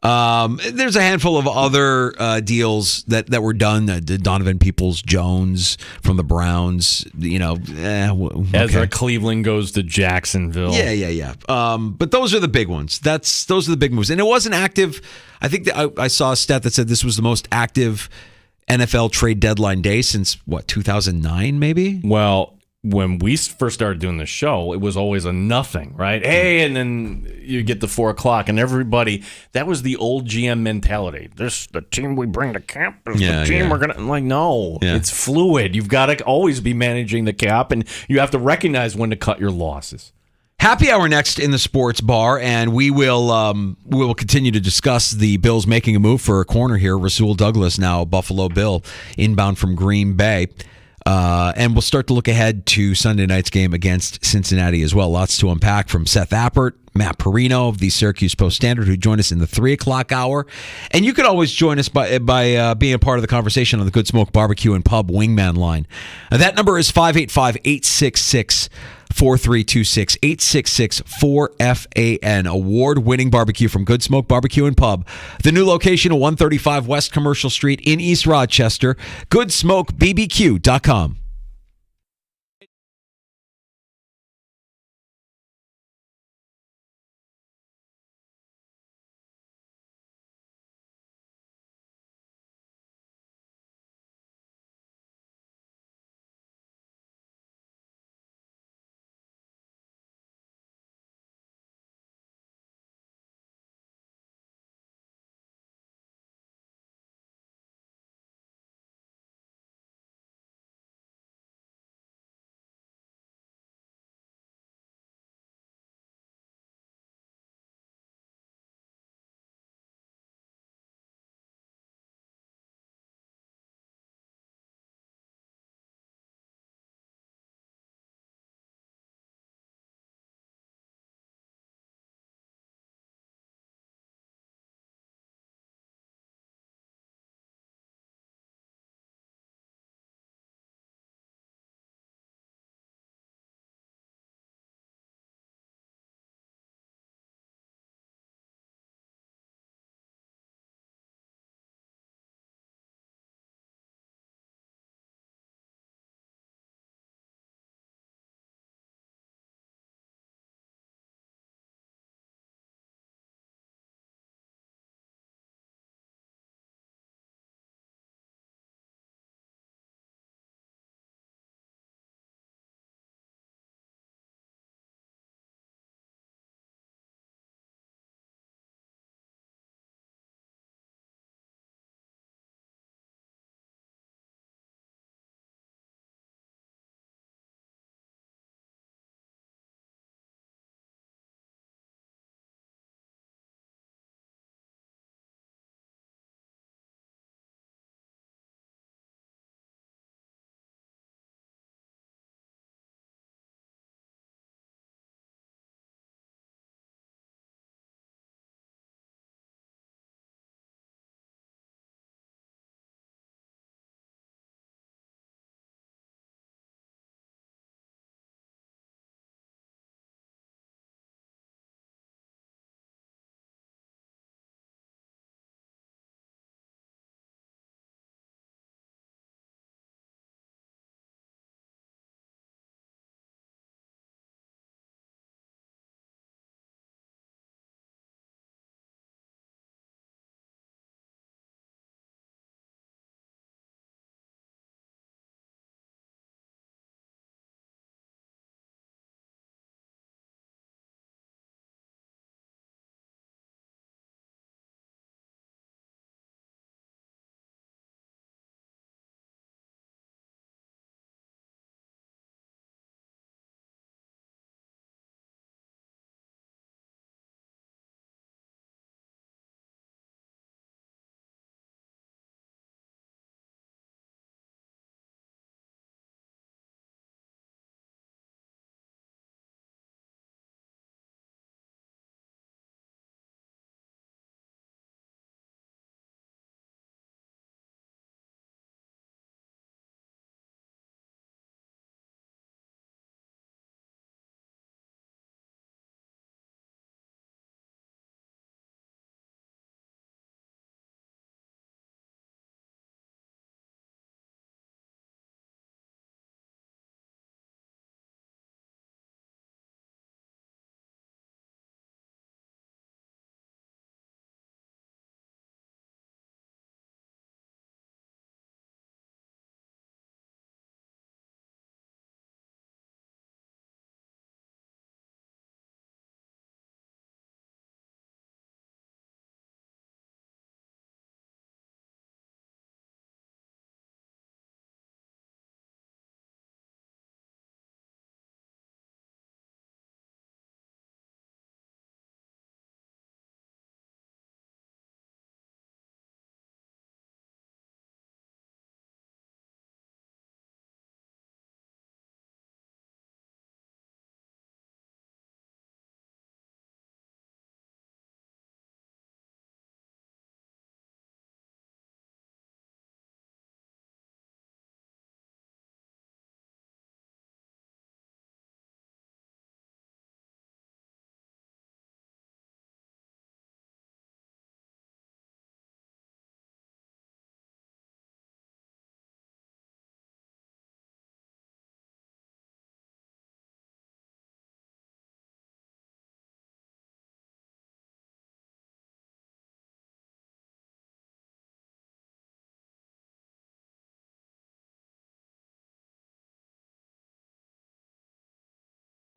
Speaker 8: There's a handful of other deals that were done. Donovan Peoples-Jones from the Browns. Okay.
Speaker 10: Ezra Cleveland goes to Jacksonville.
Speaker 8: Yeah. But those are the big ones. Those are the big moves. And it wasn't active. I think that I saw a stat that said this was the most active NFL trade deadline day since 2009, maybe.
Speaker 10: Well, when we first started doing the show, it was always a nothing, right? Hey, and then you get to 4 o'clock, and everybody, that was the old GM mentality. The team we bring to camp is the team we're going to, no, it's fluid. You've got to always be managing the cap, and you have to recognize when to cut your losses.
Speaker 8: Happy hour next in the sports bar, and we will continue to discuss the Bills making a move for a corner here. Rasul Douglas, now a Buffalo Bill, inbound from Green Bay. And we'll start to look ahead to Sunday night's game against Cincinnati as well. Lots to unpack from Seth Appert, Matt Perino of the Syracuse Post-Standard, who joined us in the 3 o'clock hour. And you can always join us by being a part of the conversation on the Good Smoke Barbecue and Pub Wingman line. That number is 585-866-4326, 866-4FAN. Award-winning barbecue from Good Smoke Barbecue and Pub. The new location of 135 West Commercial Street in East Rochester. GoodSmokeBBQ.com.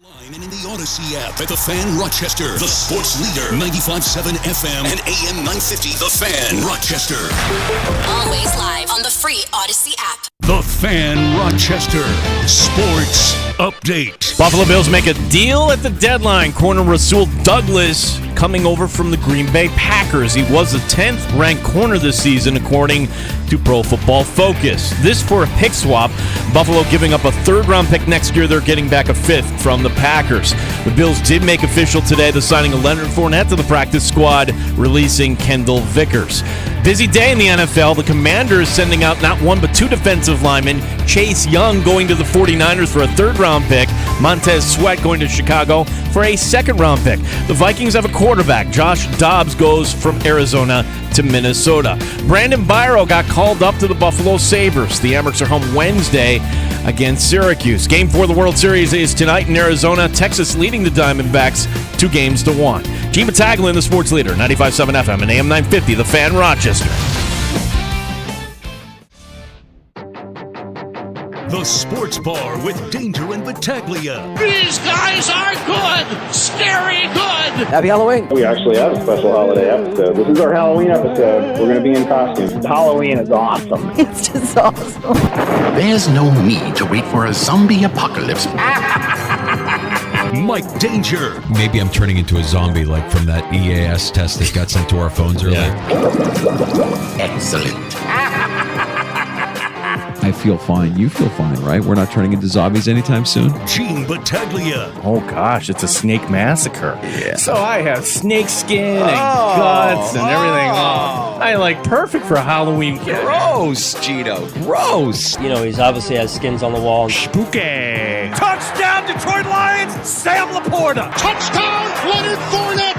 Speaker 3: And in the Odyssey app at The Fan Rochester, the sports leader, 95.7 FM and AM 950, The Fan Rochester.
Speaker 2: Always live on the free Odyssey app.
Speaker 3: The Fan Rochester Sports Update.
Speaker 10: Buffalo Bills make a deal at the deadline. Corner Rasul Douglas coming over from the Green Bay Packers. He was the 10th ranked corner this season, according to Pro Football Focus. This for a pick swap. Buffalo giving up a third-round pick next year. They're getting back a fifth from the Packers. The Bills did make official today the signing of Leonard Fournette to the practice squad, releasing Kendall Vickers. Busy day in the NFL. The Commanders sending out not one but two defensive linemen. Chase Young going to the 49ers for a third-round pick. Montez Sweat going to Chicago for a second-round pick. The Vikings have a quarterback. Josh Dobbs goes from Arizona to Minnesota. Brandon Biro got called up to the Buffalo Sabres. The Amerks are home Wednesday against Syracuse. Game 4 of the World Series is tonight in Arizona. Texas leading the Diamondbacks 2-1. Gene Battaglia, the sports leader, 95.7 FM and AM 950, The Fan Rochester.
Speaker 3: The Sports Bar with Danger and Battaglia.
Speaker 4: These guys are good. Scary good.
Speaker 17: Happy Halloween.
Speaker 6: We actually have a special holiday episode. This is our Halloween episode. We're going to be in costume. Halloween is awesome.
Speaker 16: It's just awesome.
Speaker 7: There's no need to wait for a zombie apocalypse.
Speaker 3: Mike Danger.
Speaker 8: Maybe I'm turning into a zombie like from that EAS test that got sent to our phones earlier.
Speaker 7: Excellent.
Speaker 9: I feel fine. You feel fine, right? We're not turning into zombies anytime soon.
Speaker 3: Gene Battaglia.
Speaker 5: Oh, gosh, it's a snake massacre. Yeah. So I have snake skin and guts and everything. I like perfect for Halloween.
Speaker 8: Gross, Gino. Gross.
Speaker 17: You know, he's obviously has skins on the wall.
Speaker 4: Spooky. Touchdown, Detroit Lions. Sam Laporta.
Speaker 15: Touchdown, Leonard Fournette.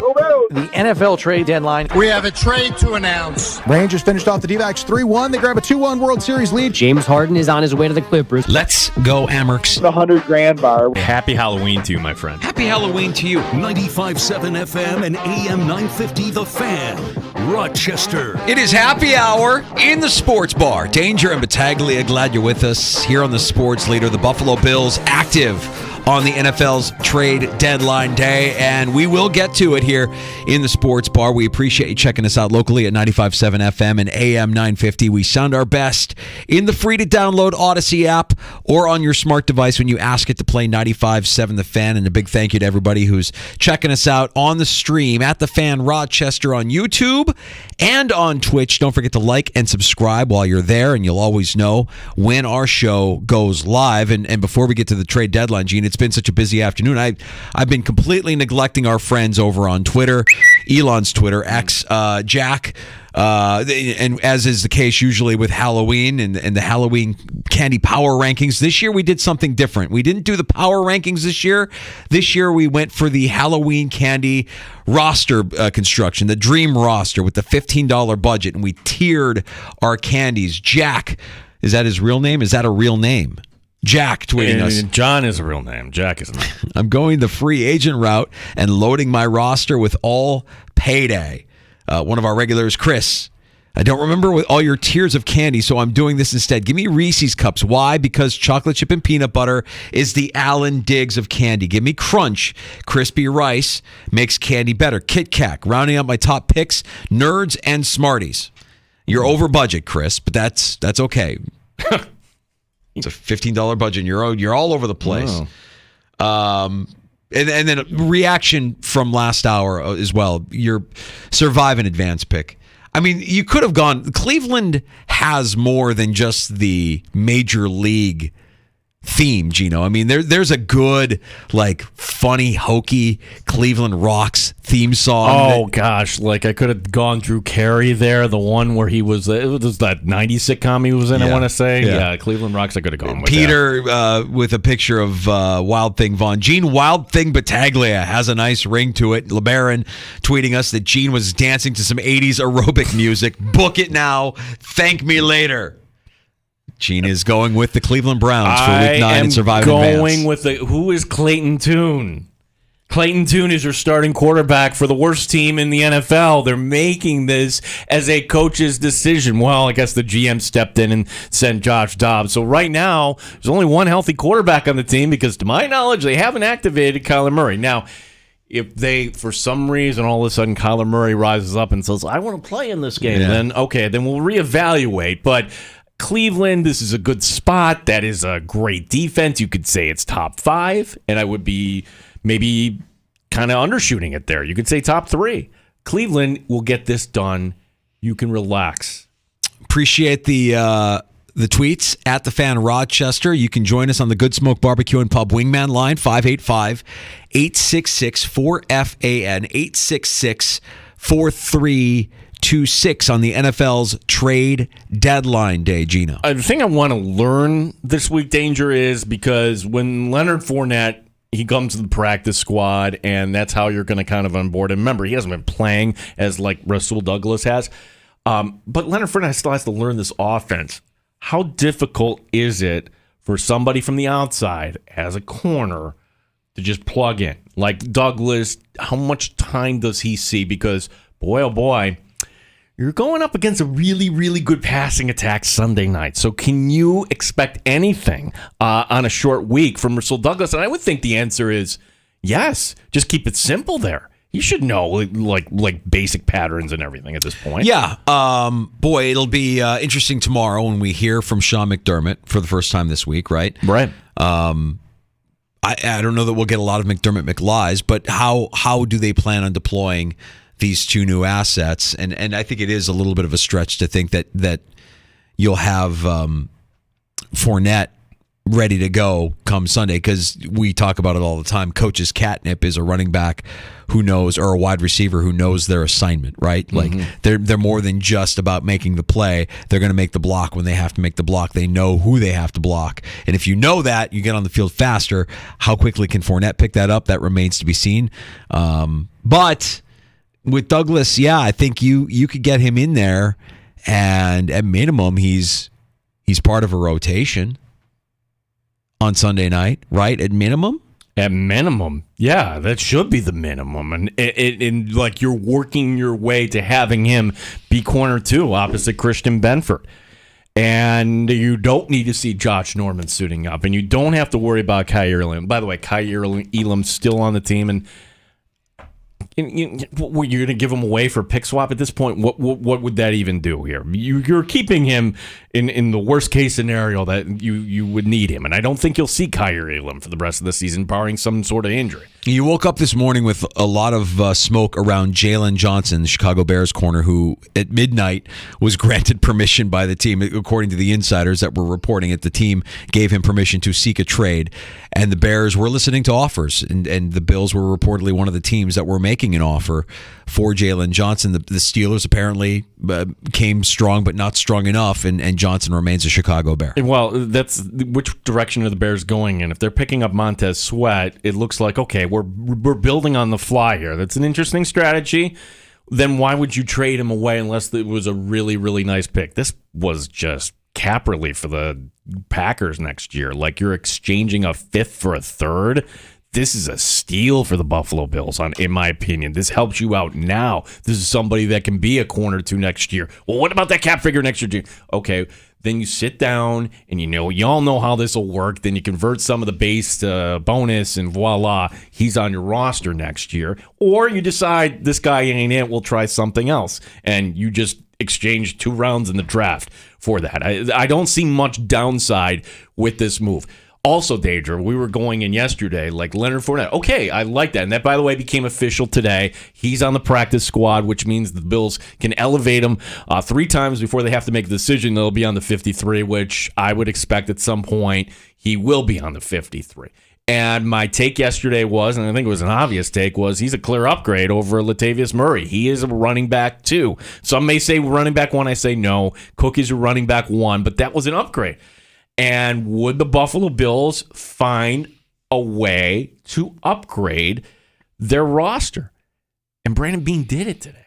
Speaker 11: The NFL trade deadline.
Speaker 15: We have a trade to announce.
Speaker 11: Rangers finished off the D-backs 3-1. They grab a 2-1 World Series lead.
Speaker 17: James Harden is on his way to the Clippers.
Speaker 8: Let's go, Amerks.
Speaker 6: The $100,000 bar.
Speaker 10: Happy Halloween to you, my friend.
Speaker 8: Happy Halloween to you.
Speaker 3: 95.7 FM and AM 950, The Fan Rochester.
Speaker 8: It is happy hour in the sports bar. Danger and Battaglia, glad you're with us here on the sports leader. The Buffalo Bills active on the NFL's trade deadline day, and we will get to it here in the sports bar. We appreciate you checking us out locally at 95.7 FM and AM 950. We sound our best in the free-to-download Odyssey app or on your smart device when you ask it to play 95.7 The Fan. And a big thank you to everybody who's checking us out on the stream at The Fan Rochester on YouTube and on Twitch. Don't forget to like and subscribe while you're there, and you'll always know when our show goes live. And before we get to the trade deadline, Gene, it's been such a busy afternoon. I've been completely neglecting our friends over on Twitter, Elon's Twitter, X, Jack, and as is the case usually with Halloween and the Halloween candy power rankings. This year we did something different. We didn't do the power rankings this year. This year we went for the Halloween candy roster construction, the dream roster with the $15 budget, and we tiered our candies. Jack, is that his real name? Is that a real name? Jack tweeting us.
Speaker 10: John is a real name. Jack isn't.
Speaker 8: I'm going the free agent route and loading my roster with all payday. One of our regulars, Chris. I don't remember with all your tiers of candy, so I'm doing this instead. Give me Reese's Cups. Why? Because chocolate chip and peanut butter is the Alan Diggs of candy. Give me Crunch. Crispy Rice makes candy better. Kit Kat. Rounding out my top picks, Nerds and Smarties. You're over budget, Chris, but that's okay. It's a $15 budget, and you're all over the place. Wow. And then reaction from last hour as well. Your Survive in advance pick. I mean, you could have gone. Cleveland has more than just the major league theme, Gino. I mean, there's a good, like, funny, hokey Cleveland Rocks theme song.
Speaker 10: Oh, gosh. Like, I could have gone through Carrie there, the one where it was that 90s sitcom he was in, I want to say. Yeah, Cleveland Rocks, I could have gone with
Speaker 8: Peter with a picture of Wild Thing Vaughn. Gene Wild Thing Battaglia has a nice ring to it. LeBaron tweeting us that Gene was dancing to some 80s aerobic music. Book it now. Thank me later. Gene is going with the Cleveland Browns for Week 9 and Survive in Advance.
Speaker 10: Going with who is Clayton Tune? Clayton Tune is your starting quarterback for the worst team in the NFL. They're making this as a coach's decision. Well, I guess the GM stepped in and sent Josh Dobbs. So right now, there's only one healthy quarterback on the team because, to my knowledge, they haven't activated Kyler Murray. Now, if they, for some reason, all of a sudden Kyler Murray rises up and says, I want to play in this game, then we'll reevaluate. But Cleveland, this is a good spot. That is a great defense. You could say it's top 5, and I would be maybe kind of undershooting it there. You could say top 3. Cleveland will get this done. You can relax.
Speaker 8: Appreciate the tweets at the Fan Rochester. You can join us on the Good Smoke Barbecue and Pub Wingman line, 585-866-4FAN, 866-4326 on the NFL's trade deadline day, Gino.
Speaker 10: The thing I want to learn this week, Danger, is because when Leonard Fournette, he comes to the practice squad, and that's how you're going to kind of onboard him. Remember, he hasn't been playing as like Rasul Douglas has. But Leonard Fournette still has to learn this offense. How difficult is it for somebody from the outside as a corner to just plug in? Like Douglas, how much time does he see? Because, boy, oh boy, you're going up against a really, really good passing attack Sunday night. So can you expect anything on a short week from Rasul Douglas? And I would think the answer is yes. Just keep it simple there. You should know like basic patterns and everything at this point.
Speaker 8: Yeah. Boy, it'll be interesting tomorrow when we hear from Sean McDermott for the first time this week, right?
Speaker 10: Right.
Speaker 8: I don't know that we'll get a lot of McDermott McLies, but how do they plan on deploying these two new assets? And I think it is a little bit of a stretch to think that you'll have Fournette ready to go come Sunday, because we talk about it all the time. Coach's catnip is a running back who knows, or a wide receiver who knows their assignment, right?
Speaker 10: Mm-hmm.
Speaker 8: Like they're more than just about making the play. They're going to make the block when they have to make the block. They know who they have to block. And if you know that, you get on the field faster. How quickly can Fournette pick that up? That remains to be seen. But with Douglas, yeah, I think you could get him in there, and at minimum, he's part of a rotation on Sunday night, right? At minimum?
Speaker 10: At minimum, yeah, that should be the minimum. And like you're working your way to having him be corner 2 opposite Christian Benford. And you don't need to see Josh Norman suiting up. And you don't have to worry about Kyer Elam. By the way, Kyer Elam's still on the team, and you're going to give him away for a pick swap at this point? What would that even do here? You're keeping him in the worst case scenario that you would need him, and I don't think you'll see Kyer Elam for the rest of the season, barring some sort of injury.
Speaker 8: You woke up this morning with a lot of smoke around Jalen Johnson, the Chicago Bears corner, who at midnight was granted permission by the team. According to the insiders that were reporting it, the team gave him permission to seek a trade, and the Bears were listening to offers, and the Bills were reportedly one of the teams that were making an offer for Jalen Johnson. The Steelers apparently came strong, but not strong enough, and Johnson remains a Chicago Bear.
Speaker 10: Well, that's which direction are the Bears going in? If they're picking up Montez Sweat, it looks like, okay, we're building on the fly here. That's an interesting strategy. Then why would you trade him away unless it was a really, really nice pick? This was just cap relief for the Packers next year. Like, you're exchanging a 5th for a 3rd. This is a steal for the Buffalo Bills, in my opinion. This helps you out now. This is somebody that can be a corner 2 next year. Well, what about that cap figure next year? Okay, then you sit down and you all know how this will work. Then you convert some of the base to bonus, and voila, he's on your roster next year. Or you decide this guy ain't it, we'll try something else. And you just exchange 2 rounds in the draft for that. I don't see much downside with this move. Also, Danger, we were going in yesterday, like Leonard Fournette. Okay, I like that. And that, by the way, became official today. He's on the practice squad, which means the Bills can elevate him 3 times before they have to make a decision. They'll be on the 53, which I would expect at some point he will be on the 53. And my take yesterday was, and I think it was an obvious take, was he's a clear upgrade over Latavius Murray. He is a running back 2. Some may say running back 1. I say no. Cook is a running back 1, but that was an upgrade. And would the Buffalo Bills find a way to upgrade their roster? And Brandon Beane did it today.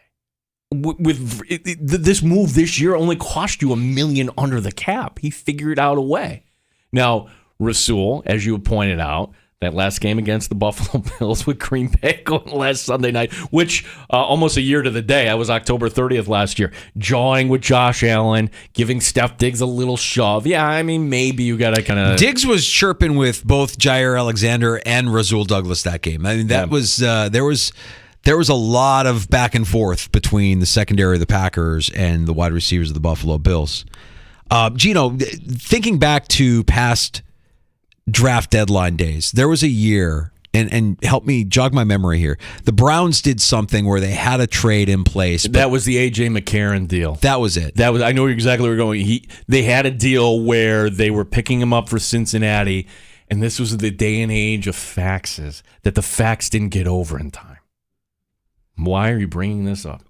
Speaker 10: This move this year only cost you $1 million under the cap. He figured out a way. Now, Rasul, as you pointed out, That last game against the Buffalo Bills with Green Bay going last Sunday night, which almost a year to the day. I was October 30th last year, jawing with Josh Allen, giving Steph Diggs a little shove. Yeah, I mean, maybe you got to kind of...
Speaker 8: Diggs was chirping with both Jair Alexander and Rasul Douglas that game. I mean, that was... There was a lot of back and forth between the secondary of the Packers and the wide receivers of the Buffalo Bills. Gino, thinking back to past draft deadline days, there was a year, and help me jog my memory here. The Browns did something where they had a trade in place.
Speaker 10: That was the A.J. McCarron deal.
Speaker 8: That was it.
Speaker 10: I know exactly where we're going. They had a deal where they were picking him up for Cincinnati, and this was the day and age of faxes, that the fax didn't get over in time. Why are you bringing this up?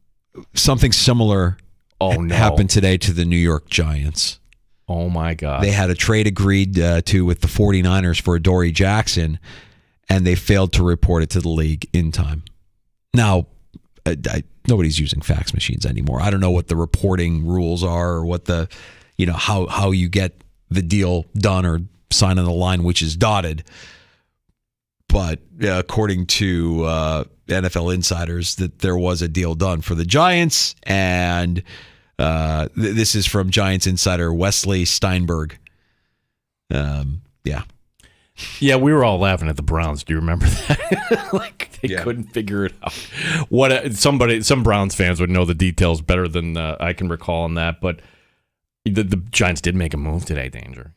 Speaker 8: Something similar happened today to the New York Giants.
Speaker 10: Oh, my God.
Speaker 8: They had a trade agreed to with the 49ers for Adoree Jackson, and they failed to report it to the league in time. Now, nobody's using fax machines anymore. I don't know what the reporting rules are or what the, how you get the deal done or sign on the line, which is dotted. But according to NFL insiders, that there was a deal done for the Giants, and this is from Giants insider Wesley Steinberg.
Speaker 10: Yeah, we were all laughing at the Browns. Do you remember that? They couldn't figure it out. Some Browns fans would know the details better than I can recall on that. But the Giants did make a move today, Danger.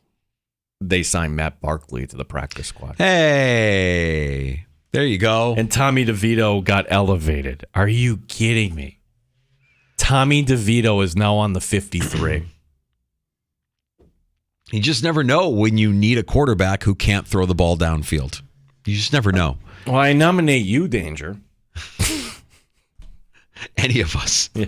Speaker 10: They signed Matt Barkley to the practice squad.
Speaker 8: Hey, there you go.
Speaker 10: And Tommy DeVito got elevated. Are you kidding me? Tommy DeVito is now on the 53.
Speaker 8: You just never know when you need a quarterback who can't throw the ball downfield. You just never know.
Speaker 10: Well, I nominate you, Danger.
Speaker 8: Any of us. Yeah.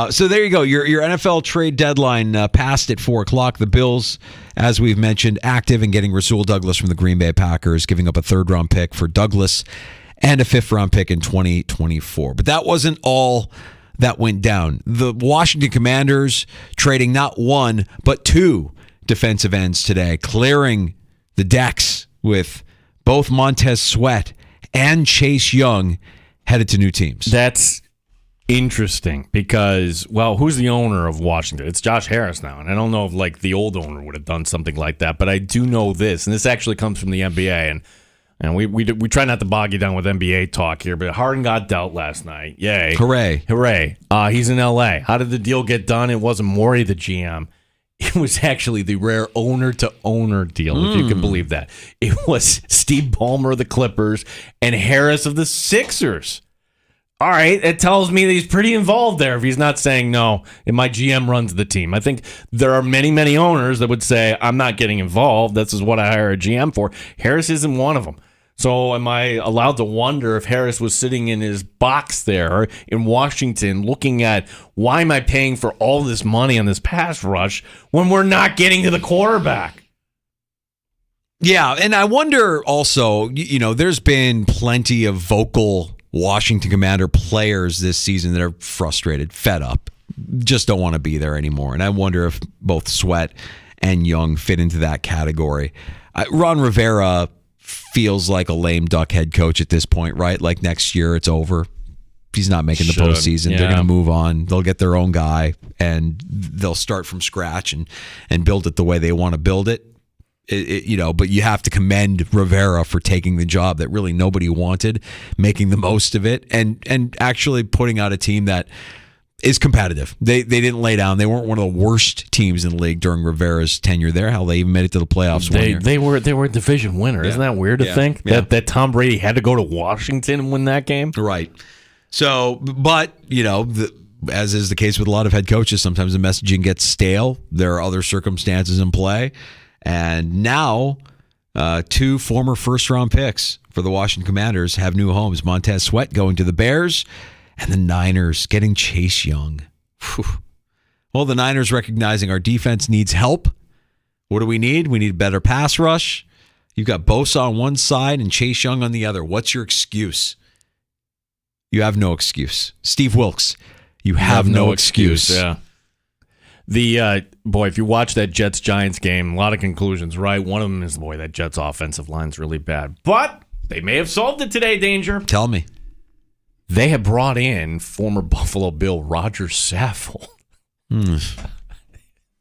Speaker 8: So there you go. Your NFL trade deadline passed at 4 o'clock. The Bills, as we've mentioned, active in getting Rasul Douglas from the Green Bay Packers, giving up a 3rd-round pick for Douglas and a 5th-round pick in 2024. But that wasn't all that went down. The Washington Commanders trading not 1, but 2 defensive ends today, clearing the decks with both Montez Sweat and Chase Young headed to new teams.
Speaker 10: That's interesting because, well, who's the owner of Washington? It's Josh Harris now, and I don't know if the old owner would have done something like that, but I do know this, and this actually comes from the NBA, and we try not to bog you down with NBA talk here, but Harden got dealt last night. Yay.
Speaker 8: Hooray.
Speaker 10: He's in L.A. How did the deal get done? It wasn't Morey, the GM. It was actually the rare owner-to-owner deal, if you can believe that. It was Steve Ballmer of the Clippers and Harris of the Sixers. All right, it tells me that he's pretty involved there if he's not saying, no, and my GM runs the team. I think there are many, many owners that would say, I'm not getting involved. This is what I hire a GM for. Harris isn't one of them. So am I allowed to wonder if Harris was sitting in his box there in Washington looking at, why am I paying for all this money on this pass rush when we're not getting to the quarterback?
Speaker 8: Yeah, and I wonder also, there's been plenty of vocal Washington Commander players this season that are frustrated, fed up, just don't want to be there anymore. And I wonder if both Sweat and Young fit into that category. Ron Rivera feels like a lame duck head coach at this point, right? Like next year it's over. He's not making the postseason. Yeah. They're going to move on. They'll get their own guy, and they'll start from scratch and build it the way they want to build it. But you have to commend Rivera for taking the job that really nobody wanted, making the most of it, and actually putting out a team that is competitive. They didn't lay down. They weren't one of the worst teams in the league during Rivera's tenure there. Hell, they even made it to the playoffs one year.
Speaker 10: They were a division winner. Yeah. Isn't that weird to think? Yeah. That Tom Brady had to go to Washington and win that game?
Speaker 8: Right. So, but, as is the case with a lot of head coaches, sometimes the messaging gets stale. There are other circumstances in play. And now, 2 former first-round picks for the Washington Commanders have new homes. Montez Sweat going to the Bears, and the Niners getting Chase Young. Whew. Well, the Niners recognizing our defense needs help. What do we need? We need a better pass rush. You've got Bosa on one side and Chase Young on the other. What's your excuse? You have no excuse. Steve Wilkes, you have no excuse.
Speaker 10: Yeah. Boy, if you watch that Jets-Giants game, a lot of conclusions, right? One of them is, boy, that Jets offensive line's really bad. But they may have solved it today, Danger.
Speaker 8: Tell me.
Speaker 10: They have brought in former Buffalo Bill Roger Saffold.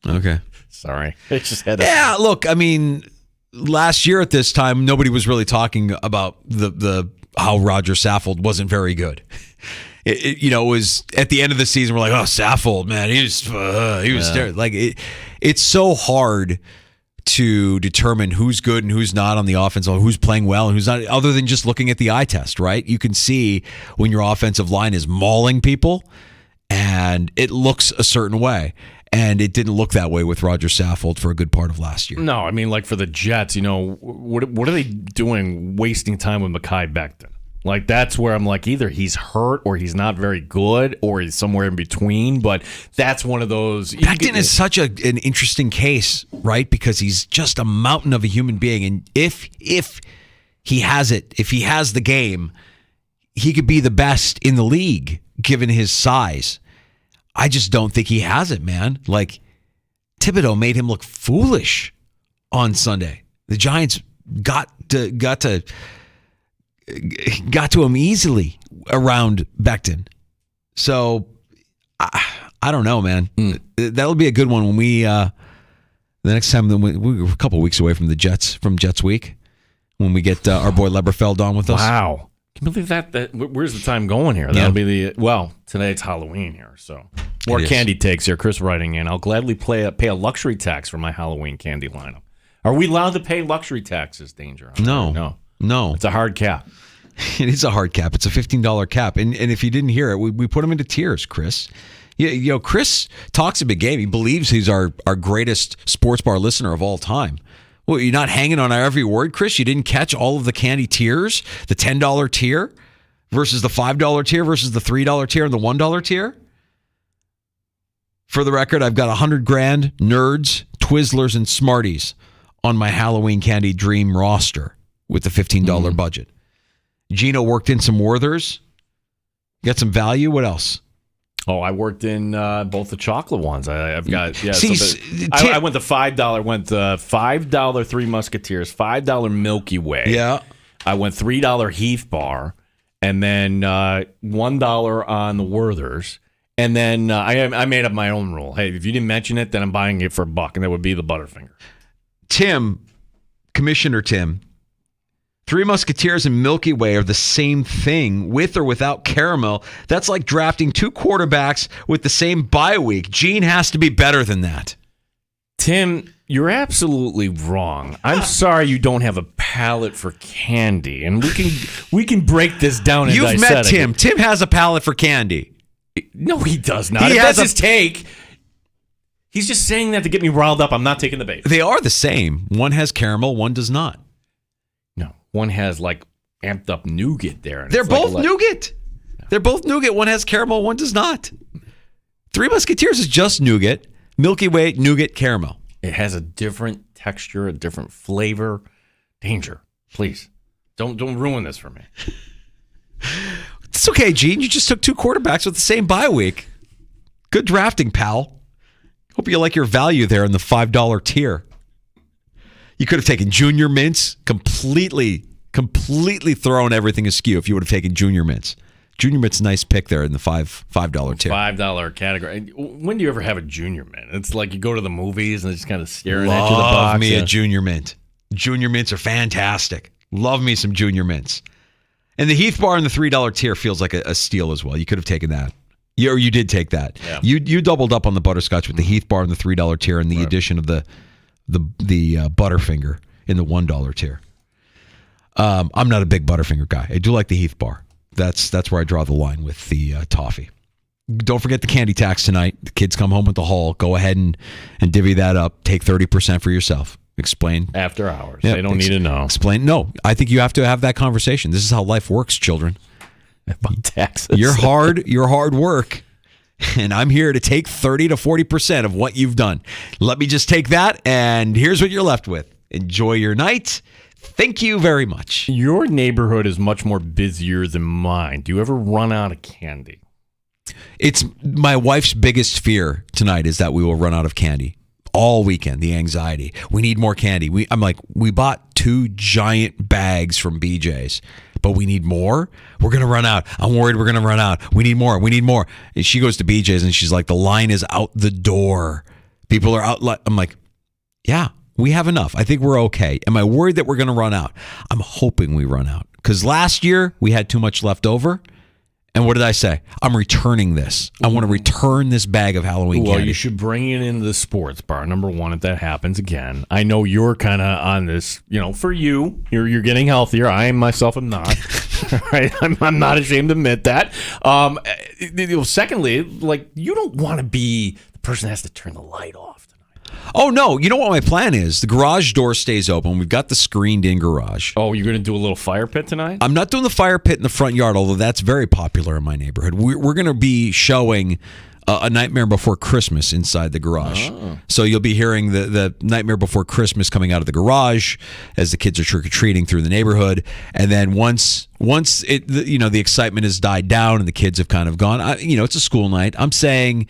Speaker 8: Okay.
Speaker 10: Sorry. I just had to...
Speaker 8: Yeah, look, I mean, last year at this time, nobody was really talking about the how Roger Saffold wasn't very good. It was at the end of the season, we're like, oh, Saffold, man, he was terrible. Like it's so hard to determine who's good and who's not on the offense, or who's playing well and who's not, other than just looking at the eye test, right? You can see when your offensive line is mauling people, and it looks a certain way. And it didn't look that way with Roger Saffold for a good part of last year.
Speaker 10: No, I mean, like for the Jets, what are they doing wasting time with Mekhi Becton? Like, that's where I'm like, either he's hurt or he's not very good or he's somewhere in between. But that's one of those.
Speaker 8: Becton is such an interesting case, right? Because he's just a mountain of a human being. And if he has it, if he has the game, he could be the best in the league given his size. I just don't think he has it, man. Like, Thibodeau made him look foolish on Sunday. The Giants got to him easily around Becton. So I don't know, man. That'll be a good one when we the next time we're a couple of weeks away from Jets Week, when we get our boy Leberfeld on with us.
Speaker 10: Wow. Can you believe that? Where's the time going here? That'll be today it's Halloween here, so more candy takes here. Chris writing in, I'll gladly pay a luxury tax for my Halloween candy lineup. Are we allowed to pay luxury taxes, Danger?
Speaker 8: No.
Speaker 10: It's a hard cap.
Speaker 8: It is a hard cap. It's a $15 cap. And if you didn't hear it, we put him into tiers, Chris. Chris talks a big game. He believes he's our greatest sports bar listener of all time. Well, you're not hanging on our every word, Chris? You didn't catch all of the candy tiers? The $10 tier versus the $5 tier versus the $3 tier and the $1 tier? For the record, I've got $100,000 Nerds, Twizzlers, and Smarties on my Halloween candy dream roster with the $15 budget. Gino worked in some Werthers. Got some value. What else?
Speaker 10: Oh, I worked in both the chocolate ones. I've got I went the $5. Went the $5 Three Musketeers, $5 Milky Way.
Speaker 8: Yeah,
Speaker 10: I went $3 Heath Bar, and then $1 on the Werthers, and then I made up my own rule. Hey, if you didn't mention it, then I'm buying it for $1, and that would be the Butterfinger.
Speaker 8: Commissioner Tim. Three Musketeers and Milky Way are the same thing, with or without caramel. That's like drafting two quarterbacks with the same bye week. Gene has to be better than that.
Speaker 10: Tim, you're absolutely wrong. I'm sorry you don't have a palate for candy, and we can break this down and
Speaker 8: dissect. You've met Tim. Tim has a palate for candy.
Speaker 10: No, he does not. That's his take. He's just saying that to get me riled up. I'm not taking the bait.
Speaker 8: They are the same. One has caramel, one does not.
Speaker 10: No, one has like amped up nougat there.
Speaker 8: They're both nougat. They're both nougat. One has caramel, one does not. Three Musketeers is just nougat. Milky Way, nougat, caramel.
Speaker 10: It has a different texture, a different flavor. Danger, please. Don't ruin this for me.
Speaker 8: It's okay, Gene. You just took two quarterbacks with the same bye week. Good drafting, pal. Hope you like your value there in the $5 tier. You could have taken Junior Mints, completely thrown everything askew if you would have taken Junior Mints. Junior Mint's a nice pick there in the $5 tier.
Speaker 10: $5 category. When do you ever have a Junior Mint? It's like you go to the movies and they're just kind of staring at you in the box.
Speaker 8: Love me a Junior Mint. Junior Mints are fantastic. Love me some Junior Mints. And the Heath Bar in the $3 tier feels like a steal as well. You could have taken that. You did take that.
Speaker 10: Yeah.
Speaker 8: You doubled up on the butterscotch with the Heath Bar in the $3 tier and the addition of the Butterfinger in the $1 tier. I'm not a big Butterfinger guy. I do like the Heath Bar. That's where I draw the line with the toffee. Don't forget the candy tax tonight. The kids come home with the haul. Go ahead and divvy that up. Take 30% for yourself. Explain.
Speaker 10: After hours. They don't need to know.
Speaker 8: Explain. No, I think you have to have that conversation. This is how life works, children.
Speaker 10: About taxes.
Speaker 8: Your hard work. And I'm here to take 30 to 40% of what you've done. Let me just take that, and here's what you're left with. Enjoy your night. Thank you very much.
Speaker 10: Your neighborhood is much more busier than mine. Do you ever run out of candy?
Speaker 8: It's my wife's biggest fear tonight is that we will run out of candy. All weekend, the anxiety. We need more candy. I'm like, we bought 2 giant bags from BJ's, but we need more. We're going to run out. I'm worried we're going to run out. We need more. We need more. And she goes to BJ's and she's like, the line is out the door. People are out. I'm like, yeah, we have enough. I think we're okay. Am I worried that we're going to run out? I'm hoping we run out because last year we had too much left over. And what did I say? I'm returning this. I want to return this bag of Halloween candy.
Speaker 10: Well, you should bring it into the sports bar. Number one, if that happens again. I know you're kind of on this, for you, you're getting healthier. I myself am not. Right? I'm not ashamed to admit that. Secondly, you don't want to be the person that has to turn the light off.
Speaker 8: Oh, no. You know what my plan is? The garage door stays open. We've got the screened-in garage.
Speaker 10: Oh, you're going to do a little fire pit tonight?
Speaker 8: I'm not doing the fire pit in the front yard, although that's very popular in my neighborhood. We're going to be showing A Nightmare Before Christmas inside the garage. Oh. So you'll be hearing the Nightmare Before Christmas coming out of the garage as the kids are trick-or-treating through the neighborhood. And then once the excitement has died down and the kids have kind of gone, it's a school night. I'm saying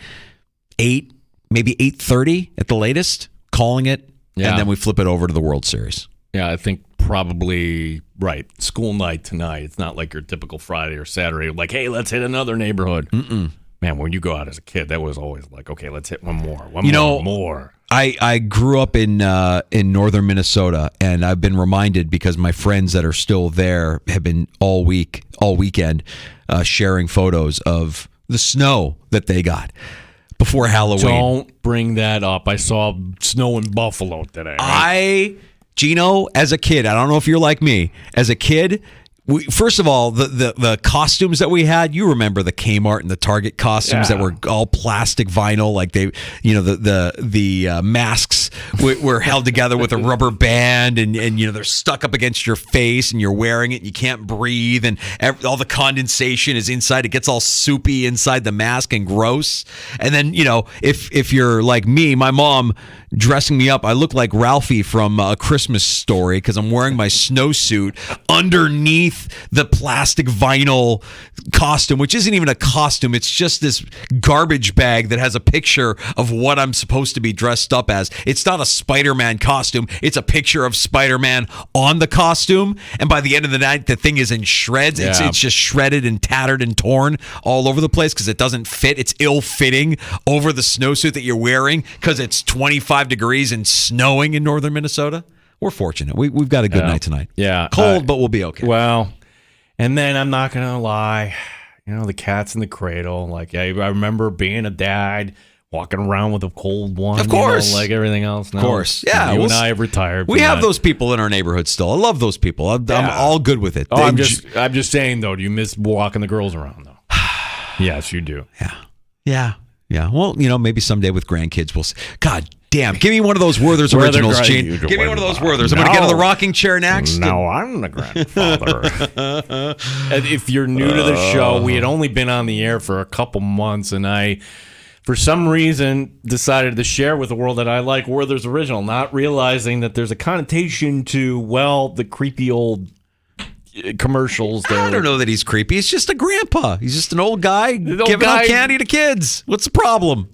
Speaker 8: 8, maybe 8:30 at the latest, calling it, and then we flip it over to the World Series.
Speaker 10: Yeah, I think probably, right, school night tonight. It's not like your typical Friday or Saturday, like, hey, let's hit another neighborhood.
Speaker 8: Mm-mm.
Speaker 10: Man, when you go out as a kid, that was always like, okay, let's hit one more. More.
Speaker 8: I grew up in northern Minnesota, and I've been reminded because my friends that are still there have been all weekend sharing photos of the snow that they got before Halloween.
Speaker 10: Don't bring that up. I saw snow in Buffalo today.
Speaker 8: Gino, as a kid, I don't know if you're like me, as a kid, first of all, the costumes that we had, you remember the Kmart and the Target costumes that were all plastic vinyl, like they, the masks were held together with a rubber band, and they're stuck up against your face, and you're wearing it, and you can't breathe, and all the condensation is inside. It gets all soupy inside the mask and gross. And then if you're like me, my mom dressing me up, I look like Ralphie from A Christmas Story because I'm wearing my snowsuit underneath the plastic vinyl costume, which isn't even a costume. It's just this garbage bag that has a picture of what I'm supposed to be dressed up as. It's not a Spider-Man costume. It's a picture of Spider-Man on the costume. And by the end of the night, the thing is in shreds. Yeah. It's just shredded and tattered and torn all over the place because it doesn't fit. It's ill-fitting over the snowsuit that you're wearing because it's 25 degrees and snowing in northern Minnesota. We're fortunate. We've got a good night tonight.
Speaker 10: Yeah.
Speaker 8: Cold, but we'll be okay.
Speaker 10: Well, and then I'm not going to lie, the cat's in the cradle. Like, I remember being a dad, walking around with a cold one.
Speaker 8: Of course.
Speaker 10: Like everything else.
Speaker 8: Of course. Yeah.
Speaker 10: You and I have retired.
Speaker 8: We have those people in our neighborhood still. I love those people. I'm all good with it.
Speaker 10: Oh, I'm just saying, though, do you miss walking the girls around, though? Yes, you do.
Speaker 8: Yeah. Well, maybe someday with grandkids we'll see. God damn. Give me one of those Werther's originals, Gene. Give me one of those Werther's. I'm going to get on the rocking chair next.
Speaker 10: No, I'm the grandfather. And if you're new to the show, we had only been on the air for a couple months, and I, for some reason, decided to share with the world that I like Werther's original, not realizing that there's a connotation to, the creepy old commercials there.
Speaker 8: I don't know that he's creepy. He's just a grandpa. He's just an old guy giving out candy to kids. What's the problem?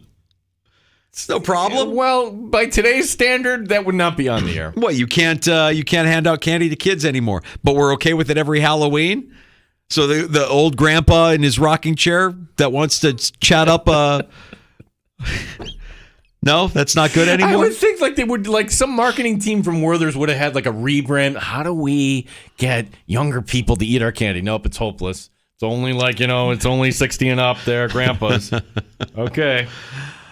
Speaker 8: It's no problem.
Speaker 10: Well, by today's standard, that would not be on the air.
Speaker 8: What, you can't hand out candy to kids anymore, but we're okay with it every Halloween? So the old grandpa in his rocking chair that wants to chat up No, that's not good anymore.
Speaker 10: I would think they would some marketing team from Werther's would have had a rebrand. How do we get younger people to eat our candy? Nope, it's hopeless. It's only it's only 60 and up there, grandpas. Okay.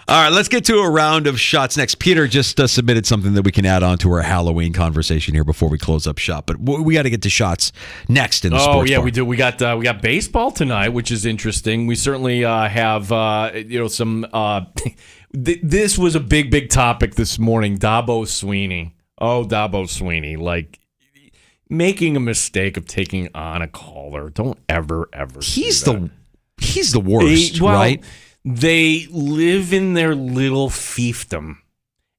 Speaker 8: All right, let's get to a round of shots next. Peter just submitted something that we can add on to our Halloween conversation here before we close up shop. But we got to get to shots next in the sports bar.
Speaker 10: We do. We got baseball tonight, which is interesting. We certainly have some. This was a big topic this morning. Dabo Swinney. Dabo Swinney, making a mistake of taking on a caller. Don't ever
Speaker 8: He's the worst, right?
Speaker 10: They live in their little fiefdom.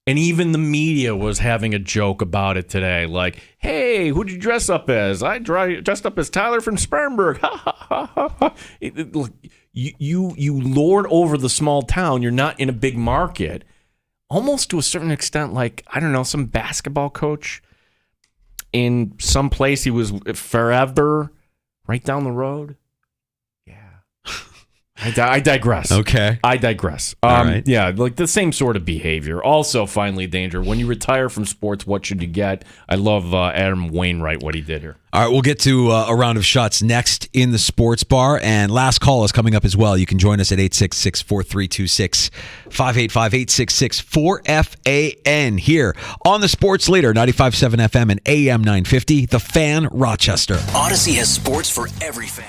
Speaker 10: And even the media was having a joke about it today. Like, hey, who'd you dress up as? I dressed up as Tyler from Spartanburg. you lord over the small town. You're not in a big market. Almost to a certain extent, like, I don't know, some basketball coach in some place he was forever right down the road. I digress.
Speaker 8: Okay.
Speaker 10: I digress.
Speaker 8: All right.
Speaker 10: Yeah, like the same sort of behavior. Also, finally, Danger, when you retire from sports, what should you get? I love Adam Wainwright, what he did here.
Speaker 8: All right, we'll get to a round of shots next in the sports bar. And last call is coming up as well. You can join us at 866-4326, 585-866-4FAN here on the Sports Leader, 95.7 FM and AM 950, The Fan, Rochester.
Speaker 1: Odyssey has sports for every fan.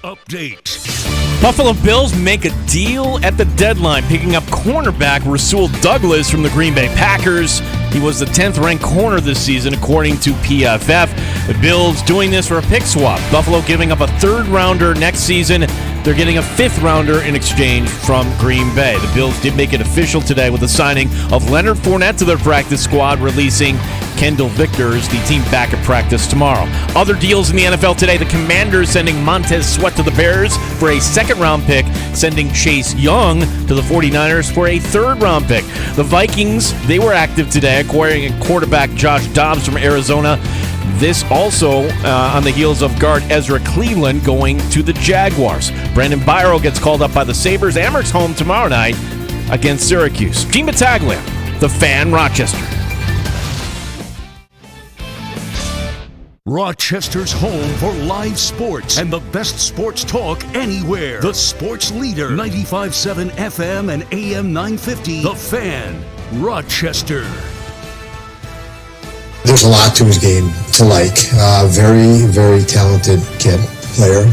Speaker 3: update.
Speaker 10: Buffalo Bills make a deal at the deadline, picking up cornerback Rasul Douglas from the Green Bay Packers. He was the 10th-ranked corner this season, according to PFF. The Bills doing this for a pick swap. Buffalo giving up a third-rounder next season. They're getting a fifth-rounder in exchange from Green Bay. The Bills did make it official today with the signing of Leonard Fournette to their practice squad, releasing Kendall Vickers, the team back at practice tomorrow. Other deals in the NFL today, the Commanders sending Montez Sweat to the Bears for a second-round pick, sending Chase Young to the 49ers for a third-round pick. The Vikings, they were active today, acquiring quarterback Josh Dobbs from Arizona. This also on the heels of guard Ezra Cleveland going to the Jaguars. Brandon Byro gets called up by the Sabres. Amherst home tomorrow night against Syracuse. Gene Battaglia, The Fan, Rochester.
Speaker 3: Rochester's home for live sports and the best sports talk anywhere. The Sports Leader, 95.7 FM and AM 950. The Fan, Rochester.
Speaker 18: There's a lot to his game to like. Very, very talented kid, player.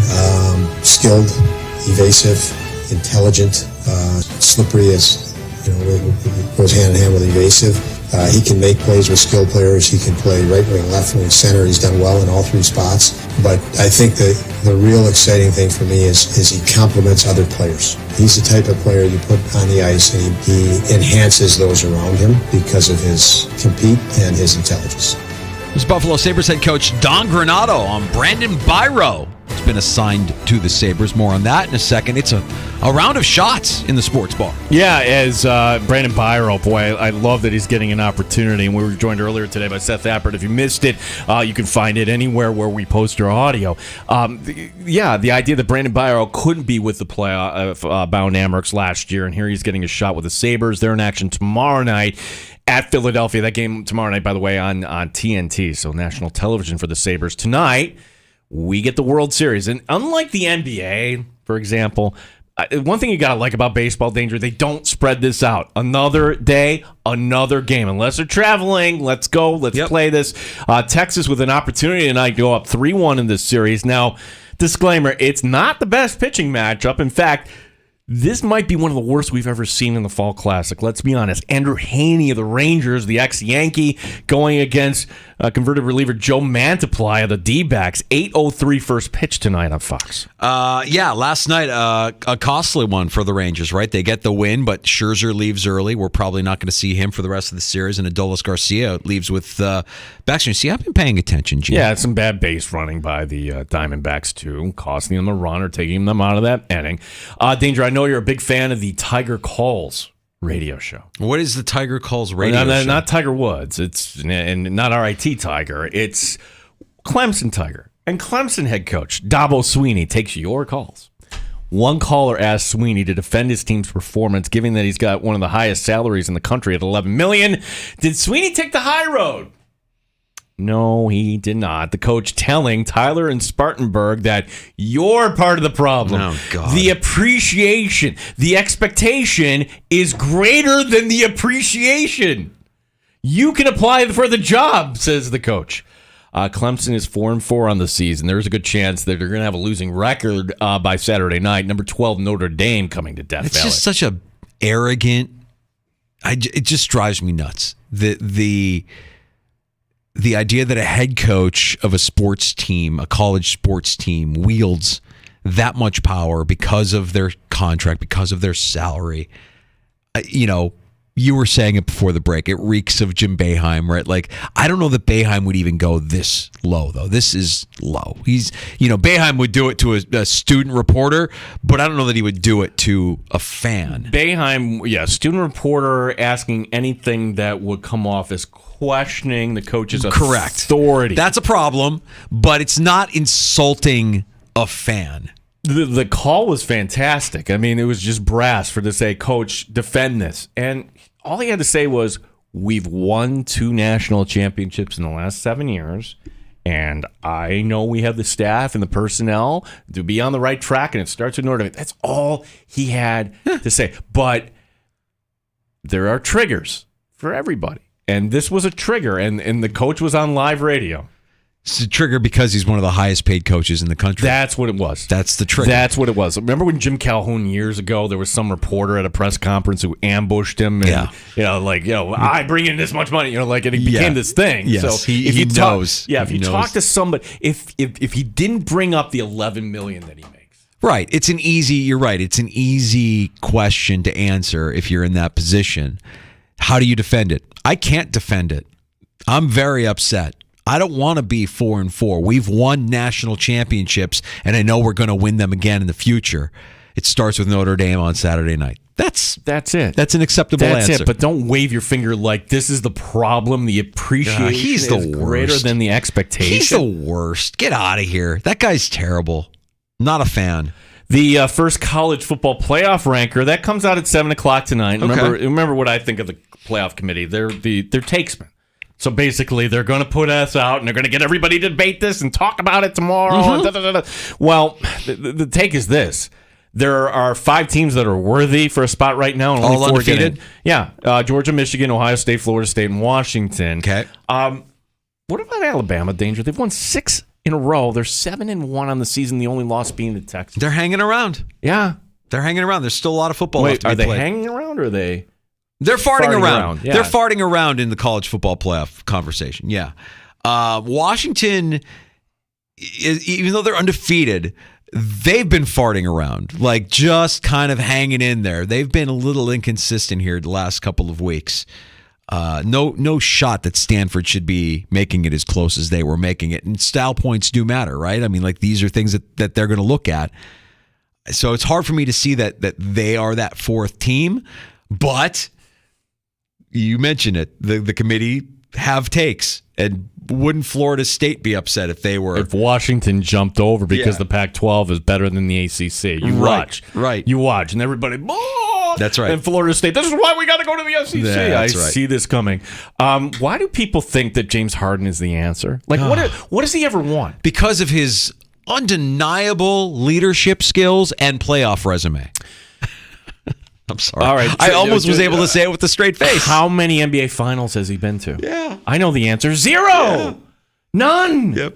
Speaker 18: Skilled, evasive, intelligent, slippery as, goes hand in hand with evasive. He can make plays with skilled players. He can play right wing, left wing, center. He's done well in all three spots. But I think the real exciting thing for me is he complements other players. He's the type of player you put on the ice and he enhances those around him because of his compete and his intelligence.
Speaker 8: This is Buffalo Sabres head coach Don Granato on Brandon Byro. It's been assigned to the Sabres. More on that in a second. It's a round of shots in the sports bar.
Speaker 10: Yeah, as Brandon Byro, boy, I love that he's getting an opportunity. And we were joined earlier today by Seth Appert. If you missed it, you can find it anywhere where we post our audio. The idea that Brandon Byro couldn't be with the playoff-bound Amherst last year, and here he's getting a shot with the Sabres. They're in action tomorrow night at Philadelphia. That game tomorrow night, by the way, on TNT, so national television for the Sabres. Tonight, we get the World Series. And unlike the NBA, for example, one thing you got to like about baseball, Danger, they don't spread this out. Another day, another game. Unless they're traveling, let's go. Let's play this. Texas with an opportunity tonight to go up 3-1 in this series. Now, disclaimer, it's not the best pitching matchup. In fact, this might be one of the worst we've ever seen in the Fall Classic. Let's be honest. Andrew Haney of the Rangers, the ex-Yankee, going against converted reliever Joe Mantiply of the D-backs. 8:03 first pitch tonight on Fox.
Speaker 8: Last night, a costly one for the Rangers, right? They get the win, but Scherzer leaves early. We're probably not going to see him for the rest of the series, and Adolis Garcia leaves with Baxter. See, I've been paying attention, Gene.
Speaker 10: Yeah, some bad base running by the Diamondbacks, too, costing them a run or taking them out of that inning. Danger, I know you're a big fan of the Tiger Calls radio show.
Speaker 8: What is the Tiger Calls radio show?
Speaker 10: Not Tiger Woods. And not RIT Tiger. It's Clemson Tiger. And Clemson head coach Dabo Sweeney takes your calls. One caller asked Sweeney to defend his team's performance, given that he's got one of the highest salaries in the country at $11 million. Did Sweeney take the high road? No, he did not. The coach telling Tyler and Spartanburg that you're part of the problem.
Speaker 8: Oh, God.
Speaker 10: The appreciation, the expectation is greater than the appreciation. You can apply for the job, says the coach. Clemson is 4-4 on the season. There's a good chance that they're going to have a losing record by Saturday night. Number 12, Notre Dame, coming to Death Valley.
Speaker 8: It's just such a arrogant. It just drives me nuts. The idea that a head coach of a sports team, a college sports team, wields that much power because of their contract, because of their salary. You were saying it before the break. It reeks of Jim Boeheim, right? Like, I don't know that Boeheim would even go this low, though. This is low. Boeheim would do it to a student reporter, but I don't know that he would do it to a fan.
Speaker 10: Boeheim, student reporter asking anything that would come off as questioning the coach's authority.
Speaker 8: That's a problem, but it's not insulting a fan.
Speaker 10: The call was fantastic. I mean, it was just brass for to say, Coach, defend this. And all he had to say was, we've won 2 national championships in the last 7 years, and I know we have the staff and the personnel to be on the right track, and it starts with Notre Dame. That's all he had to say. But there are triggers for everybody. And this was a trigger, and the coach was on live radio.
Speaker 8: It's a trigger because he's one of the highest paid coaches in the country.
Speaker 10: That's what it was.
Speaker 8: That's the trigger.
Speaker 10: That's what it was. Remember when Jim Calhoun years ago, there was some reporter at a press conference who ambushed him and, I bring in this much money, and it became this thing.
Speaker 8: Yes,
Speaker 10: so
Speaker 8: he knows.
Speaker 10: If you talk to somebody, if he didn't bring up the $11 million that he makes.
Speaker 8: Right. You're right. It's an easy question to answer if you're in that position. How do you defend it? I can't defend it. I'm very upset. I don't want to be 4-4. We've won national championships, and I know we're going to win them again in the future. It starts with Notre Dame on Saturday night. That's it. That's an acceptable answer.
Speaker 10: That's it. But don't wave your finger like this is the problem. The appreciation
Speaker 8: he's the
Speaker 10: is
Speaker 8: worst.
Speaker 10: Greater than the expectation.
Speaker 8: He's the worst. Get out of here. That guy's terrible. Not a fan.
Speaker 10: The first college football playoff ranker that comes out at 7:00 tonight.
Speaker 8: Okay.
Speaker 10: Remember what I think of the playoff committee. They're takesmen. So basically, they're going to put us out, and they're going to get everybody to debate this and talk about it tomorrow.
Speaker 8: Mm-hmm.
Speaker 10: Well, the take is this. There are 5 teams that are worthy for a spot right now. And only
Speaker 8: all
Speaker 10: 4
Speaker 8: undefeated?
Speaker 10: Georgia, Michigan, Ohio State, Florida State, and Washington.
Speaker 8: Okay.
Speaker 10: What about Alabama, Danger? They've won 6 in a row. They're 7-1 on the season, the only loss being the Texans.
Speaker 8: They're hanging around.
Speaker 10: Yeah.
Speaker 8: They're hanging around. There's still a lot of football left to be
Speaker 10: are they
Speaker 8: played.
Speaker 10: hanging around, or are they...
Speaker 8: They're farting around.
Speaker 10: Yeah.
Speaker 8: They're farting around in the college football playoff conversation. Yeah. Washington, even though they're undefeated, they've been farting around, like just kind of hanging in there. They've been a little inconsistent here the last couple of weeks. No shot that Stanford should be making it as close as they were making it. And style points do matter, right? I mean, like these are things that they're going to look at. So it's hard for me to see that they are that 4th team, but... You mentioned it. The committee have takes. And wouldn't Florida State be upset if they were...
Speaker 10: If Washington jumped over because the Pac-12 is better than the ACC. You watch.
Speaker 8: Right.
Speaker 10: You watch. And everybody... Oh!
Speaker 8: That's right.
Speaker 10: And Florida State, this is why we got to go to the SEC.
Speaker 8: That's
Speaker 10: I
Speaker 8: right.
Speaker 10: see this coming. Why do people think that James Harden is the answer? Like, what does he ever want?
Speaker 8: Because of his undeniable leadership skills and playoff resume. I'm sorry.
Speaker 10: All right.
Speaker 8: I almost was able to say it with a straight face.
Speaker 10: How many NBA finals has he been to?
Speaker 8: Yeah.
Speaker 10: I know the answer. 0. Yeah. None.
Speaker 8: Yep.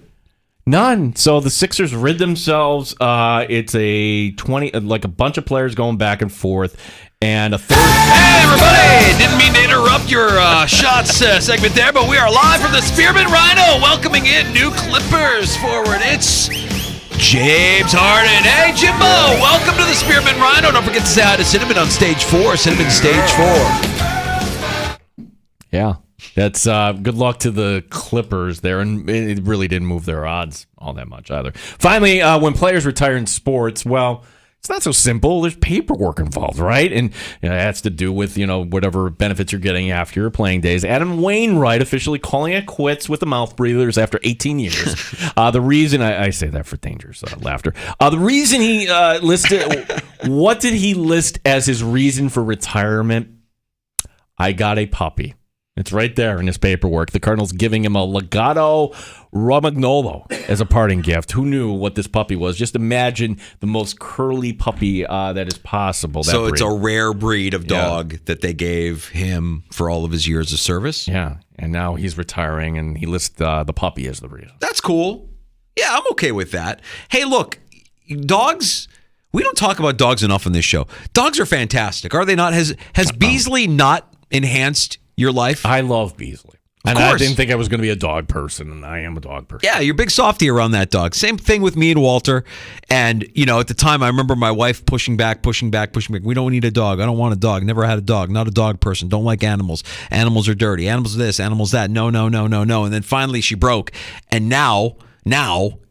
Speaker 10: None. So the Sixers rid themselves. It's a 20, like a bunch of players going back and forth, and a third.
Speaker 8: Hey, everybody! Didn't mean to interrupt your shots segment there, but we are live from the Spearmint Rhino, welcoming in new Clippers forward. It's James Harden. Hey, Jimbo! Welcome to the Spearmint Rhino. Don't forget to say hi to Cinnamon on stage 4. Cinnamon stage 4.
Speaker 10: Yeah. That's good luck to the Clippers there, and it really didn't move their odds all that much either. Finally, when players retire in sports, well, it's not so simple. There's paperwork involved, right? And it has to do with, whatever benefits you're getting after your playing days. Adam Wainwright officially calling it quits with the mouth breathers after 18 years. The reason, I say that for dangerous laughter. The reason he listed, what did he list as his reason for retirement? I got a puppy. It's right there in his paperwork. The Cardinals giving him a Legato Romagnolo as a parting gift. Who knew what this puppy was? Just imagine the most curly puppy that is possible.
Speaker 8: So it's a rare breed of dog that they gave him for all of his years of service?
Speaker 10: Yeah, and now he's retiring, and he lists the puppy as the reason.
Speaker 8: That's cool. Yeah, I'm okay with that. Hey, look, dogs... We don't talk about dogs enough on this show. Dogs are fantastic, are they not? Has Beasley not enhanced your life?
Speaker 10: I love Beasley.
Speaker 8: Of
Speaker 10: course.
Speaker 8: I
Speaker 10: didn't think I was going to be a dog person, and I am a dog person.
Speaker 8: Yeah, you're big softy around that dog. Same thing with me and Walter. And, at the time, I remember my wife pushing back. We don't need a dog. I don't want a dog. Never had a dog. Not a dog person. Don't like animals. Animals are dirty. Animals this, animals that. No. And then finally she broke. And now,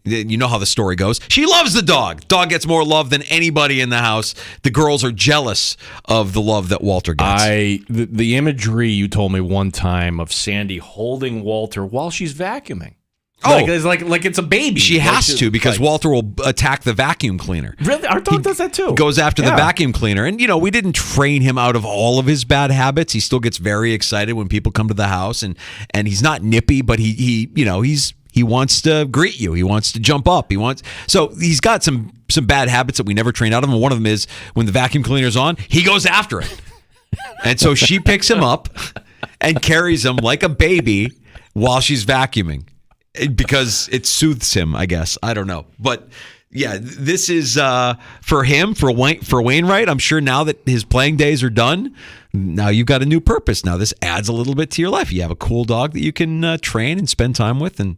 Speaker 8: you know how the story goes. She loves the dog. Dog gets more love than anybody in the house. The girls are jealous of the love that Walter gets.
Speaker 10: The imagery you told me one time of Sandy holding Walter while she's vacuuming. Like it's a baby.
Speaker 8: She has to, because Walter will attack the vacuum cleaner.
Speaker 10: Really? Our dog does that too.
Speaker 8: Goes after the vacuum cleaner. And, we didn't train him out of all of his bad habits. He still gets very excited when people come to the house. And he's not nippy, but he wants to greet you. He wants to jump up. So he's got some bad habits that we never trained out of him. And one of them is when the vacuum cleaner's on, he goes after it. And so she picks him up and carries him like a baby while she's vacuuming. because it soothes him, I guess. I don't know. But yeah, this is for him, for Wainwright. I'm sure now that his playing days are done, now you've got a new purpose. Now this adds a little bit to your life. You have a cool dog that you can train and spend time with. And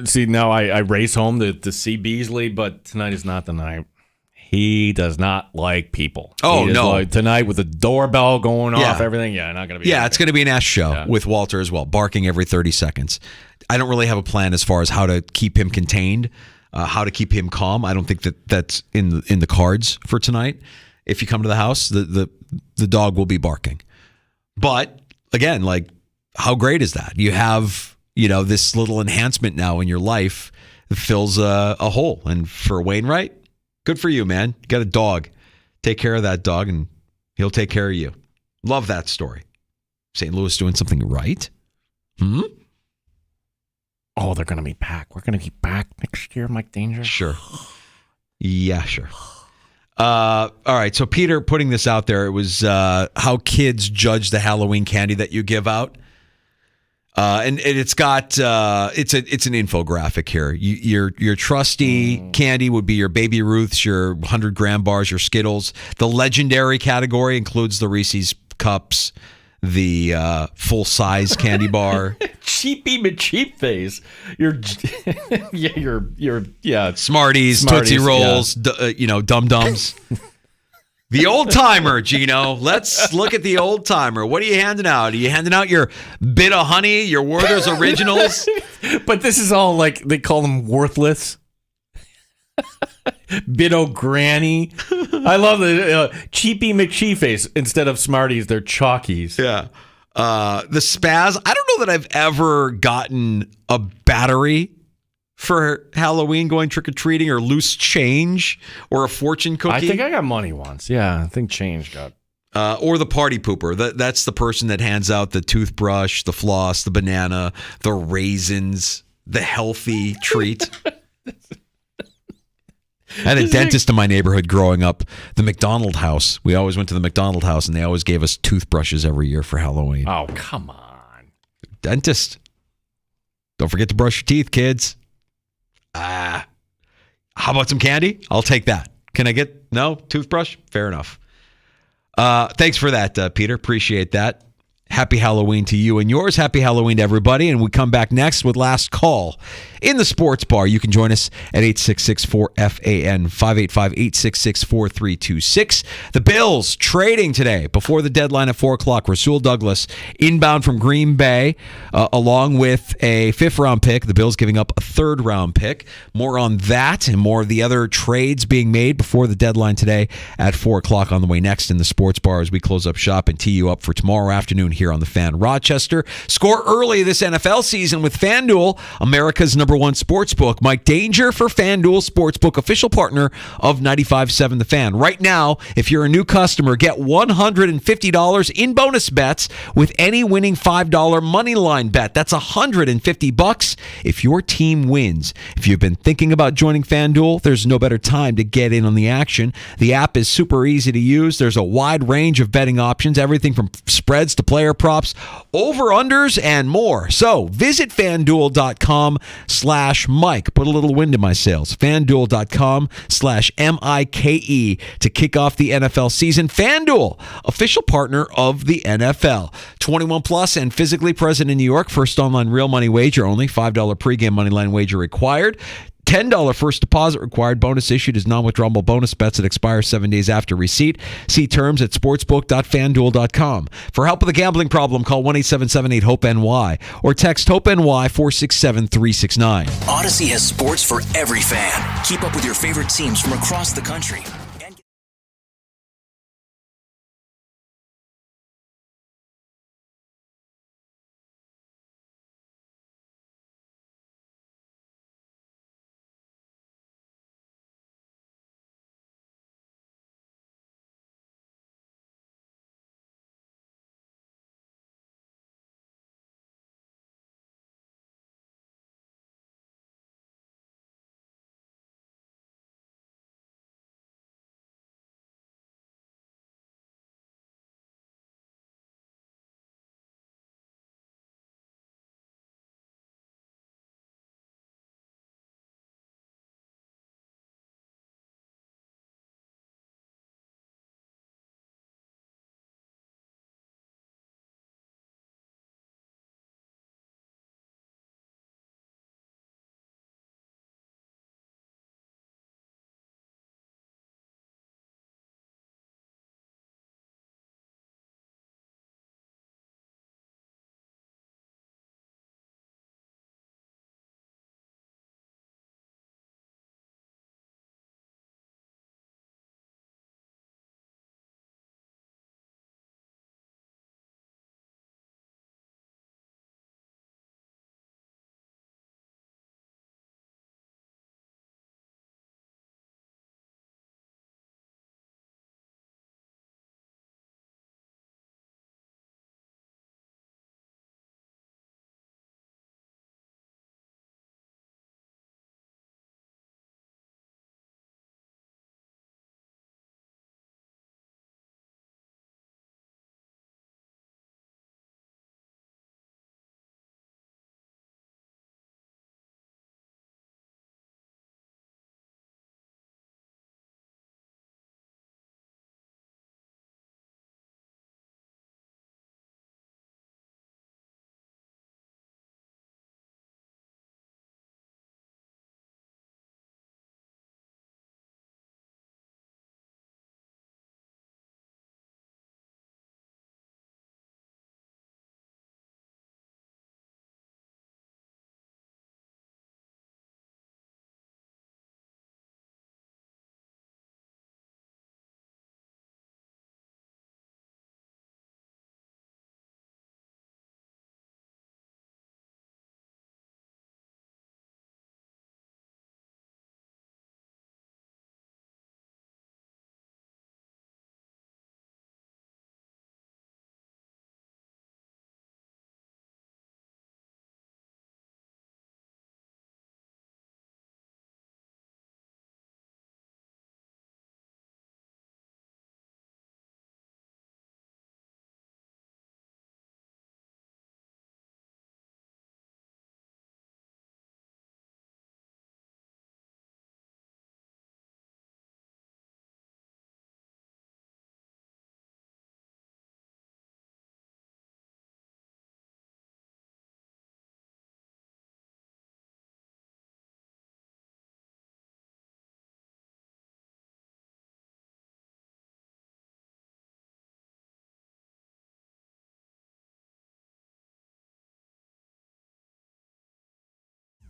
Speaker 10: see, now I race home to see Beasley, but tonight is not the night. He does not like people.
Speaker 8: Oh, no.
Speaker 10: Like, tonight with the doorbell going off, everything, not going to be.
Speaker 8: Yeah, it's going to be an ass show with Walter as well, barking every 30 seconds. I don't really have a plan as far as how to keep him contained, how to keep him calm. I don't think that's in the cards for tonight. If you come to the house, the dog will be barking. But again, like, how great is that? You have, this little enhancement now in your life that fills a hole. And for Wainwright, good for you, man. You got a dog. Take care of that dog, and he'll take care of you. Love that story. St. Louis doing something right?
Speaker 10: Oh, they're going to be back. We're going to be back next year, Mike Danger.
Speaker 8: Sure. Yeah, sure. All right. So Peter putting this out there, it was how kids judge the Halloween candy that you give out. And it's got it's an infographic here. Your trusty candy would be your Baby Ruths, your 100-gram bars, your Skittles. The legendary category includes the Reese's Cups, the full-size candy bar.
Speaker 10: Cheapy McCheap face. Your
Speaker 8: Smarties, Tootsie Rolls, Dum Dums. The old timer, Gino. Let's look at the old timer. What are you handing out? Are you handing out your Bit of Honey, your Werther's Originals?
Speaker 10: But this is all like they call them worthless. Bit o' Granny. I love the Cheapy McCheeface. Instead of Smarties, they're Chalkies.
Speaker 8: Yeah. The Spaz. I don't know that I've ever gotten a battery for Halloween going trick-or-treating, or loose change, or a fortune cookie.
Speaker 10: I think I got money once. Yeah, I think change got.
Speaker 8: Or the party pooper. That's the person that hands out the toothbrush, the floss, the banana, the raisins, the healthy treat. I had a dentist in my neighborhood growing up. The McDonald house. We always went to the McDonald house, and they always gave us toothbrushes every year for Halloween.
Speaker 10: Oh, come on.
Speaker 8: Dentist. Don't forget to brush your teeth, kids. How about some candy? I'll take that. Can I get toothbrush? Fair enough. Thanks for that, Peter. Appreciate that. Happy Halloween to you and yours. Happy Halloween to everybody. And we come back next with Last Call in the Sports Bar. You can join us at 866-4FAN, 585-866-4326. The Bills trading today before the deadline at 4 o'clock. Rasul Douglas inbound from Green Bay, along with a 5th-round pick. The Bills giving up a 3rd-round pick. More on that and more of the other trades being made before the deadline today at 4 o'clock on the way next in the Sports Bar as we close up shop and tee you up for tomorrow afternoon here on the Fan. Rochester, score early this NFL season with FanDuel, America's #1 sportsbook. Mike Danger for FanDuel Sportsbook, official partner of 95.7 The Fan. Right now, if you're a new customer, get $150 in bonus bets with any winning $5 money line bet. That's $150 if your team wins. If you've been thinking about joining FanDuel, there's no better time to get in on the action. The app is super easy to use. There's a wide range of betting options, everything from spreads to player props, over-unders, and more. So visit FanDuel.com/Mike. Put a little wind in my sails. FanDuel.com/MIKE to kick off the NFL season. FanDuel, official partner of the NFL. 21 plus and physically present in New York. First online real money wager only. $5 pregame money line wager required. $10 first deposit required. Bonus issued as non-withdrawable bonus bets that expire 7 days after receipt. See terms at sportsbook.fanduel.com. For help with a gambling problem, call 1-877-8-HOPE-NY or text HOPE-NY 467-369.
Speaker 1: Odyssey has sports for every fan. Keep up with your favorite teams from across the country.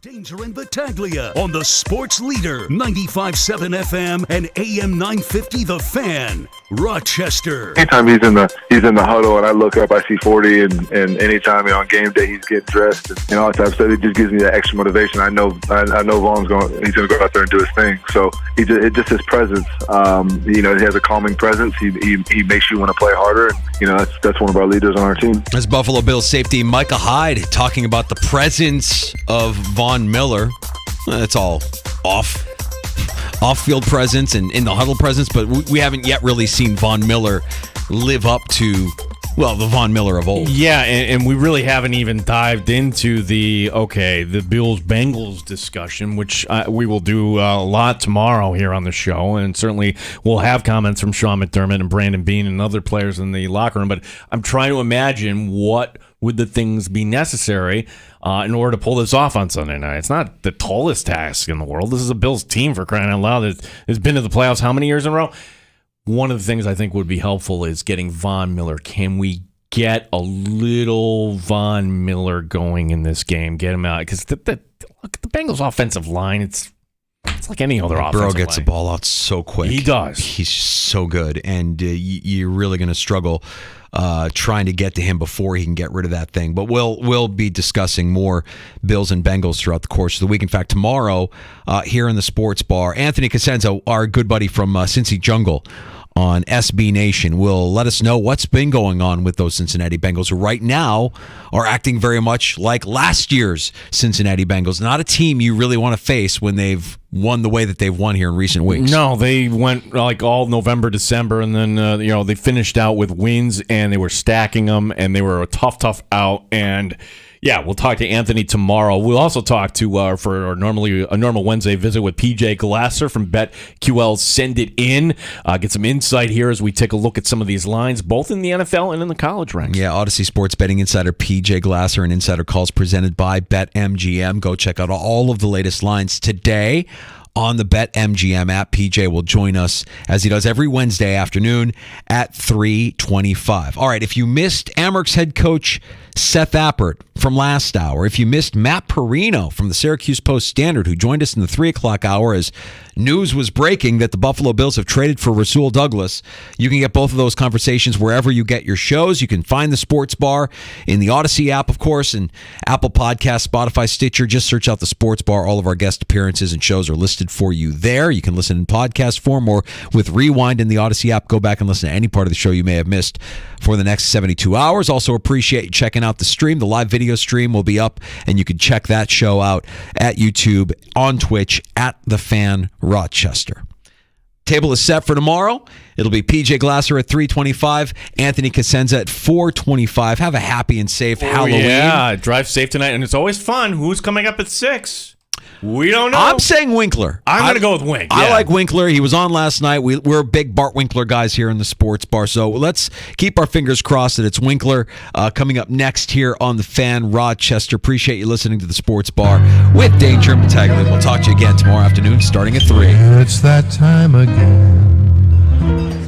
Speaker 3: Danger and Battaglia on the Sports Leader, 95.7 FM and AM 950 The Fan, Rochester.
Speaker 19: Anytime he's in the huddle and I look up, I see 40, and anytime on game day he's getting dressed and all that type of stuff, it just gives me that extra motivation. I know Vaughn's he's going to go out there and do his thing. So it just his presence. He has a calming presence. He makes you want to play harder. And, that's one of our leaders on our team.
Speaker 8: As Buffalo Bills safety Micah Hyde talking about the presence of Von Miller. That's all off-field presence and in the huddle presence, but we haven't yet really seen Von Miller live up to, well, the Von Miller of old.
Speaker 10: Yeah, and we really haven't even dived into the Bills-Bengals discussion, which we will do a lot tomorrow here on the show, and certainly we'll have comments from Sean McDermott and Brandon Beane and other players in the locker room, but I'm trying to imagine what would the things be necessary in order to pull this off on Sunday night. It's not the tallest task in the world. This is a Bills team, for crying out loud, that has been to the playoffs how many years in a row? One of the things I think would be helpful is getting Von Miller. Can we get a little Von Miller going in this game? Get him out. Because look at the Bengals' offensive line. It's like any other offensive line.
Speaker 8: Burrow gets the ball out so quick.
Speaker 10: He does.
Speaker 8: He's so good. And you're really going to struggle trying to get to him before he can get rid of that thing. But we'll be discussing more Bills and Bengals throughout the course of the week. In fact, tomorrow here in the Sports Bar, Anthony Cosenza, our good buddy from Cincy Jungle on SB Nation, will let us know what's been going on with those Cincinnati Bengals, who right now are acting very much like last year's Cincinnati Bengals. Not a team you really want to face when they've won the way that they've won here in recent weeks.
Speaker 10: No, they went like all November, December, and then they finished out with wins, and they were stacking them, and they were a tough out. And yeah, we'll talk to Anthony tomorrow. We'll also talk to for a normal Wednesday visit with PJ Glasser from BetQL. Send it in. Get some insight here as we take a look at some of these lines, both in the NFL and in the college ranks.
Speaker 8: Yeah, Odyssey Sports betting insider PJ Glasser and Insider Calls presented by BetMGM. Go check out all of the latest lines today on the BetMGM app. PJ will join us as he does every Wednesday afternoon at 3:25. All right, if you missed Amerks head coach Seth Appert from last hour, if you missed Matt Perino from the Syracuse Post-Standard, who joined us in the 3 o'clock hour as news was breaking that the Buffalo Bills have traded for Rasul Douglas, you can get both of those conversations wherever you get your shows. You can find the Sports Bar in the Odyssey app, of course, and Apple Podcasts, Spotify, Stitcher. Just search out the Sports Bar. All of our guest appearances and shows are listed for you there. You can listen in podcast form or with Rewind in the Odyssey app. Go back and listen to any part of the show you may have missed for the next 72 hours. Also appreciate you checking out the stream. The live video stream will be up, and you can check that show out at YouTube, on Twitch, at The Fan Rochester. Table is set for tomorrow. It'll be PJ Glasser at 3:25, Anthony Cosenza at 4:25. Have a happy and safe Halloween.
Speaker 10: Yeah, drive safe tonight, and it's always fun. Who's coming up at 6? We don't know.
Speaker 8: I'm saying Winkler.
Speaker 10: I'm going to go with Wink.
Speaker 8: I like Winkler. He was on last night. We're big Bart Winkler guys here in the Sports Bar, so let's keep our fingers crossed that it's Winkler coming up next here on The Fan Rochester. Appreciate you listening to the Sports Bar with Danger and Battaglia. We'll talk to you again tomorrow afternoon starting at 3.
Speaker 20: It's that time again.